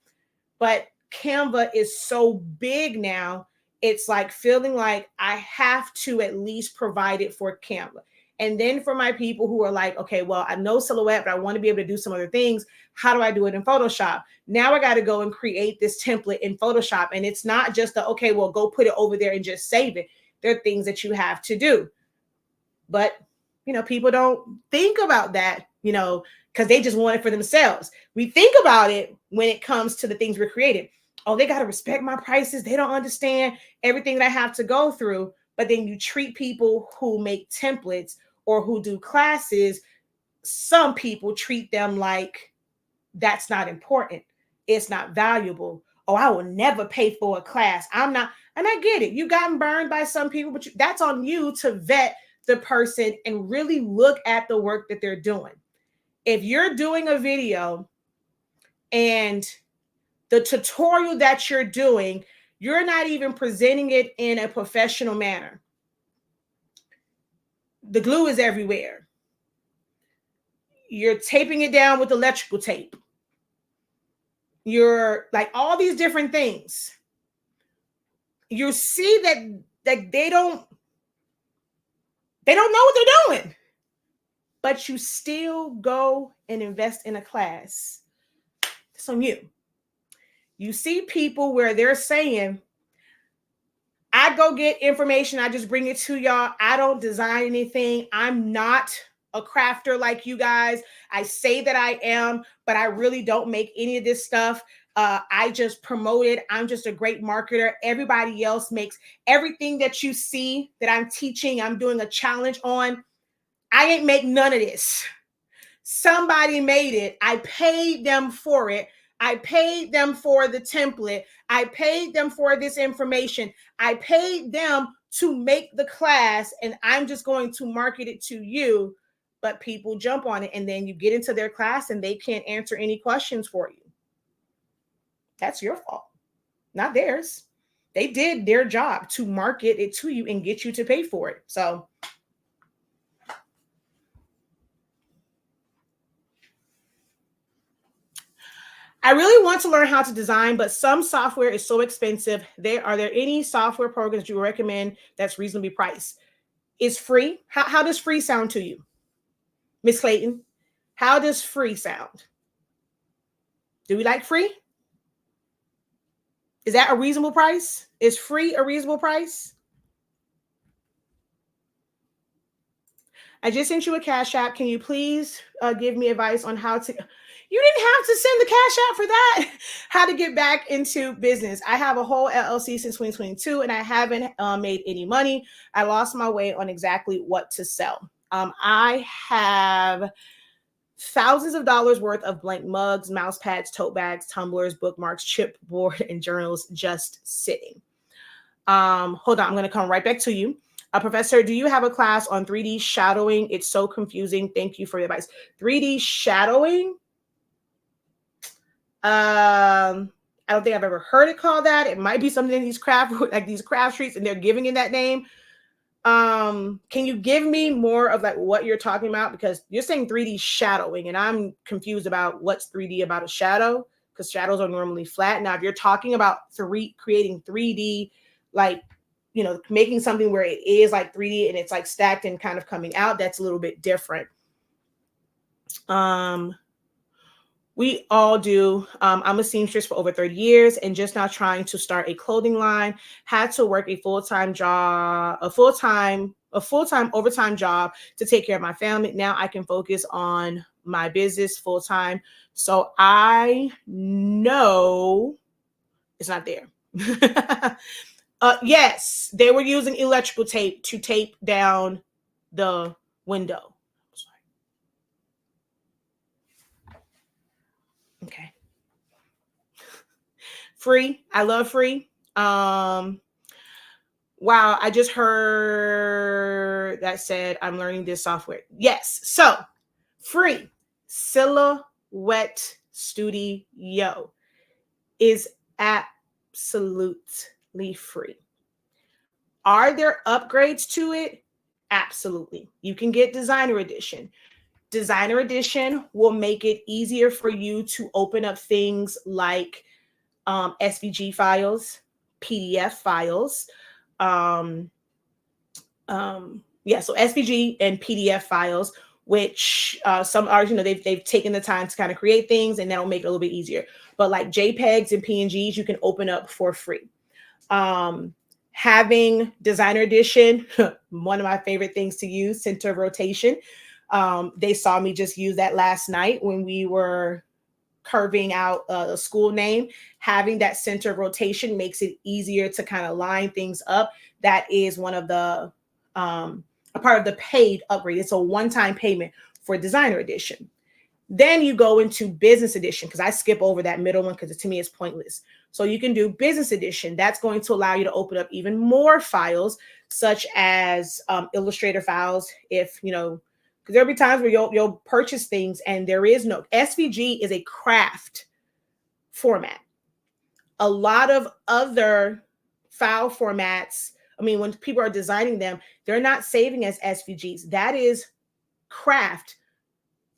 But Canva is so big now. it's like feeling like I have to at least provide it for Canva. And then for my people who are like, okay, well, I know Silhouette, but I want to be able to do some other things. How do I do it in Photoshop? Now I got to go and create this template in Photoshop. And it's not just the, okay, well, go put it over there and just save it. There are things that you have to do. But, you know, people don't think about that, you know, because they just want it for themselves. We think about it when it comes to the things we're creating. Oh, they got to respect my prices. They don't understand everything that I have to go through. But then you treat people who make templates or who do classes, some people treat them like that's not important. It's not valuable. Oh, I will never pay for a class. I'm not. And I get it. You've gotten burned by some people, but that's on you to vet the person and really look at the work that they're doing. If you're doing a video and the tutorial that you're doing, you're not even presenting it in a professional manner. The glue is everywhere. You're taping it down with electrical tape. You're like all these different things. You see that they don't know what they're doing, but you still go and invest in a class. It's on you. You see people where they're saying, I go get information, I just bring it to y'all. I don't design anything. I'm not a crafter like you guys. I say that I am, but I really don't make any of this stuff. I just promote it. I'm just a great marketer. Everybody else makes everything that you see that I'm teaching, I'm doing a challenge on. I ain't make none of this. Somebody made it. I paid them for it. I paid them for the template. I paid them for this information. I paid them to make the class, and I'm just going to market it to you. But people jump on it, and then you get into their class and they can't answer any questions for you. That's your fault, not theirs. They did their job to market it to you and get you to pay for it. So I really want to learn how to design, but some software is so expensive. Are there any software programs you recommend that's reasonably priced? Is free? How does free sound to you? Miss Clayton, how does free sound? Do we like free? Is that a reasonable price? Is free a reasonable price? I just sent you a Cash App. Can you please give me advice on how to... You didn't have to send the Cash App for that. How to get back into business. I have a whole LLC since 2022, and I haven't made any money. I lost my way on exactly what to sell. I have thousands of dollars worth of blank mugs, mouse pads, tote bags, tumblers, bookmarks, chipboard, and journals just sitting. Hold on, I'm going to come right back to you. Professor, do you have a class on 3D shadowing? It's so confusing. Thank you for your advice. 3D shadowing? I don't think I've ever heard it called that. It might be something in these craft streets, and they're giving it that name. Can you give me more of like what you're talking about? Because you're saying 3D shadowing, and I'm confused about what's 3D about a shadow, because shadows are normally flat. Now, if you're talking about creating 3D, like, you know, making something where it is like 3D and it's like stacked and kind of coming out, that's a little bit different. We all do. I'm a seamstress for over 30 years and just now trying to start a clothing line. Had to work a full-time overtime job to take care of my family. Now I can focus on my business full-time. So I know it's not there. Yes, they were using electrical tape to tape down the window. Okay. Free. I love free. Wow, I just heard that said I'm learning this software. Yes. So free. Silhouette Studio is absolutely free. Are there upgrades to it? Absolutely. You can get Designer Edition. Designer Edition will make it easier for you to open up things like SVG files, PDF files. Yeah, so SVG and PDF files, which some are, they've taken the time to kind of create things, and that'll make it a little bit easier. But like JPEGs and PNGs, you can open up for free. Having Designer Edition, one of my favorite things to use, center of rotation. They saw me just use that last night when we were curving out a school name. Having that center of rotation makes it easier to kind of line things up. That is one of the a part of the paid upgrade. It's a one-time payment for Designer Edition. Then you go into Business Edition, because I skip over that middle one because to me it's pointless. So you can do Business Edition. That's going to allow you to open up even more files, such as Illustrator files. If because there'll be times where you'll purchase things and there is no SVG is a craft format. A lot of other file formats, when people are designing them, they're not saving as SVGs. That is craft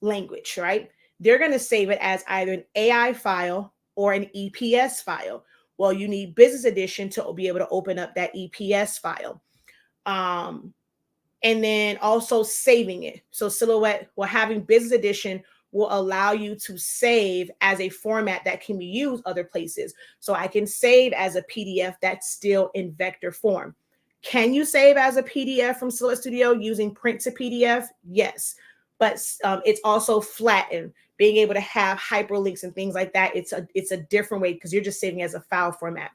language, right? They're going to save it as either an AI file or an EPS file. Well, you need Business Edition to be able to open up that EPS file. And then also saving it. So Silhouette, having Business Edition will allow you to save as a format that can be used other places. So I can save as a PDF that's still in vector form. Can you save as a PDF from Silhouette Studio using print to PDF? Yes. But it's also flattened, being able to have hyperlinks and things like that. It's a different way because you're just saving as a file format.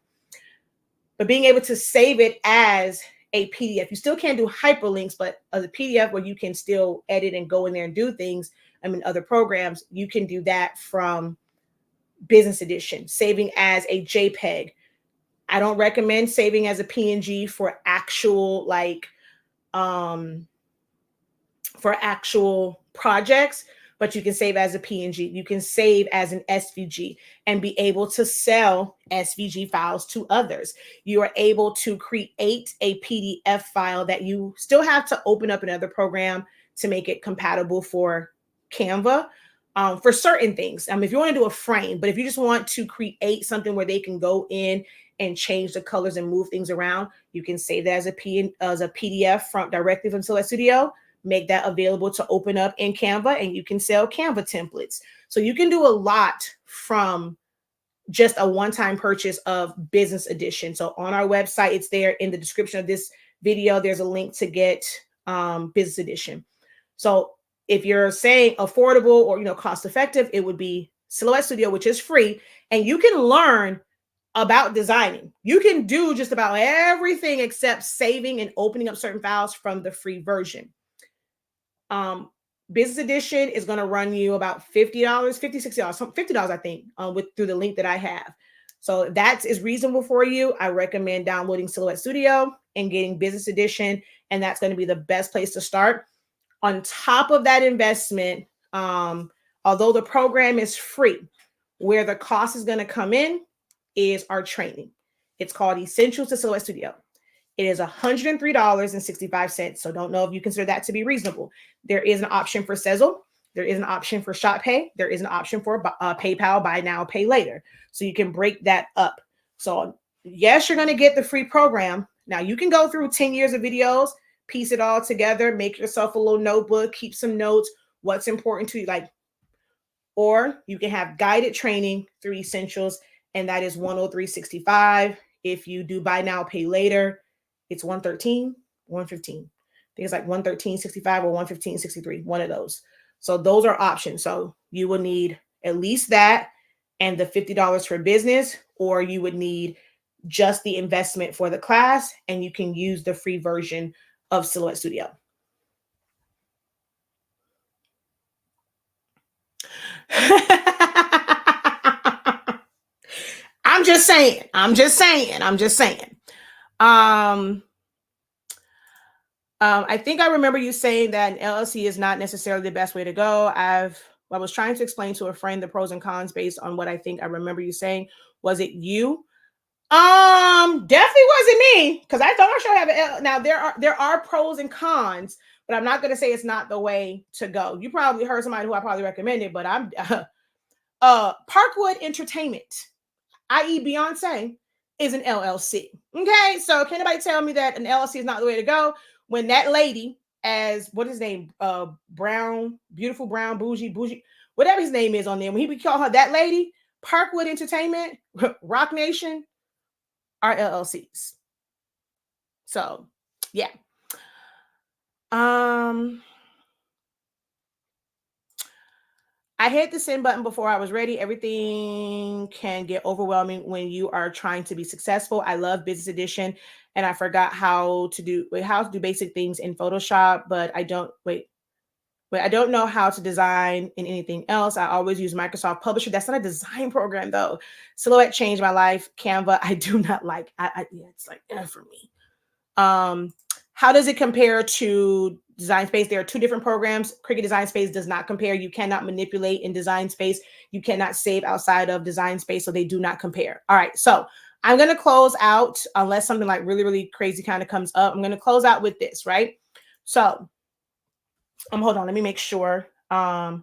But being able to save it as a PDF, you still can't do hyperlinks, but as a PDF where you can still edit and go in there and do things, other programs, you can do that from Business Edition, saving as a JPEG. I don't recommend saving as a PNG for actual projects, but you can save as a PNG. You can save as an SVG and be able to sell SVG files to others. You are able to create a PDF file that you still have to open up another program to make it compatible for Canva for certain things. If you want to do a frame, but if you just want to create something where they can go in and change the colors and move things around, you can save that as a PDF directly from Silhouette Studio. Make that available to open up in Canva, and you can sell Canva templates. So you can do a lot from just a one-time purchase of Business Edition. So on our website, it's there in the description of this video. There's a link to get Business Edition. So if you're saying affordable or cost effective, it would be Silhouette Studio, which is free, and you can learn about designing. You can do just about everything except saving and opening up certain files from the free version. Business Edition is going to run you about $50, $50, $60, $50, I think, through the link that I have. So if that is reasonable for you, I recommend downloading Silhouette Studio and getting Business Edition, and that's going to be the best place to start. On top of that investment, although the program is free, where the cost is going to come in is our training. It's called Essentials to Silhouette Studio. It is $103.65. So don't know if you consider that to be reasonable. There is an option for Sezzle. There is an option for ShopPay. There is an option for PayPal, buy now, pay later. So you can break that up. So yes, you're going to get the free program. Now you can go through 10 years of videos, piece it all together, make yourself a little notebook, keep some notes, what's important to you, or you can have guided training through Essentials, and that is $103.65. If you do buy now, pay later, it's $113, $115. I think it's like $113.65 or $115.63, one of those. So those are options. So you will need at least that and the $50 for business, or you would need just the investment for the class, and you can use the free version of Silhouette Studio. I'm just saying. I think I remember you saying that an LLC is not necessarily the best way to go. I was trying to explain to a friend the pros and cons based on what I think I remember you saying. Was it you? Definitely wasn't me, because I thought I should have an now there are pros and cons, but I'm not going to say it's not the way to go. You probably heard somebody who I probably recommended, but I'm Parkwood Entertainment, i.e. Beyonce. is an LLC. Okay, so can anybody tell me that an LLC is not the way to go? When that lady, as what is his name, Brown, beautiful Brown, bougie, whatever his name is on there, when we call her that lady, Parkwood Entertainment, Rock Nation, are LLCs. So, yeah. I hit the send button before I was ready. Everything can get overwhelming when you are trying to be successful. I love Business Edition, and I forgot how to do basic things in Photoshop, but I don't know how to design in anything else. I always use Microsoft Publisher. That's not a design program though. Silhouette changed my life. Canva, I do not like. Yeah, it's like for me. How does it compare to Design Space? There are two different programs. Cricut Design Space does not compare. You cannot manipulate in Design Space. You cannot save outside of Design Space, so they do not compare. All right, so I'm going to close out, unless something like really, really crazy kind of comes up. I'm going to close out with this, right? So, hold on. Let me make sure. I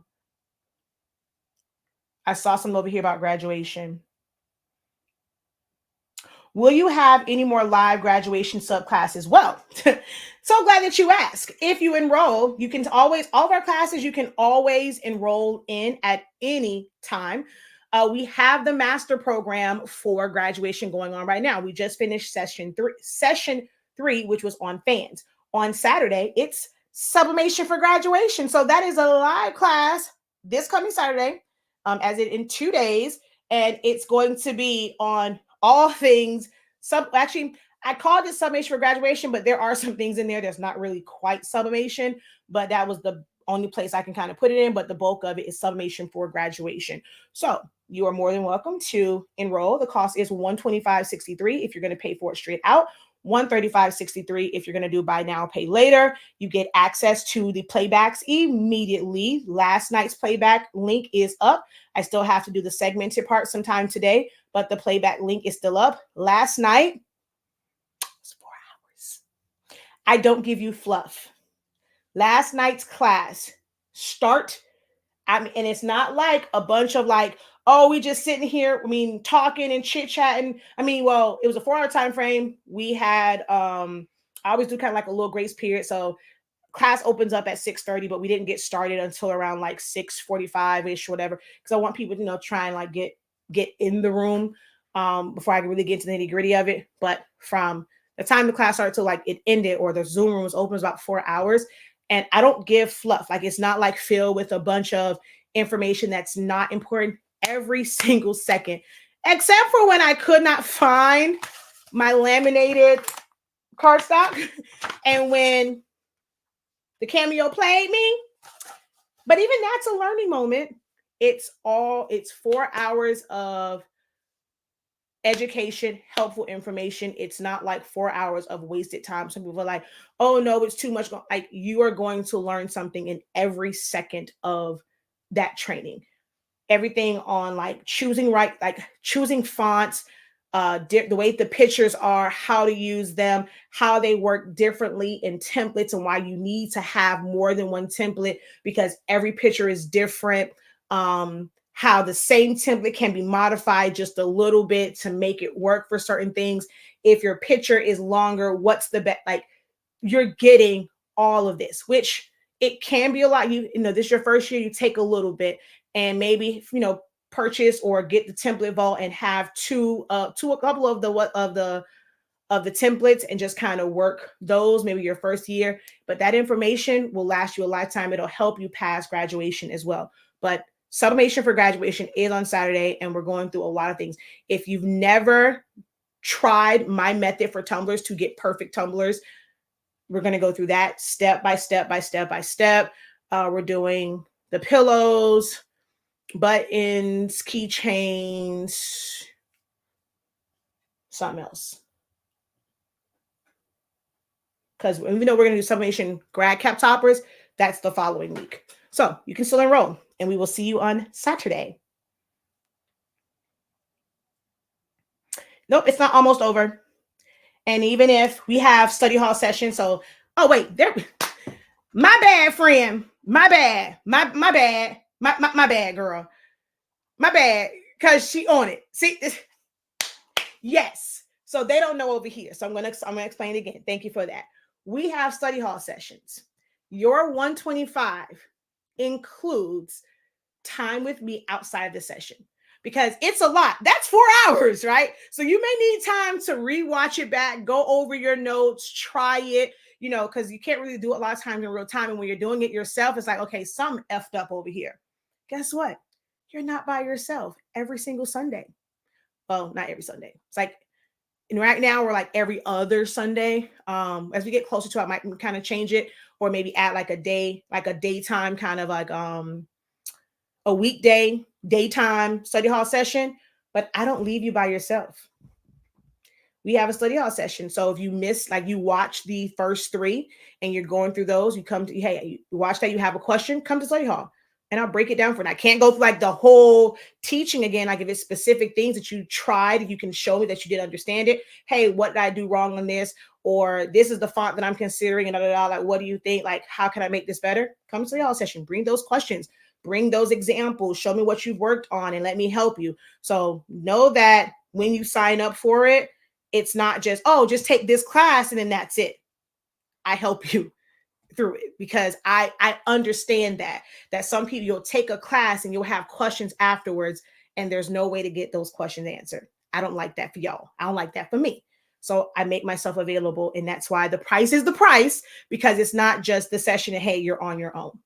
saw something over here about graduation. Will you have any more live graduation subclasses? Well, so glad that you asked. If you enroll, you can always, all of our classes, you can always enroll in at any time. We have the master program for graduation going on right now. We just finished session three, which was on fans. On Saturday, it's Sublimation for graduation. So that is a live class this coming Saturday, as in 2 days. And it's going to be on all things actually, I called it Sublimation for graduation, but there are some things in there that's not really quite sublimation, but that was the only place I can kind of put it in. But the bulk of it is Sublimation for graduation. So you are more than welcome to enroll. The cost is $125.63 if you're going to pay for it straight out, $135.63 if you're going to do buy now, pay later. You get access to the playbacks immediately. Last night's playback link is up. I still have to do the segmented part sometime today, but the playback link is still up. Last night, it was 4 hours. I don't give you fluff. Last night's class, and it's not like a bunch of like, oh, we just sitting here, talking and chit-chatting. Well, it was a 4-hour time frame. We had, I always do kind of like a little grace period. So class opens up at 6:30, but we didn't get started until around like 6:45-ish, whatever. Because I want people to, try and like get in the room before I can really get into the nitty-gritty of it. But from the time the class started till like it ended or the Zoom room was open, was about 4 hours. And I don't give fluff. Like, it's not like filled with a bunch of information that's not important every single second, except for when I could not find my laminated cardstock and when the Cameo played me. But even that's a learning moment. It's 4 hours of education, helpful information. It's not like 4 hours of wasted time. Some people are like, oh no, it's too much. Like, you are going to learn something in every second of that training. Everything on like choosing fonts, the way the pictures are, how to use them, how they work differently in templates, and why you need to have more than one template because every picture is different. How the same template can be modified just a little bit to make it work for certain things. If your picture is longer, what's the best? Like, you're getting all of this, which it can be a lot. This is your first year, you take a little bit and maybe, purchase or get the template vault and have a couple of the templates and just kind of work those maybe your first year. But that information will last you a lifetime. It'll help you pass graduation as well. But Sublimation for graduation is on Saturday, and we're going through a lot of things. If you've never tried my method for tumblers to get perfect tumblers, we're going to go through that step by step by step by step. We're doing the pillows, buttons, keychains, something else. Because we know we're going to do Sublimation grad cap toppers. That's the following week. So you can still enroll, and we will see you on Saturday. Nope, it's not almost over. And even if we have study hall sessions, so, oh wait, my bad, friend. My bad. My bad. My bad, girl. My bad. Because she on it. See, yes. So they don't know over here. So I'm gonna explain it again. Thank you for that. We have study hall sessions. Your 125 includes time with me outside of the session because it's a lot. That's 4 hours, right? So you may need time to rewatch it back, go over your notes, try it, because you can't really do it a lot of times in real time. And when you're doing it yourself, it's like, okay, some effed up over here. Guess what? You're not by yourself every single Sunday. Well, not every Sunday. It's like, and right now we're like every other Sunday. As we get closer to it, I might kind of change it or maybe add like a day, like a daytime kind of like a weekday daytime study hall session. But I don't leave you by yourself. We have a study hall session. So if you miss, like you watch the first 3 and you're going through those, you come to, hey, you watch that, you have a question, come to study hall and I'll break it down for it. I can't go through like the whole teaching again. Like if it's specific things that you tried, you can show me that you did understand it. Hey, what did I do wrong on this? Or this is the font that I'm considering and like, what do you think? Like, how can I make this better? Come to study hall session, bring those questions, bring those examples, show me what you've worked on and let me help you. So know that when you sign up for it, it's not just, oh, just take this class and then that's it. I help you through it because I understand that some people, you'll take a class and you'll have questions afterwards and there's no way to get those questions answered. I don't like that for y'all. I don't like that for me. So I make myself available, and that's why the price is the price, because it's not just the session and hey, you're on your own.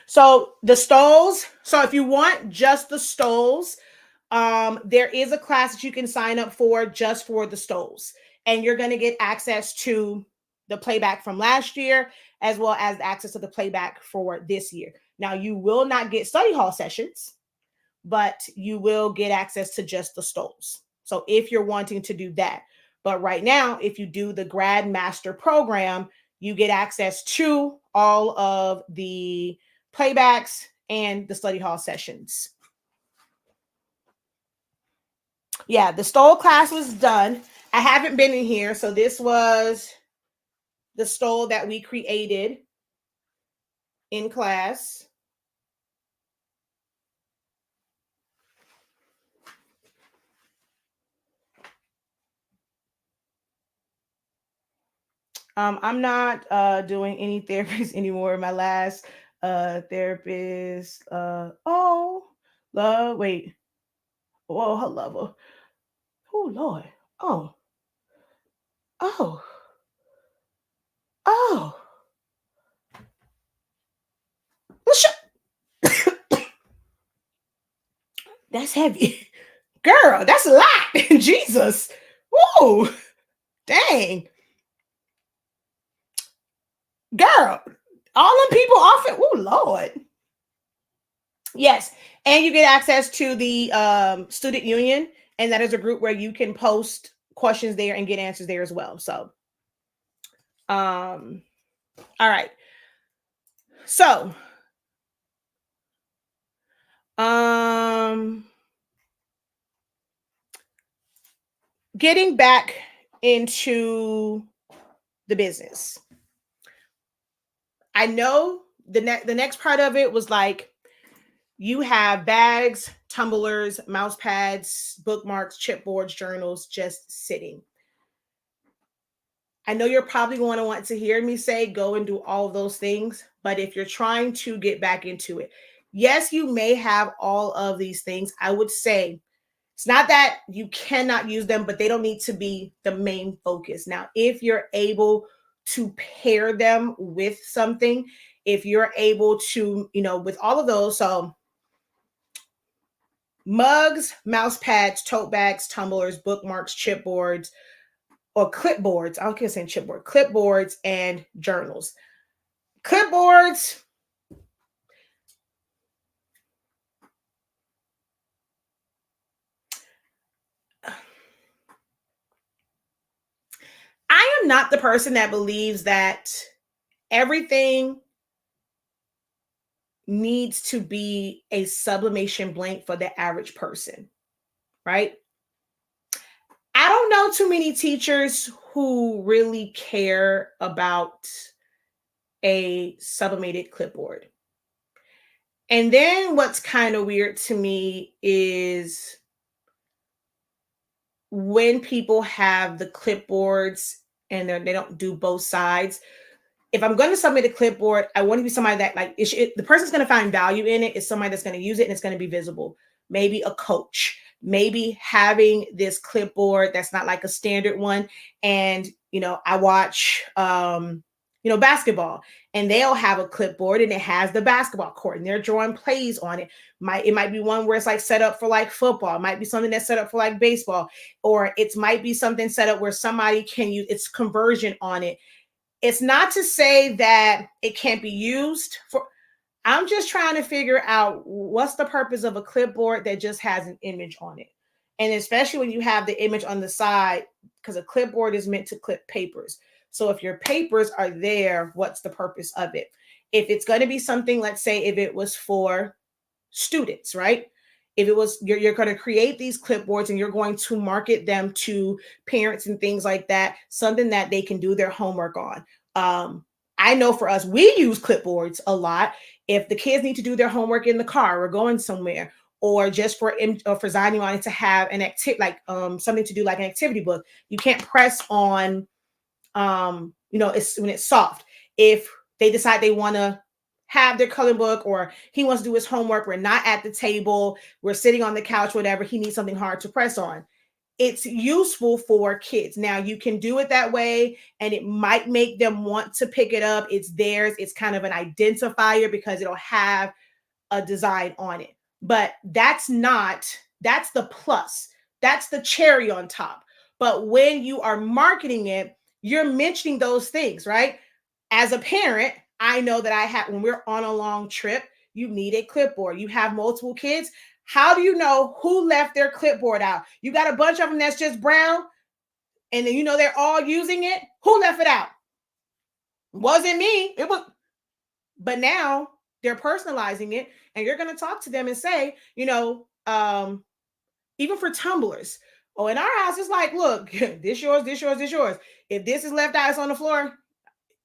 So the stoles, so if you want just the stoles, there is a class that you can sign up for just for the stoles, and you're going to get access to the playback from last year as well as access to the playback for this year. Now you will not get study hall sessions, but you will get access to just the stoles. So if you're wanting to do that, but right now, if you do the grad master program, you get access to all of the playbacks and the study hall sessions. Yeah, the stole class was done. I haven't been in here, so this was the stole that we created in class. I'm not doing any therapies anymore. My last therapist, oh, love, wait, oh, her lover. Oh, Lord. Oh, oh, oh. Well, that's heavy. Girl, that's a lot. Jesus. Woo. Dang. Girl, all them people off it. Oh, Lord. Yes. And you get access to the student union. And that is a group where you can post questions there and get answers there as well. So, all right. So, getting back into the business. I know the next part of it was like you have bags, tumblers, mouse pads, bookmarks, chipboards, journals just sitting. I know you're probably going to want to hear me say go and do all of those things, but if you're trying to get back into it, yes, you may have all of these things. I would say it's not that you cannot use them, but they don't need to be the main focus. Now, if you're able to pair them with something, if you're able to, with all of those, so mugs, mouse pads, tote bags, tumblers, bookmarks, chipboards, or clipboards. I keep saying chipboard, clipboards, and journals. Clipboards. I am not the person that believes that everything needs to be a sublimation blank for the average person, right? I don't know too many teachers who really care about a sublimated clipboard. And then what's kind of weird to me is when people have the clipboards and they don't do both sides. If I'm going to submit a clipboard, I want to be somebody that like the person's going to find value in it is somebody that's going to use it and it's going to be visible. Maybe a coach, maybe having this clipboard that's not like a standard one. And, I watch, basketball, and they'll have a clipboard and it has the basketball court and they're drawing plays on it. It might be one where it's like set up for like football. It might be something that's set up for like baseball, or it might be something set up where somebody can use its conversion on it. It's not to say that it can't be used for. I'm just trying to figure out what's the purpose of a clipboard that just has an image on it. And especially when you have the image on the side, because a clipboard is meant to clip papers. So if your papers are there, what's the purpose of it? If it's going to be something, let's say if it was for students, right? If it was, you're going to create these clipboards and you're going to market them to parents and things like that, something that they can do their homework on. I know for us, we use clipboards a lot. If the kids need to do their homework in the car or going somewhere, or just for Zion wanting to have an activity, like something to do like an activity book, you can't press on, it's when it's soft. If they decide they want to have their coloring book, or he wants to do his homework, we're not at the table, we're sitting on the couch, whatever, he needs something hard to press on. It's useful for kids. Now you can do it that way and it might make them want to pick it up. It's theirs. It's kind of an identifier because it'll have a design on it. But that's the plus. That's the cherry on top. But when you are marketing it, you're mentioning those things, right? As a parent, I know that when we're on a long trip, you need a clipboard. You have multiple kids. How do you know who left their clipboard out? You got a bunch of them that's just brown, and then they're all using it. Who left it out? Wasn't me. It was. But now they're personalizing it, and you're going to talk to them and say, even for tumblers. Oh, in our house, it's like, look, this yours, this yours, this yours. If this is left out, it's on the floor,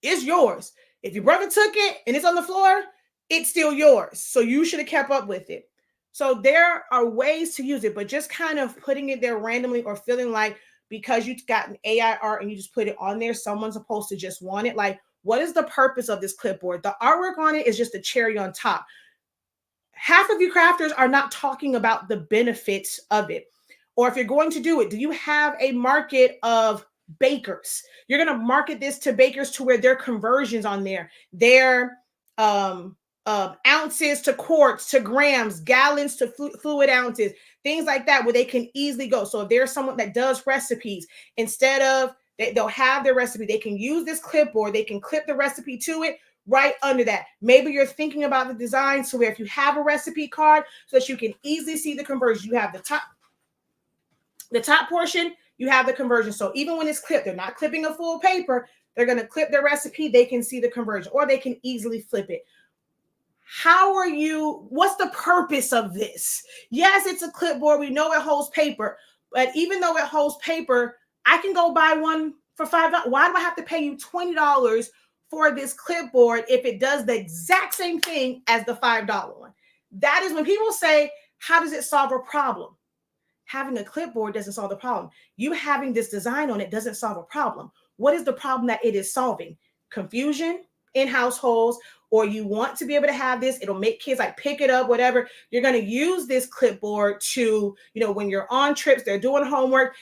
it's yours. If your brother took it and it's on the floor, it's still yours. So you should have kept up with it. So there are ways to use it, but just kind of putting it there randomly or feeling like because you've got an AI art and you just put it on there, someone's supposed to just want it. Like, what is the purpose of this clipboard? The artwork on it is just a cherry on top. Half of you crafters are not talking about the benefits of it. Or if you're going to do it, do you have a market of bakers? You're going to market this to bakers to where their conversions on there, their ounces to quarts to grams, gallons to fluid ounces, things like that, where they can easily go. So if there's someone that does recipes, instead of they'll have their recipe, they can use this clipboard, they can clip the recipe to it right under that. Maybe you're thinking about the design so where if you have a recipe card so that you can easily see the conversion, you have the top portion, you have the conversion. So even when it's clipped, they're not clipping a full paper, they're going to clip their recipe, they can see the conversion, or they can easily flip it. What's the purpose of this? Yes, it's a clipboard. We know it holds paper, but even though it holds paper, I can go buy one for $5. Why do I have to pay you $20 for this clipboard if it does the exact same thing as the $5 one? That is when people say, how does it solve a problem? Having a clipboard doesn't solve the problem. You having this design on it doesn't solve a problem. What is the problem that it is solving? Confusion in households, or you want to be able to have this, it'll make kids like pick it up, whatever. You're going to use this clipboard to, when you're on trips, they're doing homework,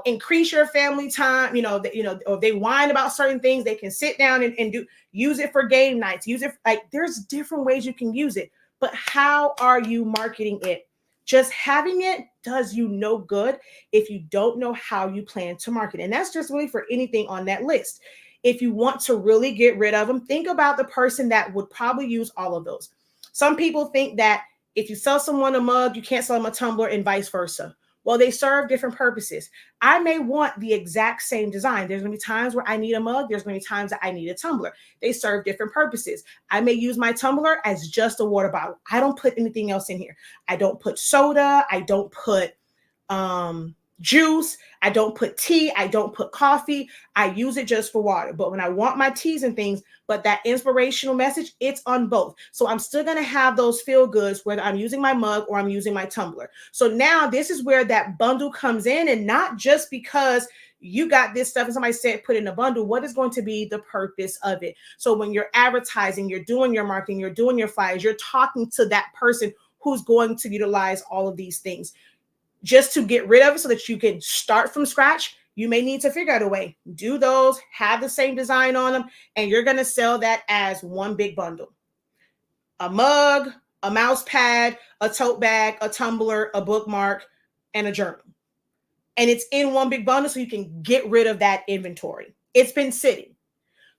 increase your family time, or they whine about certain things, they can sit down and use it for game nights, use it, like there's different ways you can use it, but how are you marketing it? Just having it does you no good if you don't know how you plan to market. And that's just really for anything on that list. If you want to really get rid of them, think about the person that would probably use all of those. Some people think that if you sell someone a mug, you can't sell them a tumbler and vice versa. Well, they serve different purposes. I may want the exact same design. There's going to be times where I need a mug. There's going to be times that I need a tumbler. They serve different purposes. I may use my tumbler as just a water bottle. I don't put anything else in here. I don't put soda. I don't put juice. I don't put tea. I don't put coffee. I use it just for water. But when I want my teas and things, but that inspirational message, it's on both. So I'm still going to have those feel goods, whether I'm using my mug or I'm using my tumbler. So now this is where that bundle comes in, and not just because you got this stuff and somebody said put in a bundle. What is going to be the purpose of it? So when you're advertising, you're doing your marketing, you're doing your flyers, you're talking to that person who's going to utilize all of these things. Just to get rid of it so that you can start from scratch, you may need to figure out a way. Do those, have the same design on them, and you're going to sell that as one big bundle. A mug, a mouse pad, a tote bag, a tumbler, a bookmark, and a journal. And it's in one big bundle so you can get rid of that inventory. It's been sitting.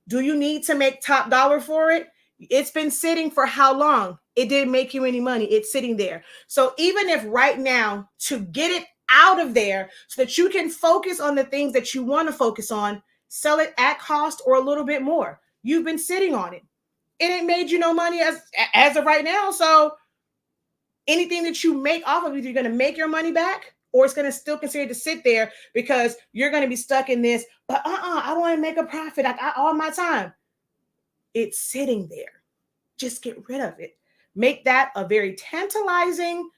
Do you need to make top dollar for it? It's been sitting for how long? It didn't make you any money. It's sitting there. So even if right now, to get it out of there so that you can focus on the things that you want to focus on, sell it at cost or a little bit more. You've been sitting on it. It ain't made you no money as of right now. So anything that you make off of it, you're going to make your money back, or it's going to still consider to sit there because you're going to be stuck in this, but I want to make a profit all my time. It's sitting there. Just get rid of it. Make that a very tantalizing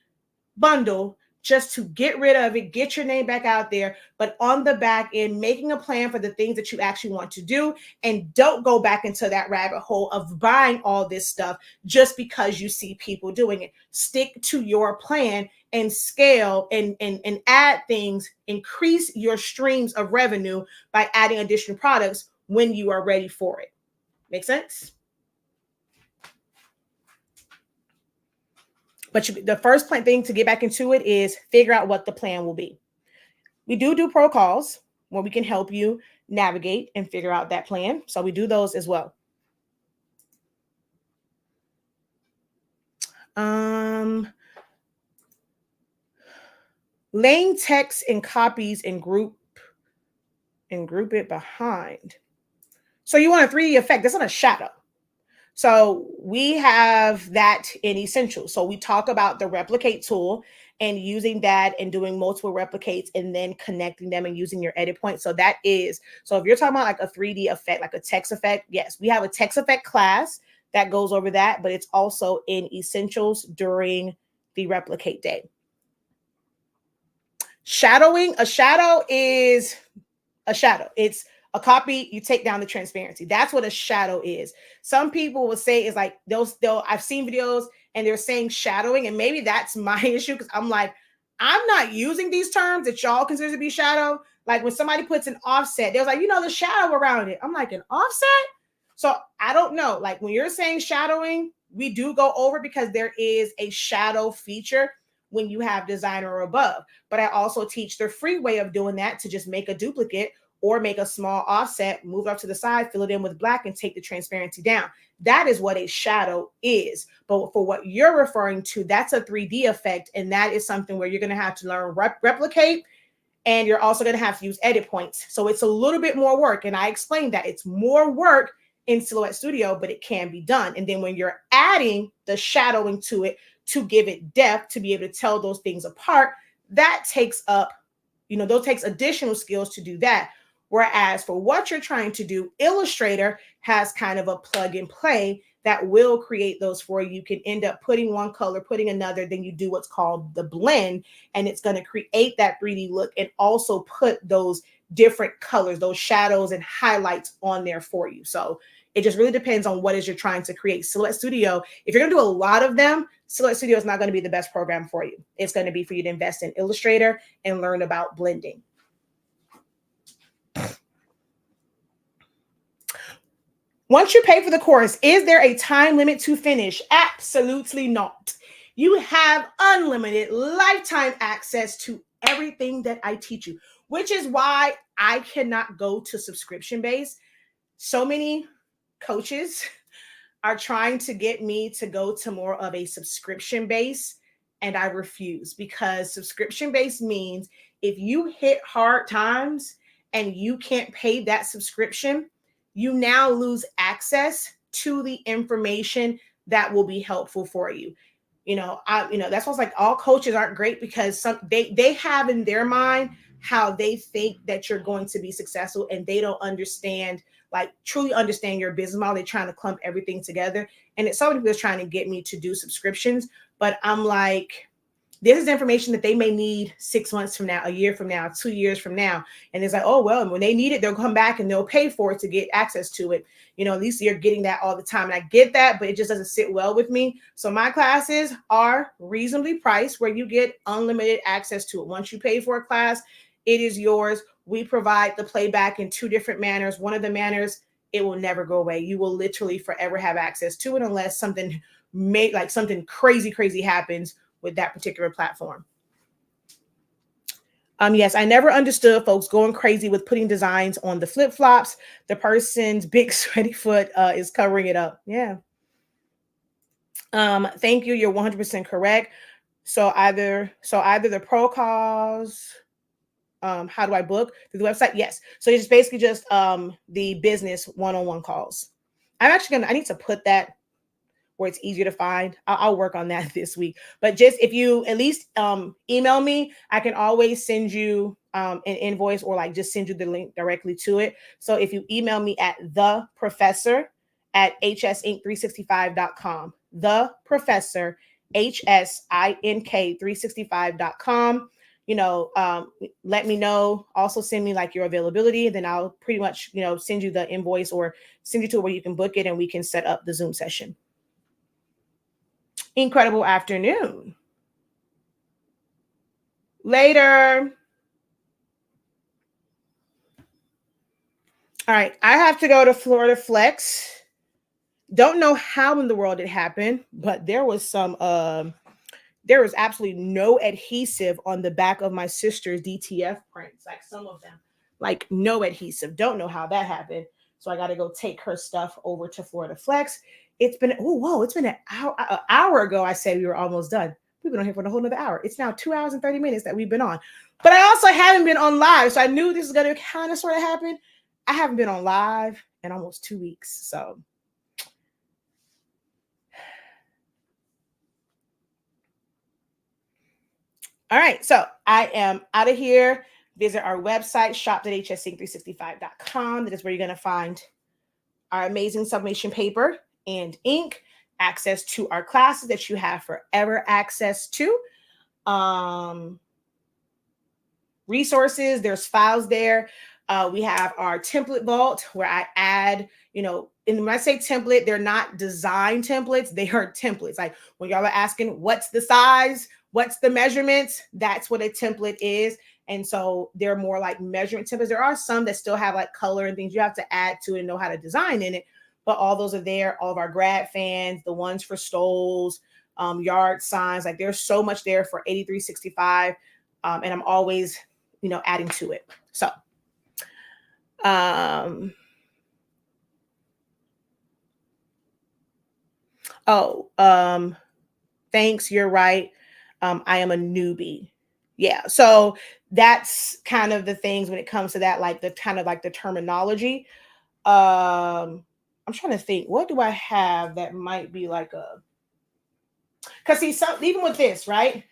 bundle just to get rid of it, get your name back out there, but on the back end, making a plan for the things that you actually want to do, and don't go back into that rabbit hole of buying all this stuff just because you see people doing it. Stick to your plan and scale and add things, increase your streams of revenue by adding additional products when you are ready for it. Make sense? But the first thing to get back into it is figure out what the plan will be. We do pro calls where we can help you navigate and figure out that plan. So we do those as well. Laying text in copies and group it behind. So you want a 3D effect. That's not a shadow. So we have that in Essentials. So we talk about the replicate tool and using that and doing multiple replicates and then connecting them and using your edit point. So that is, so if you're talking about like a 3D effect, like a text effect, yes, we have a text effect class that goes over that, but it's also in Essentials during the replicate day. Shadowing, a shadow is a shadow. It's a copy, you take down the transparency. That's what a shadow is. Some people will say it's like I've seen videos and they're saying shadowing, and maybe that's my issue because I'm like, I'm not using these terms that y'all consider to be shadow. Like when somebody puts an offset, they're like, the shadow around it. I'm like, an offset? So I don't know. Like when you're saying shadowing, we do go over because there is a shadow feature when you have designer or above. But I also teach the free way of doing that to just make a duplicate or make a small offset, move up to the side, fill it in with black, and take the transparency down. That is what a shadow is. But for what you're referring to, that's a 3D effect, and that is something where you're going to have to learn replicate, and you're also going to have to use edit points. So it's a little bit more work, and I explained that. It's more work in Silhouette Studio, but it can be done. And then when you're adding the shadowing to it to give it depth, to be able to tell those things apart, that takes up, those takes additional skills to do that. Whereas for what you're trying to do, Illustrator has kind of a plug and play that will create those for you. You can end up putting one color, putting another, then you do what's called the blend, and it's going to create that 3D look and also put those different colors, those shadows and highlights on there for you. So it just really depends on what it is you're trying to create. Silhouette Studio, if you're going to do a lot of them, Silhouette Studio is not going to be the best program for you. It's going to be for you to invest in Illustrator and learn about blending. Once you pay for the course, is there a time limit to finish? Absolutely not. You have unlimited lifetime access to everything that I teach you, which is why I cannot go to subscription-based. So many coaches are trying to get me to go to more of a subscription-based, and I refuse, because subscription-based means if you hit hard times and you can't pay that subscription, you now lose access to the information that will be helpful for you. That's why it's like all coaches aren't great, because they have in their mind how they think that you're going to be successful, and they don't understand, like truly understand your business model. They're trying to clump everything together. And it's somebody who's trying to get me to do subscriptions, but I'm like, this is information that they may need 6 months from now, a year from now, 2 years from now. And it's like, oh, well, when they need it, they'll come back and they'll pay for it to get access to it. At least you're getting that all the time. And I get that, but it just doesn't sit well with me. So my classes are reasonably priced, where you get unlimited access to it. Once you pay for a class, it is yours. We provide the playback in 2 different manners. One of the manners, it will never go away. You will literally forever have access to it, unless something crazy happens with that particular platform. Yes, I never understood folks going crazy with putting designs on the flip-flops. The person's big sweaty foot is covering it up. Yeah. Thank you. You're 100% correct. So either the protocols, how do I book through the website? Yes. So it's basically just the business one-on-one calls. I need to put that where it's easier to find. I'll work on that this week. But just if you at least email me, I can always send you an invoice, or like just send you the link directly to it. So if you email me at theprofessor@hsink365.com, theprofessor@hsink365.com. Let me know. Also send me like your availability. Then I'll pretty much, send you the invoice, or send you to where you can book it, and we can set up the Zoom session. Incredible afternoon. Later. All right. I have to go to Florida Flex. Don't know how in the world it happened, but there was absolutely no adhesive on the back of my sister's DTF prints. Like some of them, like no adhesive. Don't know how that happened. So I got to go take her stuff over to Florida Flex. It's been an hour ago. I said we were almost done. We've been on here for a whole another hour. It's now 2 hours and 30 minutes that we've been on. But I also haven't been on live. So I knew this was going to kind of sort of happen. I haven't been on live in almost 2 weeks. So all right. So I am out of here. Visit our website, shop.hsink365.com. That is where you're going to find our amazing sublimation paper and ink, access to our classes that you have forever access to, resources. There's files there. We have our template vault, where I add, and when I say template, they're not design templates. They are templates. Like when y'all are asking, what's the size? What's the measurements? That's what a template is. And so they're more like measurement templates. There are some that still have like color and things you have to add to it and know how to design in it. But all those are there. All of our grad fans, the ones for stoles, yard signs, like there's so much there for 8365. And I'm always, adding to it. So, thanks. You're right. I am a newbie. Yeah. So that's kind of the things when it comes to that, like the kind of like the terminology. I'm trying to think, what do I have that might be like because see, even with this, right?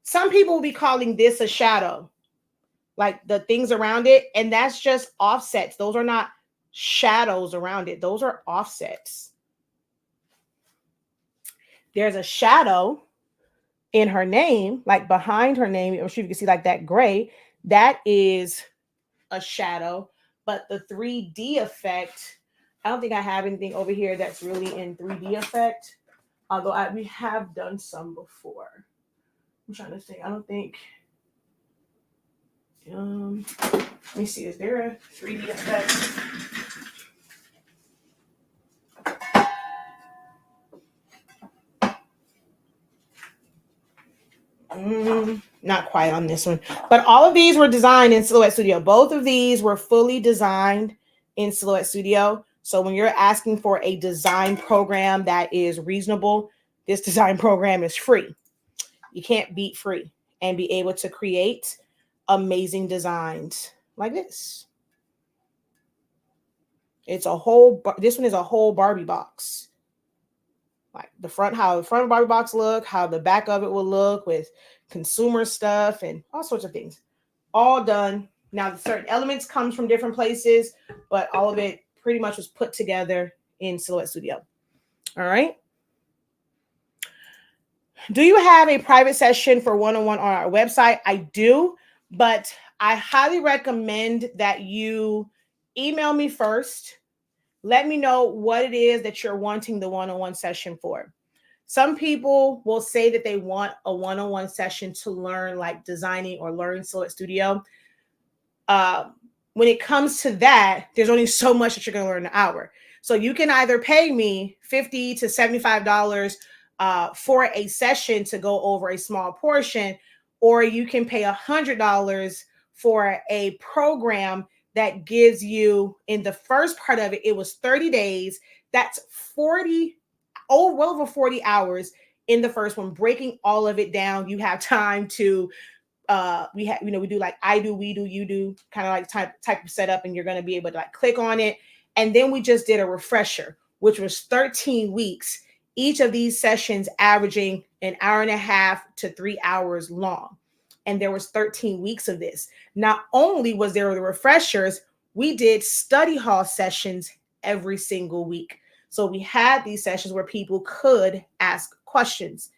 Some people will be calling this a shadow, like the things around it. And that's just offsets. Those are not shadows around it. Those are offsets. There's a shadow in her name, like behind her name. I'm sure you can see like that gray. That is a shadow. But the 3D effect, I don't think I have anything over here that's really in 3D effect. Although we have done some before. I'm trying to think. I don't think. Let me see. Is there a 3D effect? Not quite on this one. But all of these were designed in Silhouette Studio. Both of these were fully designed in Silhouette Studio. So when you're asking for a design program that is reasonable, this design program is free. You can't beat free and be able to create amazing designs like this. It's this one is a whole Barbie box. like the front, how the front of the Barbie box look, how the back of it will look with consumer stuff and all sorts of things. All done. Now, certain elements comes from different places, but all of it pretty much was put together in Silhouette Studio. All right. Do you have a private session for one-on-one on our website? I do, but I highly recommend that you email me first. Let me know what it is that you're wanting the one-on-one session for. Some people will say that they want a one-on-one session to learn like designing or learn Silhouette Studio. When it comes to that, there's only so much that you're going to learn in an hour. So you can either pay me $50 to $75 for a session to go over a small portion, or you can pay $100 for a program that gives you, in the first part of it, it was 30 days. That's well over 40 hours in the first one, breaking all of it down. You have time to we do like I do, we do, you do, kind of like type of setup, and you're going to be able to like click on it. And then we just did a refresher, which was 13 weeks, each of these sessions averaging an hour and a half to 3 hours long. And there was 13 weeks of this. Not only was there the refreshers, we did study hall sessions every single week. So we had these sessions where people could ask questions.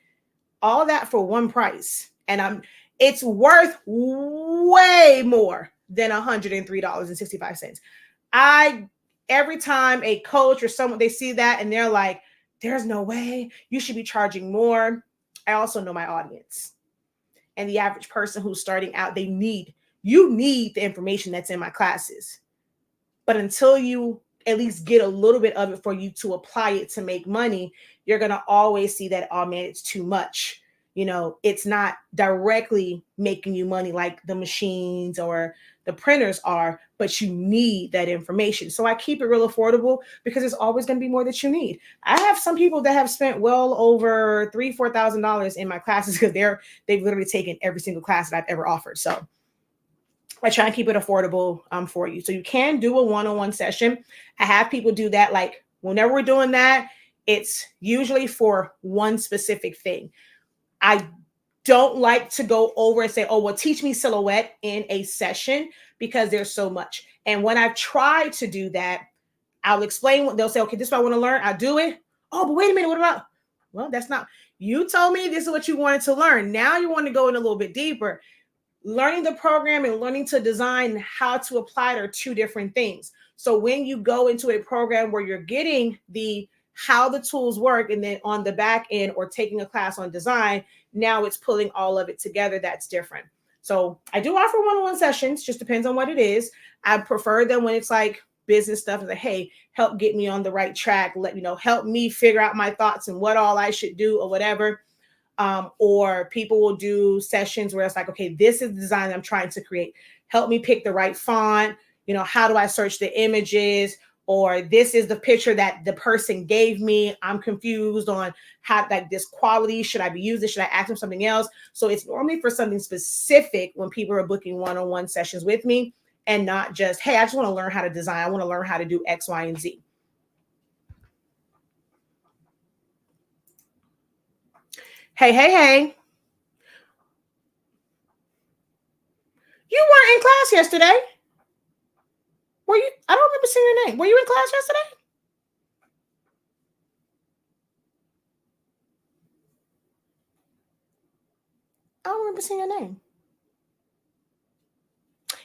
All that for one price. And it's worth way more than $103.65. Every time a coach or someone, they see that and they're like, there's no way, you should be charging more. I also know my audience. And the average person who's starting out, you need the information that's in my classes. But until you at least get a little bit of it for you to apply it to make money, you're going to always see that, oh man, it's too much. It's not directly making you money like the machines or the printers are, but you need that information. So I keep it real affordable because there's always going to be more that you need. I have some people that have spent well over $3,000-$4,000 in my classes because they've literally taken every single class that I've ever offered. So I try and keep it affordable for you. So you can do a one-on-one session. I have people do that. Like whenever we're doing that, it's usually for one specific thing. I don't like to go over and say, oh, well, teach me Silhouette in a session because there's so much. And when I've tried to do that, I'll explain what they'll say. Okay, this is what I want to learn. I'll do it. Oh, but wait a minute. What about? Well, that's not, you told me this is what you wanted to learn. Now you want to go in a little bit deeper. Learning the program and learning to design how to apply it are two different things. So when you go into a program where you're getting how the tools work, and then on the back end or taking a class on design, now it's pulling all of it together. That's different. So I do offer one-on-one sessions, just depends on what it is. I prefer them when it's like business stuff. It's like, hey, help get me on the right track. Let me know, help me figure out my thoughts and what all I should do or whatever. Or people will do sessions where it's like, okay, this is the design I'm trying to create. Help me pick the right font. How do I search the images? Or this is the picture that the person gave me. I'm confused on how, like, this quality. Should I be using? Should I ask them something else? So it's normally for something specific when people are booking one-on-one sessions with me, and not just, hey, I just want to learn how to design. I want to learn how to do X, Y, and Z. Hey. You weren't in class yesterday. Were you? I don't remember seeing your name. Were you in class yesterday? I don't remember seeing your name.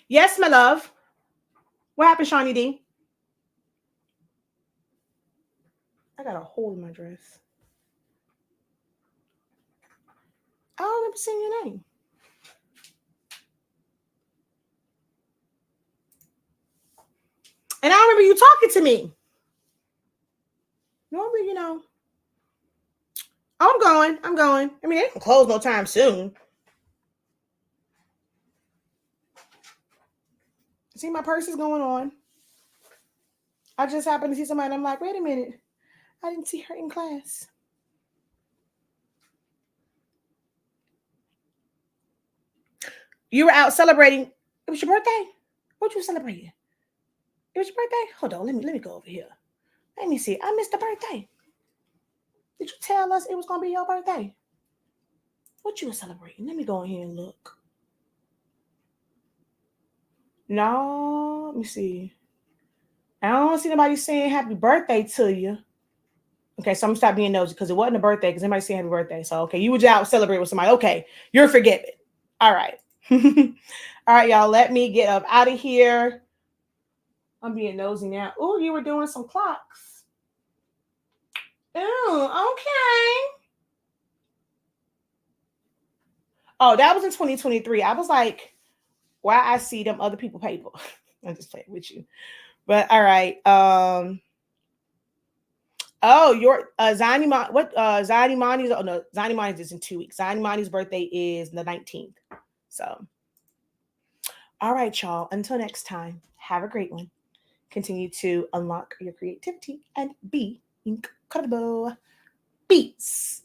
Yes, my love. What happened, Shawnee D? I got a hole in my dress. I don't remember seeing your name. And I don't remember you talking to me. Normally, I'm going. I mean, it can close no time soon. See, my purse is going on. I just happened to see somebody and I'm like, wait a minute. I didn't see her in class. You were out celebrating. It was your birthday? What you celebrating? It was your birthday? Hold on. Let me go over here. Let me see. I missed the birthday. Did you tell us it was gonna be your birthday? What you were celebrating? Let me go in here and look. No, let me see. I don't see nobody saying happy birthday to you. Okay, so I'm gonna stop being nosy because it wasn't a birthday because anybody saying happy birthday. So okay, you were just out celebrating with somebody. Okay, you're forgiven. All right. All right, y'all. Let me get up out of here. I'm being nosy now. Oh, you were doing some clocks. Oh, okay. Oh, that was in 2023. I was like, why I see them other people paper. I'm just playing with you. But all right. Oh, your Zani what Zani Mani's, oh no, Zani Mani's is in 2 weeks. Zani Mani's birthday is the 19th. So all right, y'all. Until next time, have a great one. Continue to unlock your creativity and be incredible. Peace.